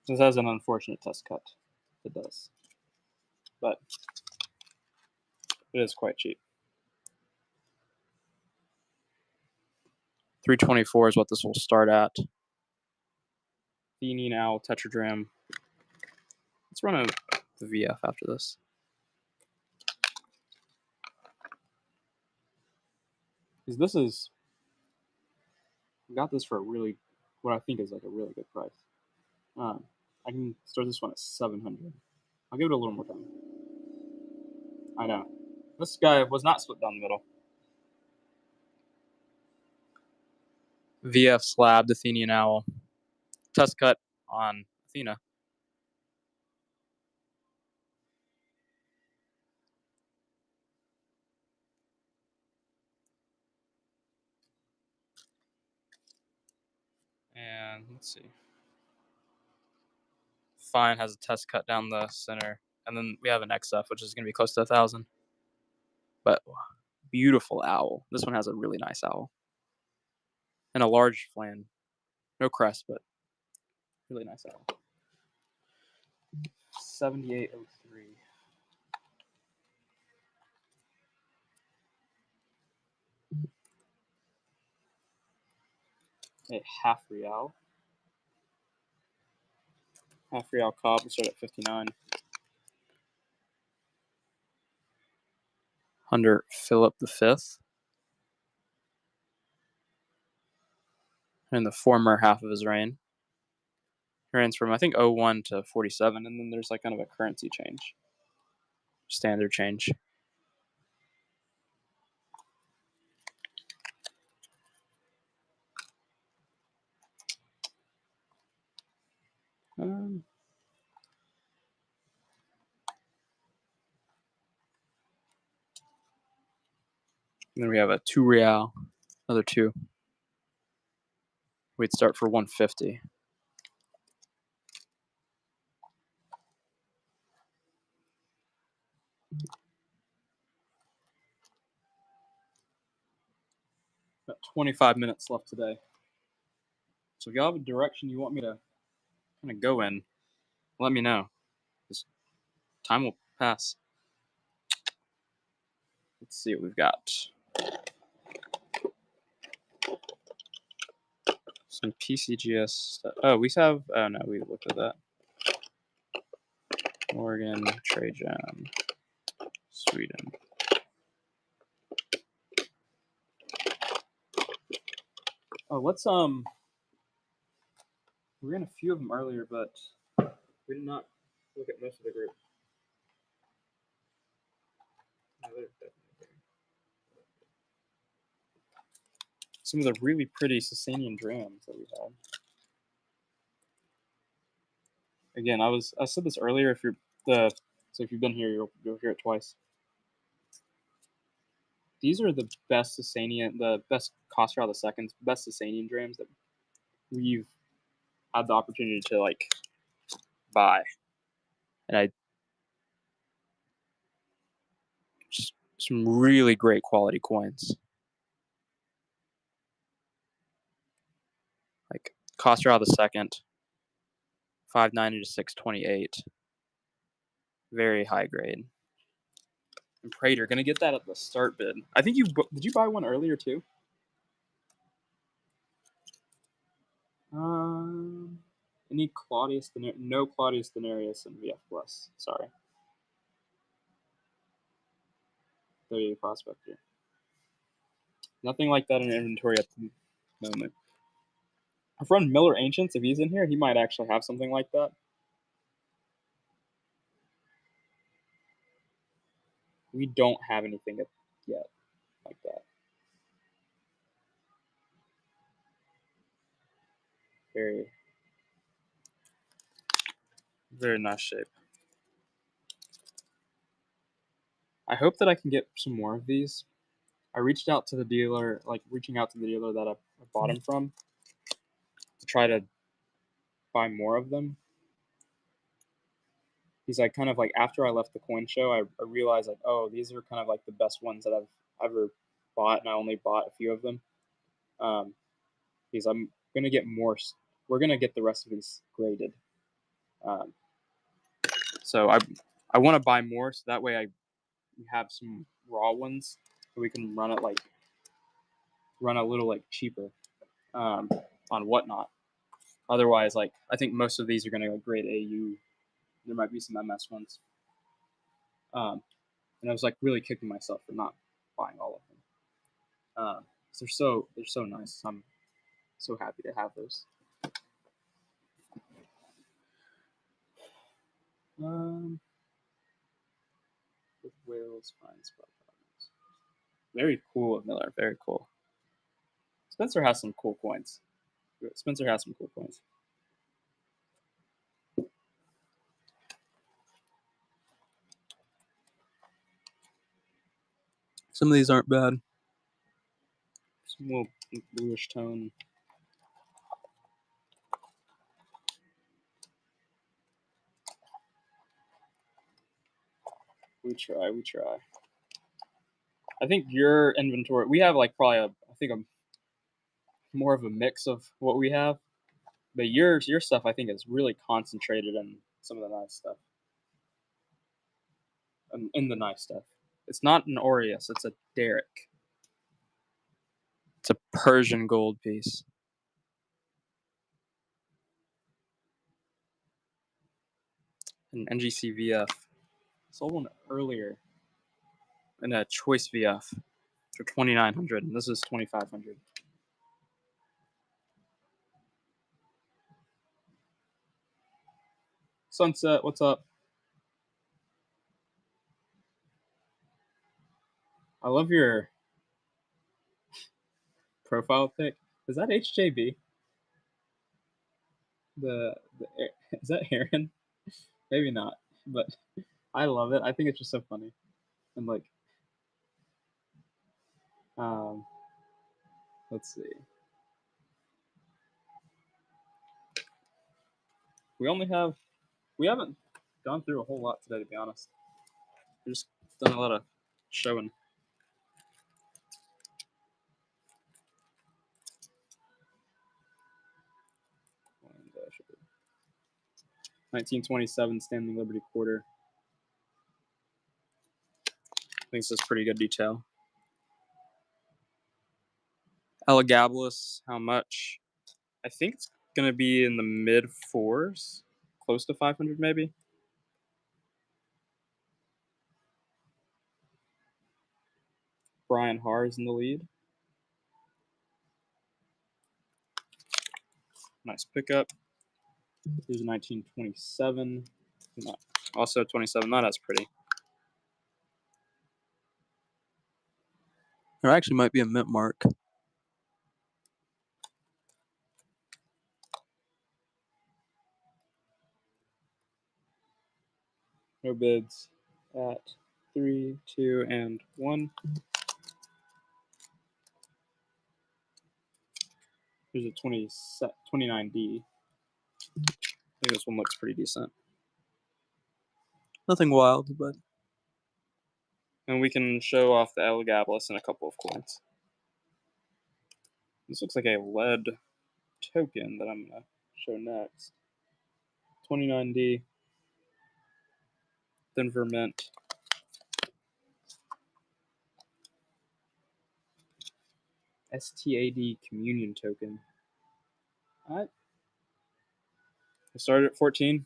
This has an unfortunate test cut. It does. But it is quite cheap. 324 is what this will start at. The Union Owl tetradrachm. Let's run the VF after this. Because this is, I got this for a really, what I think is like a really good price. I can start this one at 700. I'll give it a little more time. I know. This guy was not split down the middle. VF slab, Athenian Owl. Test cut on Athena. And let's see. Fine has a test cut down the center. And then we have an XF, which is going to be close to 1,000. But beautiful owl. This one has a really nice owl. And a large flan. No crest, but really nice owl. 7803. A half real. Half real cob. We start at 59. Under Philip V. in the former half of his reign. He reigns from, I think, 01 to 47, and then there's like kind of a currency change. Standard change. And then we have a 2 real, another 2. We'd start for 150. Got 25 minutes left today. So if y'all have a direction you want me to kind of go in, let me know. This time will pass. Let's see what we've got. Some PCGS stuff. Oh, we have. Oh no, we looked at that. Oregon, Trajan, Sweden. Oh, let's we ran a few of them earlier, but we did not look at most of the group. No, they're definitely there. Some of the really pretty Sasanian drams that we had. Again, I said this earlier. If you've been here, you'll hear it twice. These are the best the best Khosrau II's best Sasanian drams that we've had the opportunity to like buy, and just some really great quality coins. Like Khosrau II, 590 to 628, very high grade. And Prater, gonna get that at the start bid. I think did you buy one earlier too? Any Claudius no Claudius denarius and VF plus. Sorry. 38 prospector. Nothing like that in inventory at the moment. Our friend Miller Ancients, if he's in here, he might actually have something like that. We don't have anything yet like that. Very, very nice shape. I hope that I can get some more of these. I reaching out to the dealer that I bought them from to try to buy more of them. He's like, kind of like, after I left the coin show, I realized like, oh, these are kind of like the best ones that I've ever bought, and I only bought a few of them. I'm gonna get more. We're gonna get the rest of these graded. So I want to buy more, so that way I have some raw ones, so we can run a little like cheaper on Whatnot. Otherwise, like, I think most of these are gonna grade AU. There might be some MS ones. And I was like really kicking myself for not buying all of them. So they're so nice. I'm so happy to have those. With Wales, fine spot. Very cool of Miller. Very cool. Spencer has some cool coins. Some of these aren't bad. Some little bluish tone. We try. I think your inventory, we have like probably more of a mix of what we have. But your stuff, I think, is really concentrated in some of the nice stuff. In the nice stuff. It's not an Aureus, it's a Derek. It's a Persian gold piece. An NGC VF. Sold one earlier in a choice VF for 2,900, and this is 2,500. Sunset, what's up? I love your profile pic. Is that HJB? The is that Aaron? Maybe not, but I love it. I think it's just so funny. And like, um, let's see. We haven't gone through a whole lot today, to be honest. We've just done a lot of showing. And, 1927 Standing Liberty Quarter. I think this is pretty good detail. Elagabalus, how much? I think it's gonna be in the mid fours, close to 500 maybe. Brian Haar is in the lead. Nice pickup. Here's a 1927. Also 27, not as pretty. There actually might be a mint mark. No bids at 3, 2, and 1. Here's a 29D. I think this one looks pretty decent. Nothing wild, but. And we can show off the Elagabalus and a couple of coins. This looks like a lead token that I'm going to show next. 29D. Denver Mint. STAD communion token. I started at 14.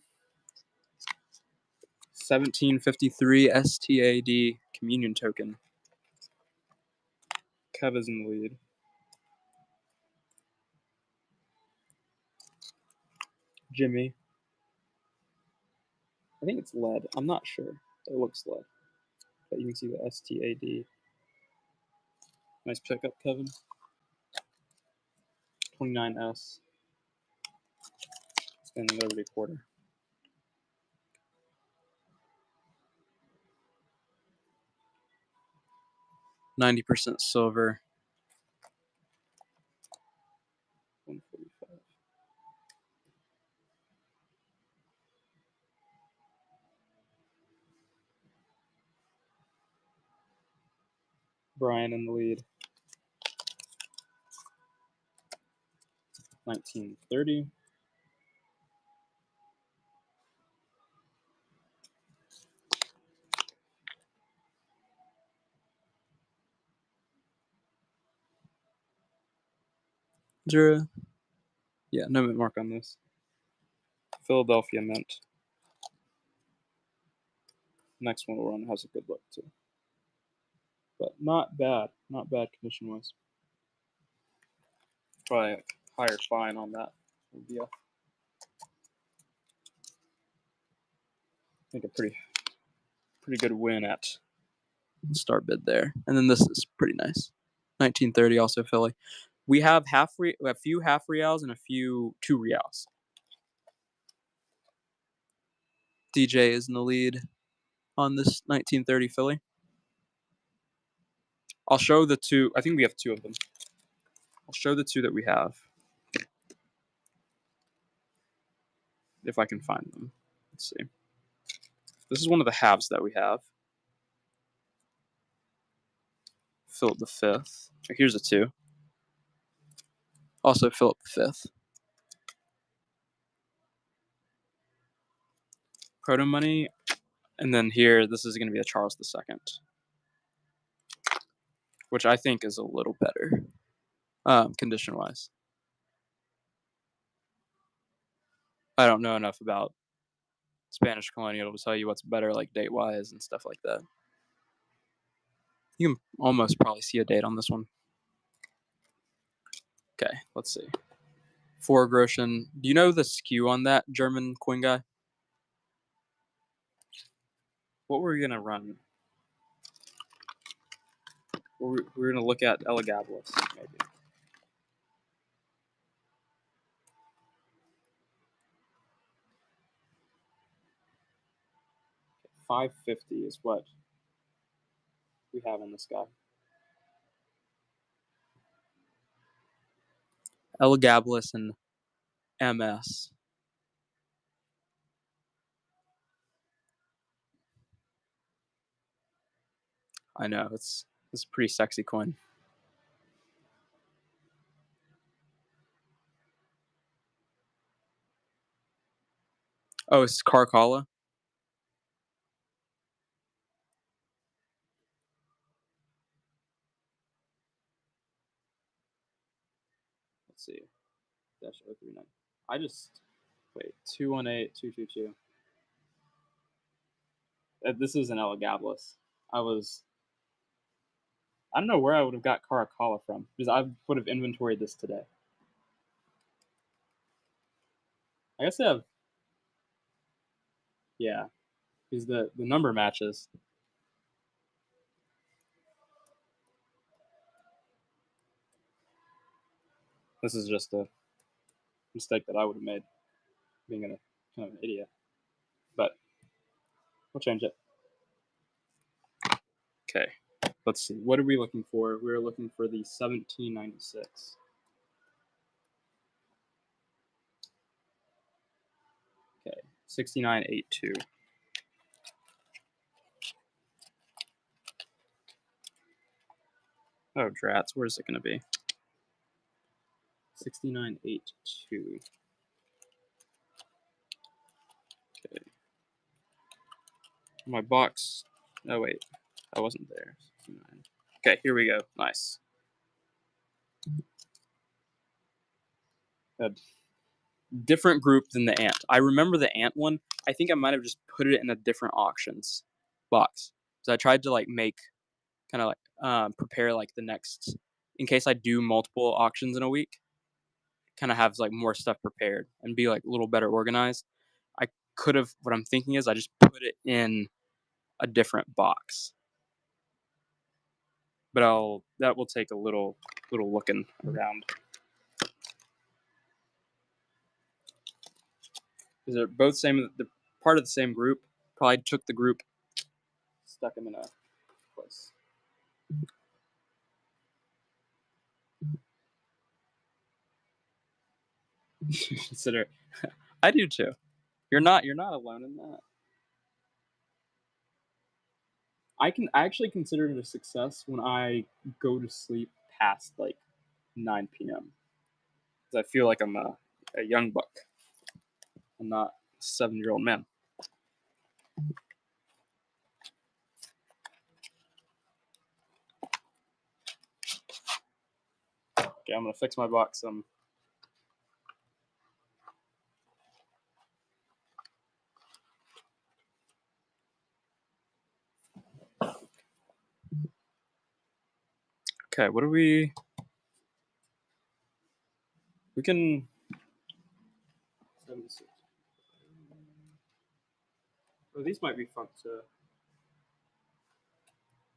1753 STAD communion token. Kev is in the lead. Jimmy. I think it's lead. I'm not sure. It looks lead. But you can see the STAD. Nice pickup, Kevin. 29S. Standing Liberty Quarter. %90 silver. 145. Brian in the lead. 1930. Zero. Yeah, no mint mark on this. Philadelphia Mint. Next one we'll run has a good look too. But not bad. Not bad condition wise. Probably a higher fine on that. Would be I think a pretty good win at start bid there. And then this is pretty nice. 1930 also Philly. We have a few half reals and a few 2 reals. DJ is in the lead on this 1930 Philly. I'll show the 2. I think we have 2 of them. I'll show the 2 that we have. If I can find them. Let's see. This is one of the halves that we have. Philip V. Here's a 2. Also Philip V. Proto money. And then here, this is going to be a Charles II. Which I think is a little better. Condition-wise. I don't know enough about Spanish colonial to tell you what's better, like date-wise and stuff like that. You can almost probably see a date on this one. Okay, let's see. 4 Groschen. Do you know the skew on that German coin guy? What were we gonna run? We're gonna look at Elagabalus, maybe. $550 is what we have in this guy. Elagabalus and MS. I know it's a pretty sexy coin. Oh, it's Caracalla. Let's see. Dash 039. I just wait 218 222. This is an Elagabalus. I don't know where I would have got Caracalla from because I would have inventoried this today. I guess I have. Yeah, because the number matches. This is just a mistake that I would have made, being a kind of an idiot. But we'll change it. Okay, let's see. What are we looking for? We're looking for the 1796. Okay, 6982. Oh, drats. Where's it going to be? 6982. Okay. My box. Oh, wait. That wasn't there. 69. Okay, here we go. Nice. A different group than the ant. I remember the ant one. I think I might have just put it in a different auctions box. So I tried to like make kind of like prepare like the next in case I do multiple auctions in a week. Kind of have like more stuff prepared and be like a little better organized. I could have. What I'm thinking is I just put it in a different box. But that will take a little looking around. Because they're both same. They're part of the same group. Probably took the group, stuck them in a place. Consider. I do too. You're not alone in that. I actually consider it a success when I go to sleep past like 9 p.m. Because I feel like I'm a young buck. I'm not a 7-year-old man. Okay, I'm gonna fix my box. Okay, what do we? We can. 76. Oh, these might be fun too.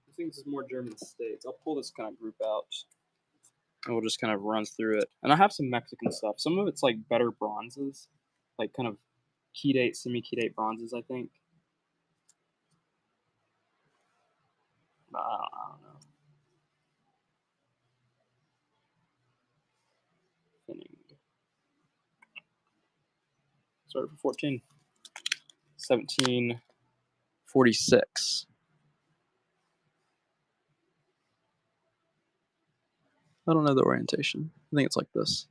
I think this is more German states. I'll pull this kind of group out, and we'll just kind of run through it. And I have some Mexican stuff. Some of it's like better bronzes, like kind of key date, semi-key date bronzes, I think. But I don't know. Thinning. Sorry for 14. 1746. I don't know the orientation. I think it's like this.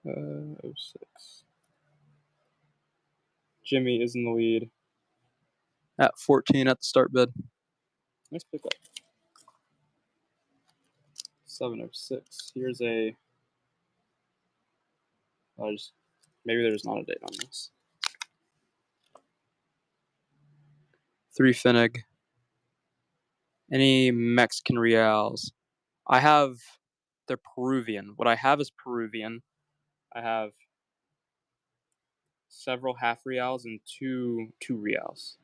Uh, 06. Jimmy is in the lead at 14 at the start bid. Nice pickup. 706. Here's a. Maybe there's not a date on this. 3 Finnig. Any Mexican reals? I have. They're Peruvian. What I have is Peruvian. I have several half reals and two reals.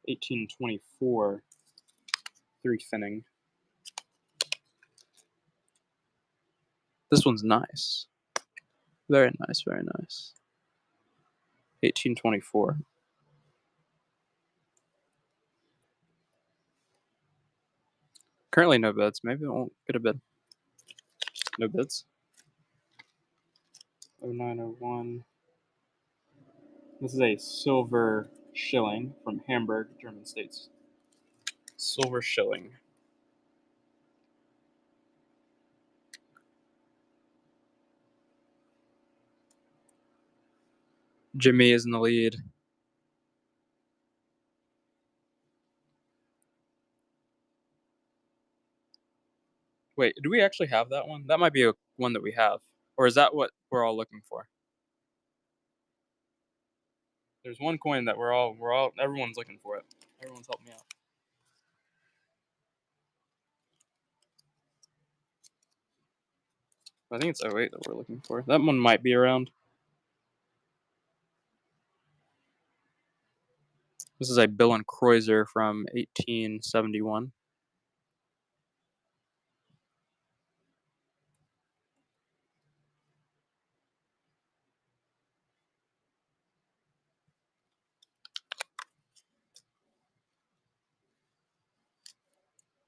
$18.24, 3 finning. This one's nice. Very nice, very nice. $18.24. Currently no bids. Maybe I won't get a bid. No bids. 0901. This is a silver shilling from Hamburg, German states. Silver shilling. Jimmy is in the lead. Wait, do we actually have that one? That might be one that we have. Or is that what we're all looking for? There's one coin that everyone's looking for it. Everyone's helping me out. I think it's 08 that we're looking for. That one might be around. This is a Bill and Kreuzer from 1871.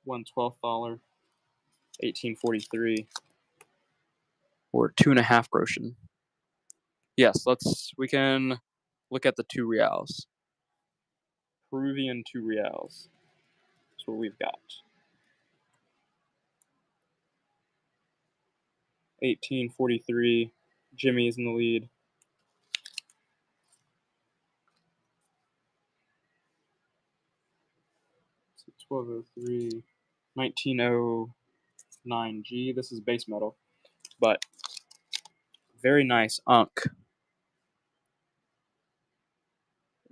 $1/12, 1843, or 2.5 groschen. Yes, we can look at the 2 reals. Peruvian 2 reals. That's what we've got. 1843. Jimmy's in the lead. So 1203. 1909G. This is base metal, but very nice Unk.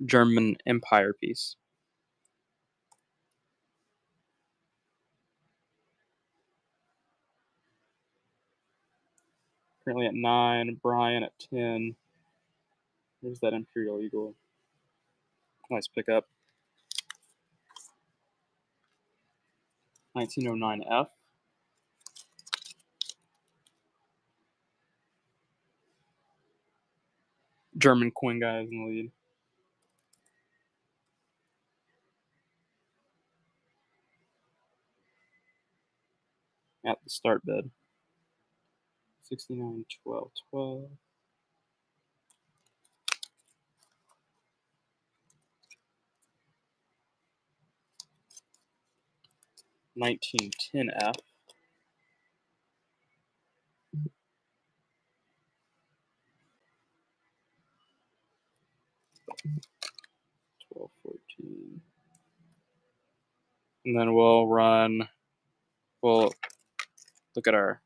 German Empire piece. Currently at 9. Brian at 10. There's that Imperial Eagle. Nice pickup. 1909F. German coin guy is in the lead. At the start bid. 69, 12, 12. 1910F. 12, 14. And then we'll look at our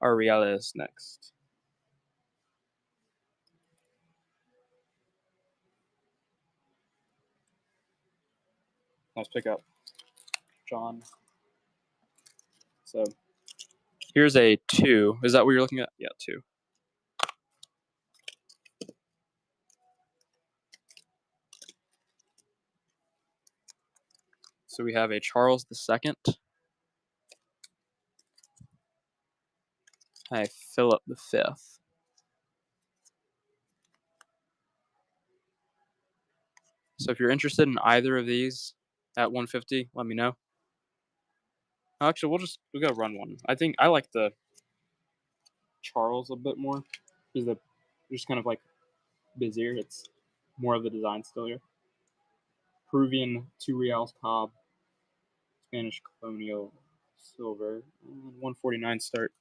reales next. Nice pickup, John. So here's a 2. Is that what you're looking at? Yeah, 2. So we have a Charles II, a Philip V. So if you're interested in either of these at 150, let me know. Actually, we'll go run one. I think I like the Charles a bit more. Because just kind of like busier. It's more of the design still here. Peruvian 2 reals cob. Spanish colonial silver. 149 start.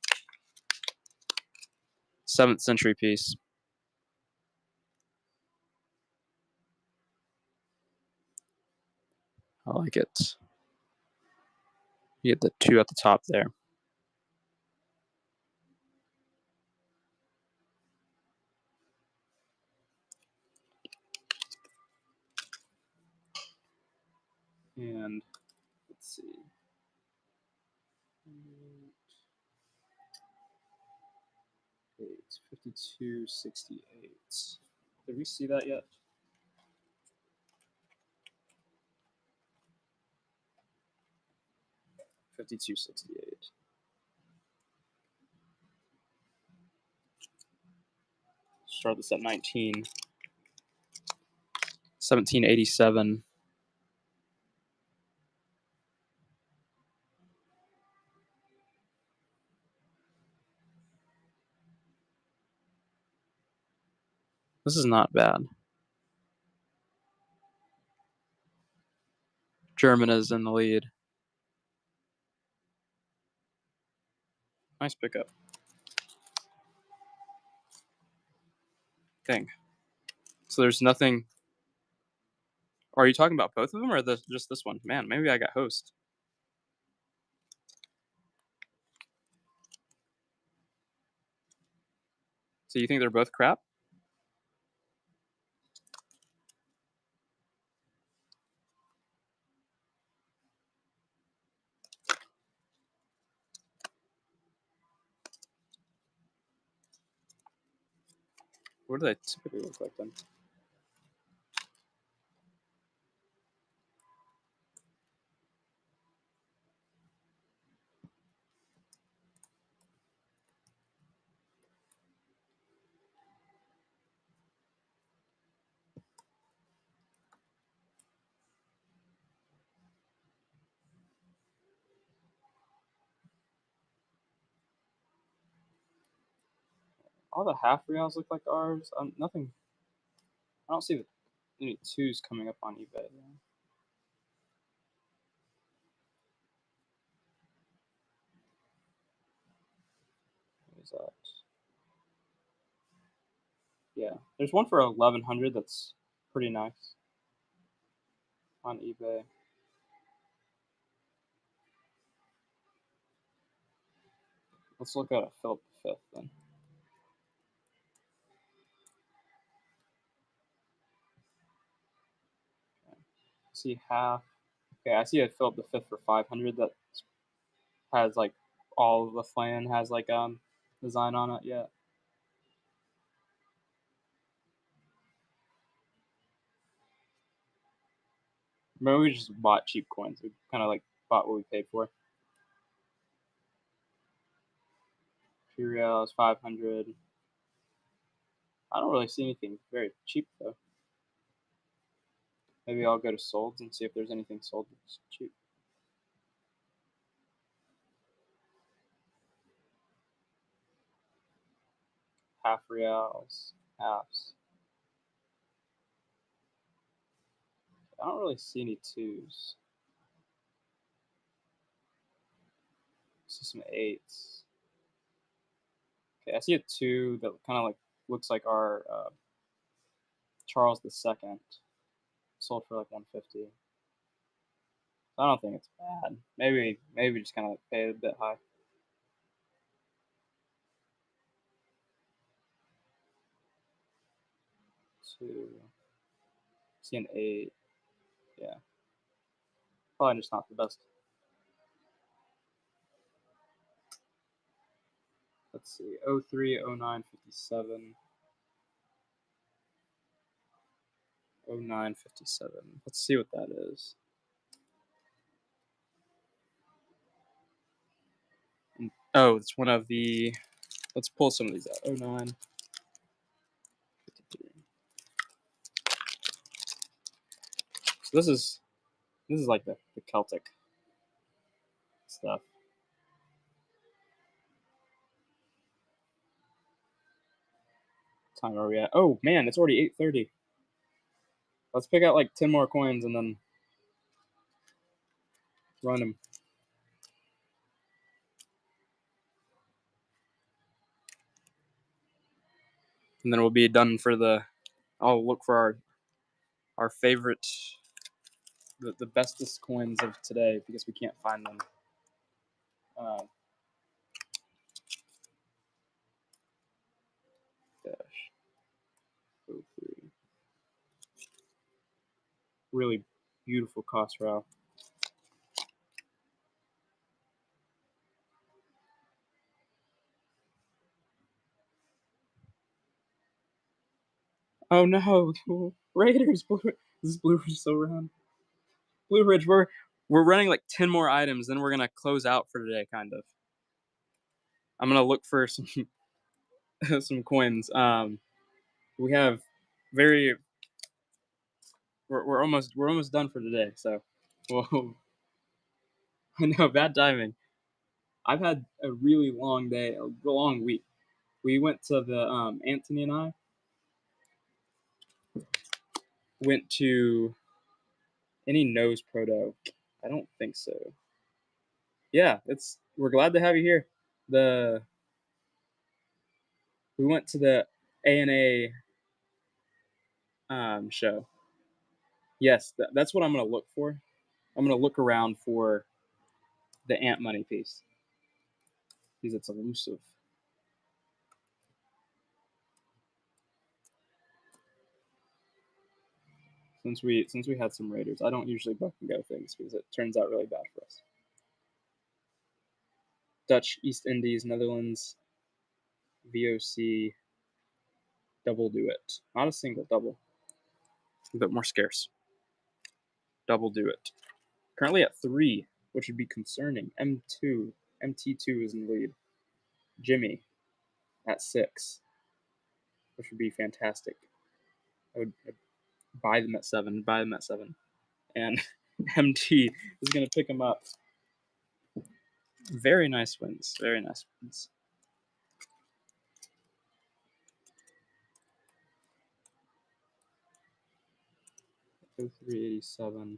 7th century piece. I like it. You get the 2 at the top there. And let's see. It's 52.68. Did we see that yet? $52.68. Start this at 19. 1787. This is not bad. German is in the lead. Nice pickup. Dang. So there's nothing. Are you talking about both of them or just this one? Man, maybe I got host. So you think they're both crap? What do they typically look like then? All the half reals look like ours. Nothing. I don't see any twos coming up on eBay. What is that? Yeah, there's one for 1100 that's pretty nice on eBay. Let's look at a Philip V then. Okay. See half. Okay, I see a Philip V for 500 that has like all of the flan has like design on it. Yeah. Remember we just bought cheap coins. We kind of like bought what we paid for. Imperial is 500. I don't really see anything very cheap though. Maybe I'll go to solds and see if there's anything sold that's cheap. Half reals, halves. I don't really see any twos. I see some eights. Okay, I see a two that kind of like looks like our Charles II. Sold for like 150. I don't think it's bad. Maybe just kind of like pay a bit high. Two. See an eight. Yeah. Probably just not the best. Let's see. 03, 09, 57. 09, 57. Let's see what that is. Oh, it's one of the. Let's pull some of these out. 09, 53. So this is like the Celtic stuff. Time are we at? Oh man, it's already 8:30. Let's pick out like 10 more coins and then run them. And then we'll be done for the. I'll look for our favorite, the bestest coins of today because we can't find them. Dash 03. Really beautiful cost row. Oh no, Raiders! This is Blue Ridge still around? Blue Ridge, we're running like 10 more items, then we're gonna close out for today, kind of. I'm gonna look for some some coins. We have very we're almost done for today, so well, I know, bad timing. I've had a really long day, a long week. We went to the Anthony and I went to any nose proto. I don't think so. Yeah, we're glad to have you here. The We went to the ANA show. Yes, that's what I'm gonna look for. I'm gonna look around for the ant money piece because it's elusive. Since we had some raiders, I don't usually book and go things because it turns out really bad for us. Dutch East Indies, Netherlands, VOC, double do it. Not a single, double. A bit more scarce. Double do it. Currently at 3, which would be concerning. M2. MT2 is in the lead. Jimmy at 6, which would be fantastic. I'd buy them at 7. Buy them at 7. And MT is going to pick them up. Very nice wins. Very nice wins. Oh, 387.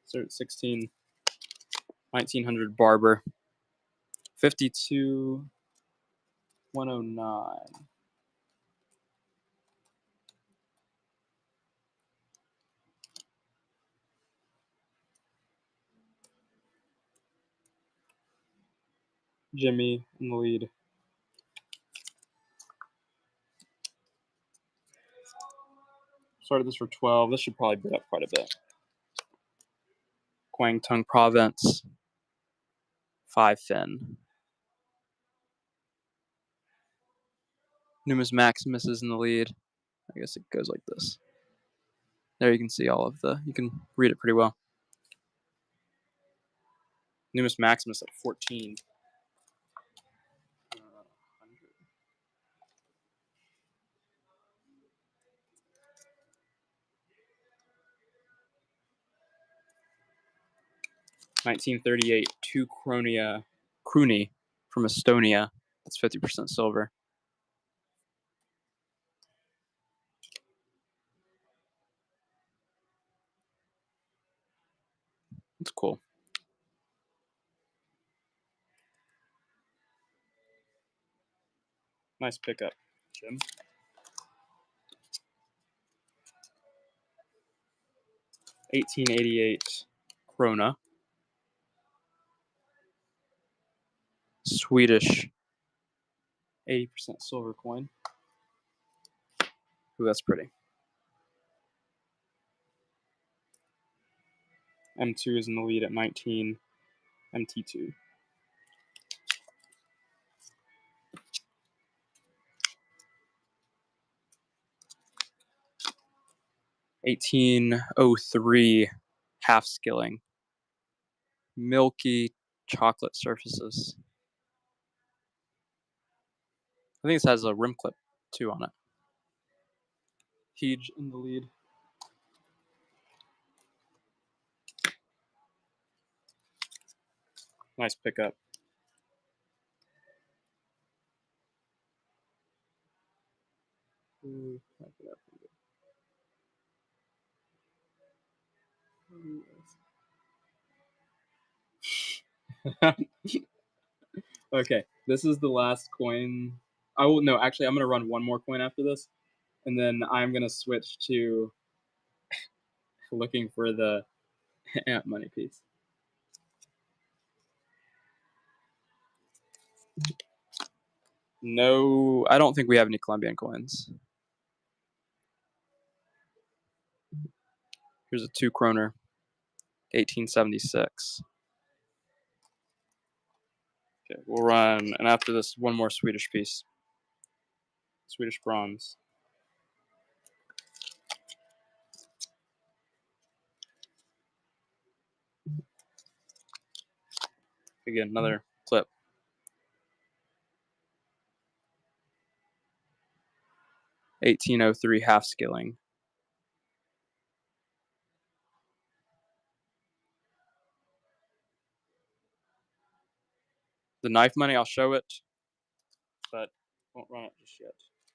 Start at 16. 1900 Barber. 52. 109. Jimmy in the lead. Started this for 12. This should probably bid up quite a bit. Kwangtung Province. 5 fin. Numus Maximus is in the lead. I guess it goes like this. There you can see you can read it pretty well. Numus Maximus at 14. 1938, 2 Kruni from Estonia. That's 50% silver. That's cool. Nice pickup, Jim. 1888 krona. Swedish 80% silver coin. Ooh, that's pretty. M2 is in the lead at 19. MT2. $18.03 half skilling. Milky chocolate surfaces. I think this has a rim clip too on it. Hege in the lead. Nice pickup. Okay, this is the last coin. I will no, actually, I'm gonna run one more coin after this, and then I'm gonna switch to looking for the ant money piece. No, I don't think we have any Colombian coins. Here's a 2 kroner, 1876. Okay, we'll run, and after this, one more Swedish piece. Swedish bronze. Again, another clip. $18.03 half skilling. The knife money, I'll show it, but won't run it just yet.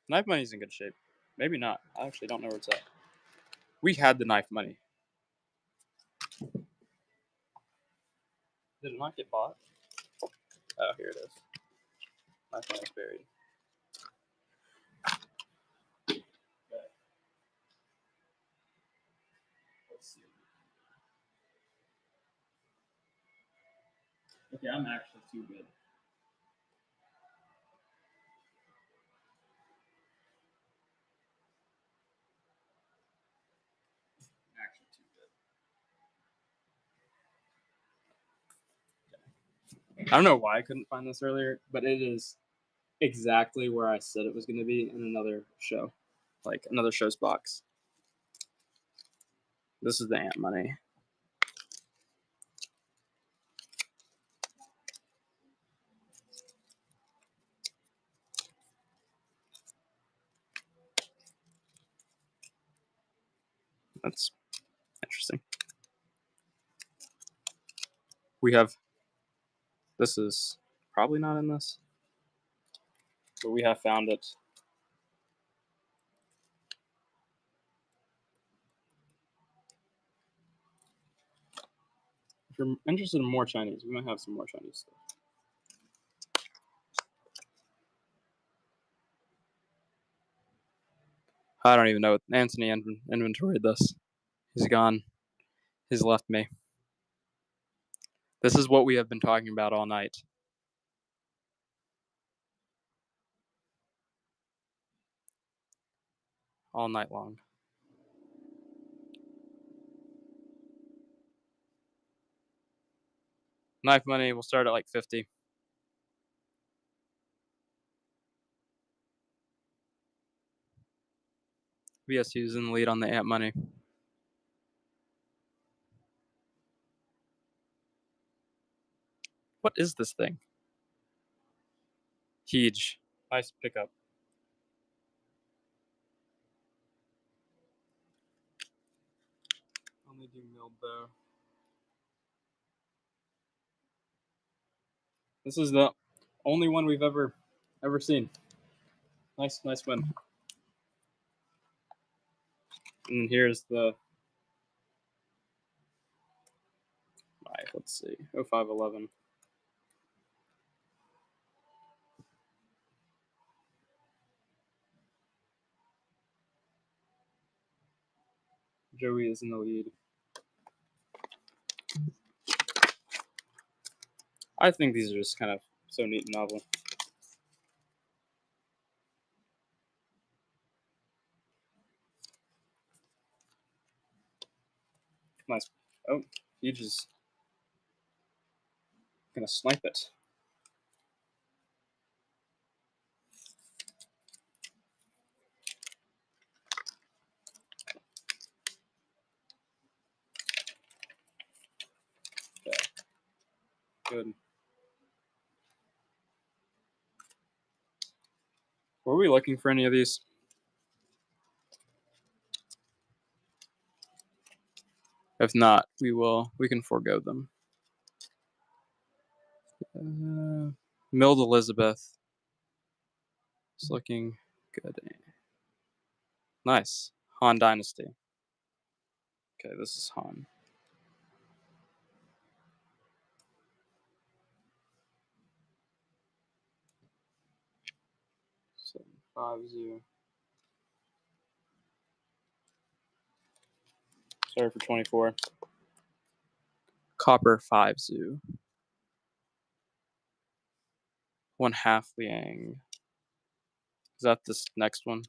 Knife money's in good shape. Maybe not. I actually don't know where it's at. We had the knife money. Did it not get bought? Oh, here it is. Knife money's buried. Okay. Let's see. Okay, I'm actually too good. Actually too good. Okay. I don't know why I couldn't find this earlier, but it is exactly where I said it was going to be in another show, like another show's box. This is the ant money. That's interesting. We have, this is probably not in this, but we have found it. If you're interested in more Chinese, we might have some more Chinese stuff. I don't even know. Anthony inventoried this. He's gone. He's left me. This is what we have been talking about all night. All night long. Knife money will start at like 50. VSU's in the lead on the ant money. What is this thing? Huge. Nice pickup. Only do milled though. This is the only one we've ever seen. Nice win. And here's the let's see, 0511. Joey is in the lead. I think these are just kind of so neat and novel. Nice. Oh, he just gonna snipe it. Okay. Good. Were we looking for any of these? If not, we can forego them. Milled Elizabeth. It's looking good. Nice. Han Dynasty. Okay, this is Han. So 5-0. Sorry for 24. Copper 5-0. 1/2 Liang. Is that this next one?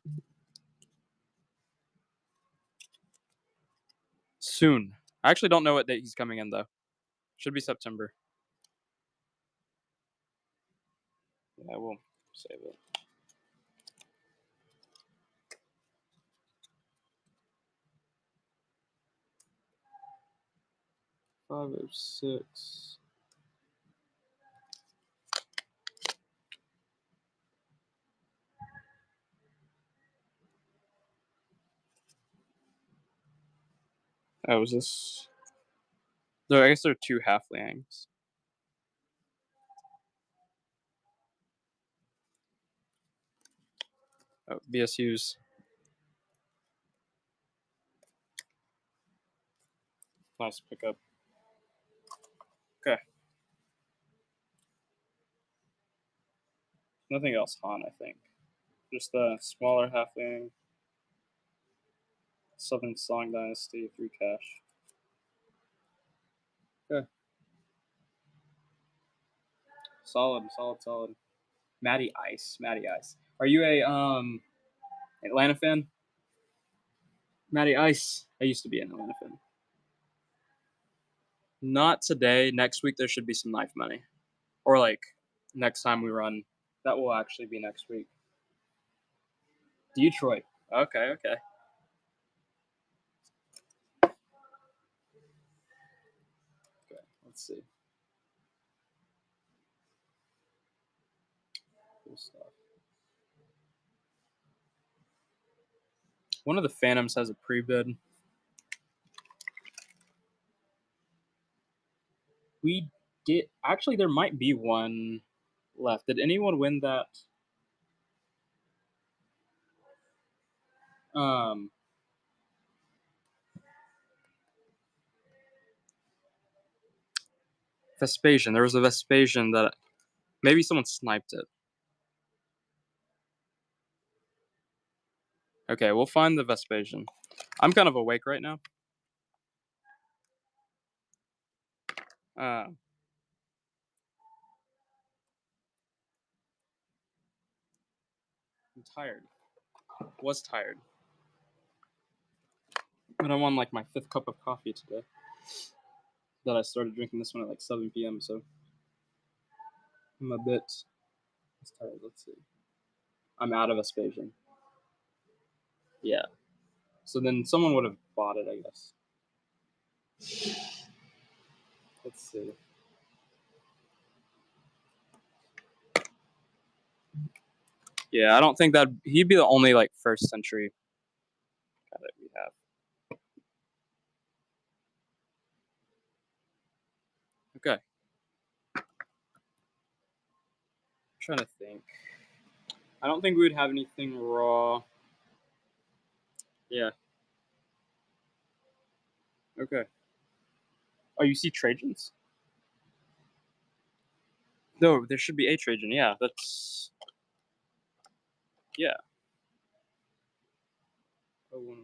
Soon. I actually don't know what date he's coming in though. Should be September. Yeah, we'll save it. 506. Oh, is this? I guess there are two halflings. Oh, BSU's. Nice pickup. Okay. Nothing else on, I think. Just a smaller halfling. Southern Song Dynasty, 3 cash. Okay. Solid. Matty Ice. Are you a Atlanta fan? Matty Ice. I used to be an Atlanta fan. Not today. Next week there should be some knife money. Or like next time we run. That will actually be next week. Detroit. Okay. Let's see. Cool stuff. One of the Phantoms has a pre-bid. We did actually. There might be one left. Did anyone win that? Vespasian. There was a Vespasian that maybe someone sniped it. Okay, we'll find the Vespasian. I'm kind of awake right now. I'm tired. Was tired. But I'm on like my 5th cup of coffee today. That I started drinking this one at like 7 p.m. So I'm a bit tired. Let's see. I'm out of Vespasian. Yeah. So then someone would have bought it, I guess. Let's see. Yeah, I don't think that he'd be the only like 1st century guy that we have. Okay. I'm trying to think. I don't think we would have anything raw. Yeah. Okay. Oh, you see Trajans? No, there should be a Trajan. Yeah, that's. Yeah. 015.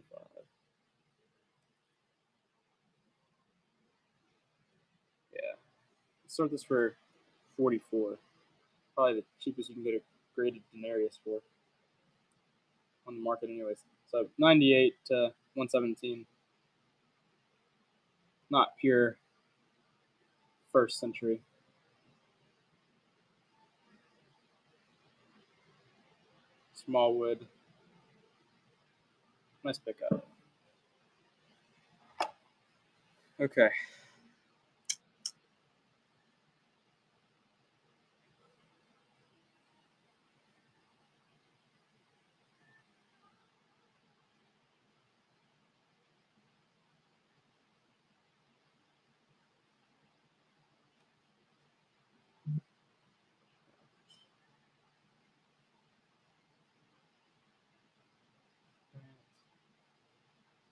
Yeah. Let's start this for 44. Probably the cheapest you can get a graded denarius for on the market, anyways. So 98 to 117. Not pure 1st century. Small wood. Nice pickup. Okay.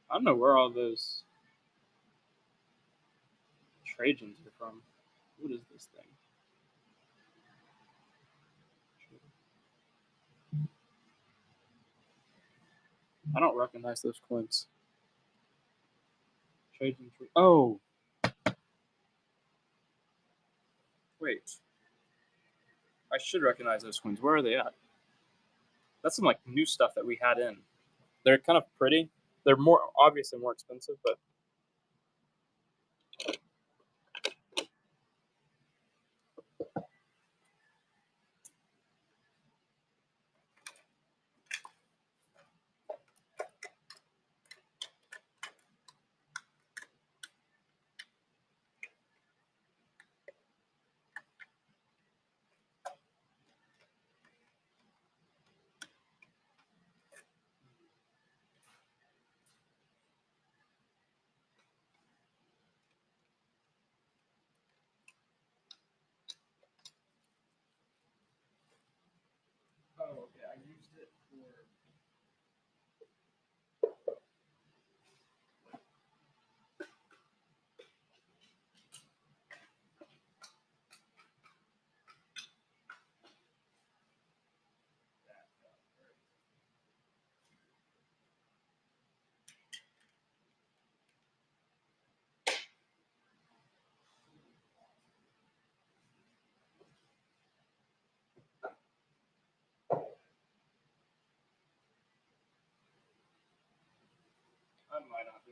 I don't know where all those Trajans are from. What is this thing? I don't recognize those coins. Trajan. Oh! Wait. I should recognize those coins. Where are they at? That's some like new stuff that we had in. They're kind of pretty. They're obviously more expensive, but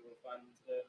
able to find them today.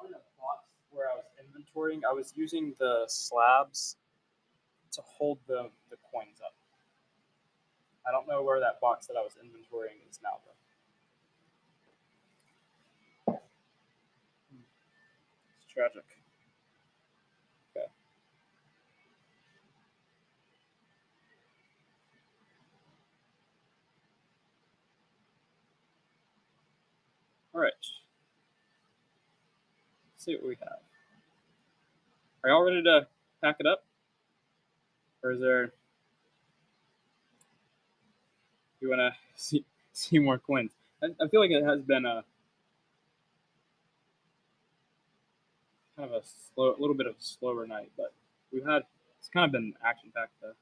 On a box where I was inventorying, I was using the slabs to hold the coins up. I don't know where that box that I was inventorying is now, though. It's tragic. Okay. All right. Let's see what we have. Are y'all ready to pack it up? Or is there... You want to see more coins? I feel like it has been a kind of a little bit of a slower night, but it's kind of been action packed though.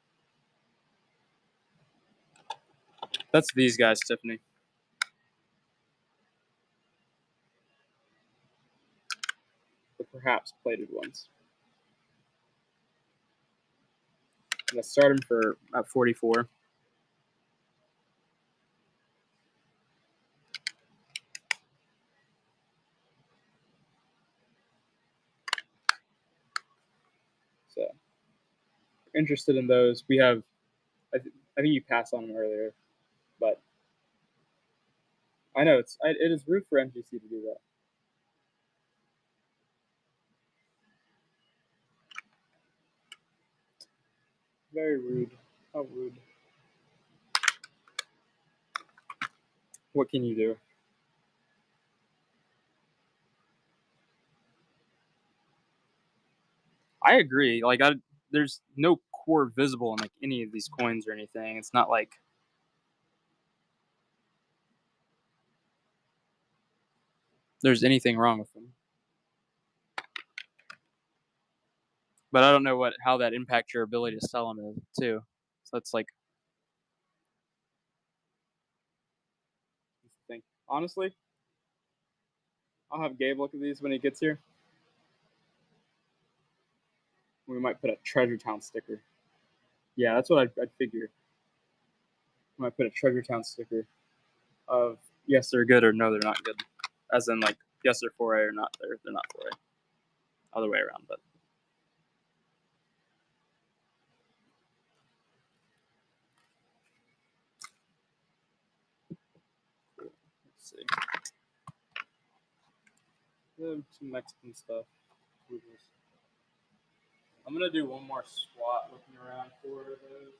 That's these guys, Tiffany. The perhaps plated ones. And I start them for at 44. So, if you're interested in those, we have. I think you passed on them earlier, but I know it is rude for MGC to do that. Very rude. How rude. What can you do? I agree. Like, there's no core visible in like any of these coins or anything. It's not like there's anything wrong with them. But I don't know how that impacts your ability to sell them too. So that's like the thing. Honestly, I'll have Gabe look at these when he gets here. We might put a Treasure Town sticker. Yeah, that's what I'd figure. We might put a Treasure Town sticker of yes, they're good or no, they're not good. As in like yes, they're 4A or not, they're not 4A. Other way around, but. Let's see. Some Mexican stuff. I'm gonna do one more squat looking around for those.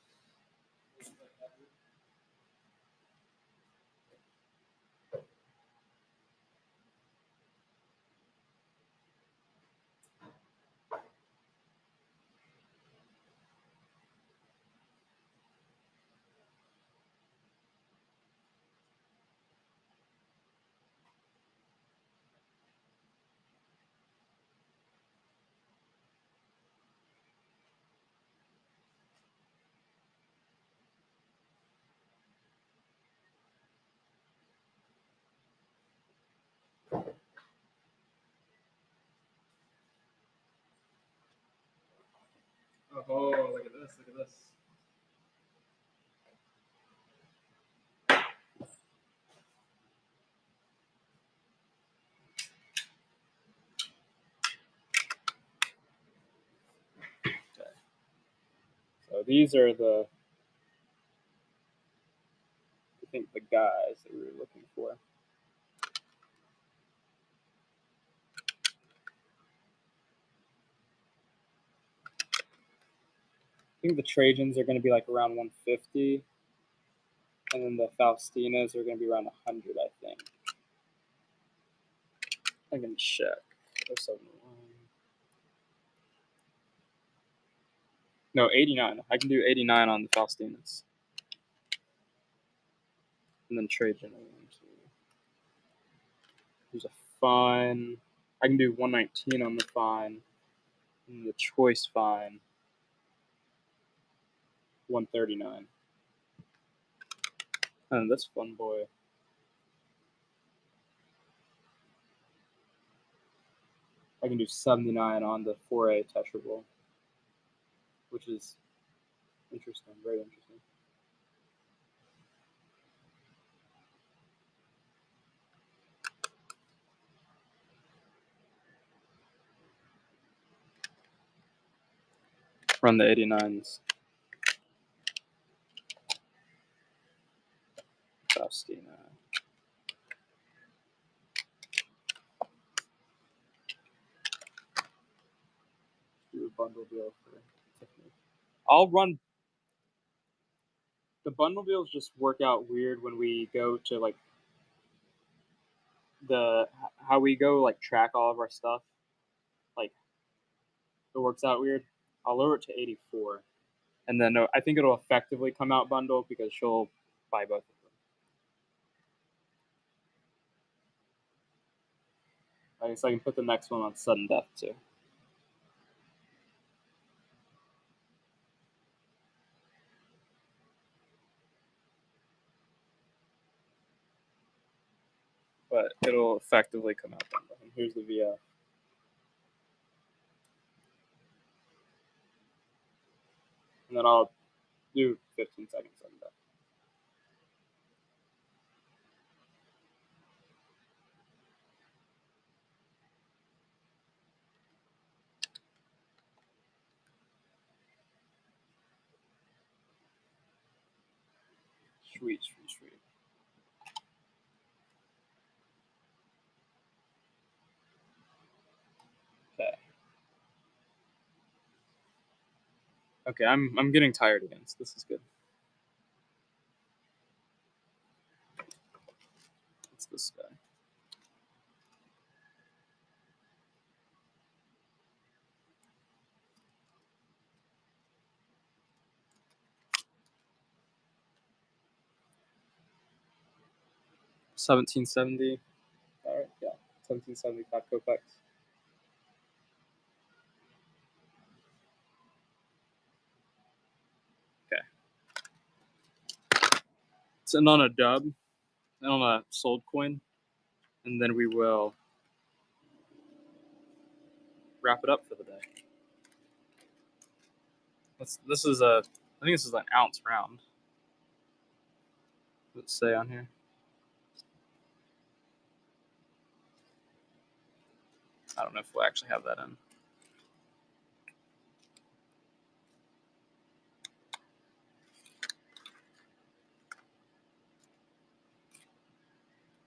Oh, look at this! Look at this! Okay. So these are I think the guys that we were looking for. I think the Trajans are going to be like around 150, and then the Faustinas are going to be around 100, I think. I can check. 071. No, 89. I can do 89 on the Faustinas. and then trade general. There's a fine. I can do 119 on the fine, and the choice fine 139. And this fun boy. I can do 79 on the 4A tetradrachm, which is interesting, very interesting. Run the 89s. Faustina. Do a bundle deal for Tiffany. I'll run. The bundle deals just work out weird when we go to like how we go like track all of our stuff. Like it works out weird. I'll lower it to 84, and then I think it'll effectively come out bundle because she'll buy both of them. I guess I can put the next one on sudden death too. But it'll effectively come out bundle. And here's the VF. And then I'll do 15 seconds sudden death. Sweet, sweet, sweet. Okay. Okay, I'm getting tired again, so this is good. It's this guy. $17.70. All right, yeah, 1775 copex. Okay. So on a dub, and on a sold coin, and then we will wrap it up for the day. This is I think this is an ounce round. Let's say on here. I don't know if we'll actually have that in.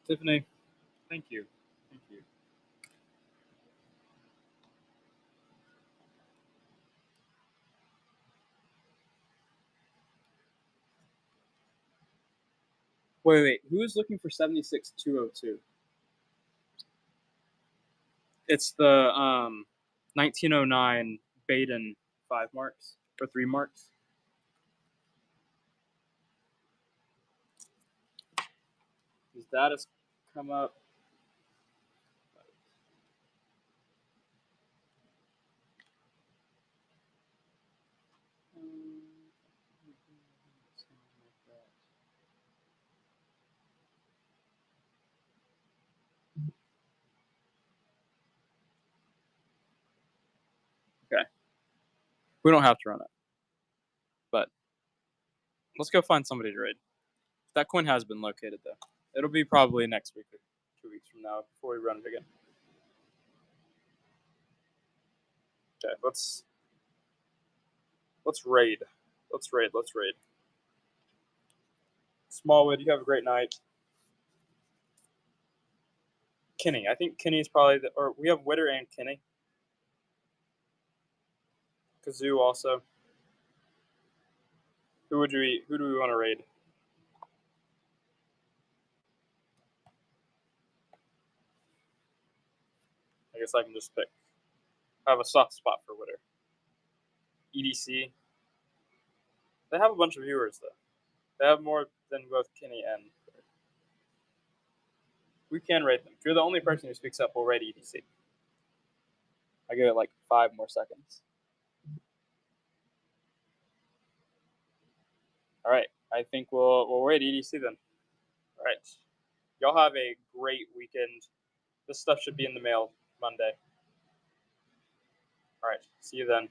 Tiffany, thank you. Thank you. Wait. Who is looking for 76202? It's the 1909 Baden 5 marks or 3 marks. His dad has come up. Okay. We don't have to run it. But let's go find somebody to raid. That coin has been located though. It'll be probably next week or 2 weeks from now before we run it again. Okay, let's raid. Let's raid. Smallwood, you have a great night. Kinney, I think Kinney is probably or we have Witter and Kinney. Kazoo also. Who do we want to raid? I guess I can just pick. I have a soft spot for Witter. EDC. They have a bunch of viewers though. They have more than both Kinney and. We can rate them. If you're the only person who speaks up, we'll rate EDC. I give it like 5 more seconds. All right. I think we'll rate EDC then. All right. Y'all have a great weekend. This stuff should be in the mail Monday. All right. See you then.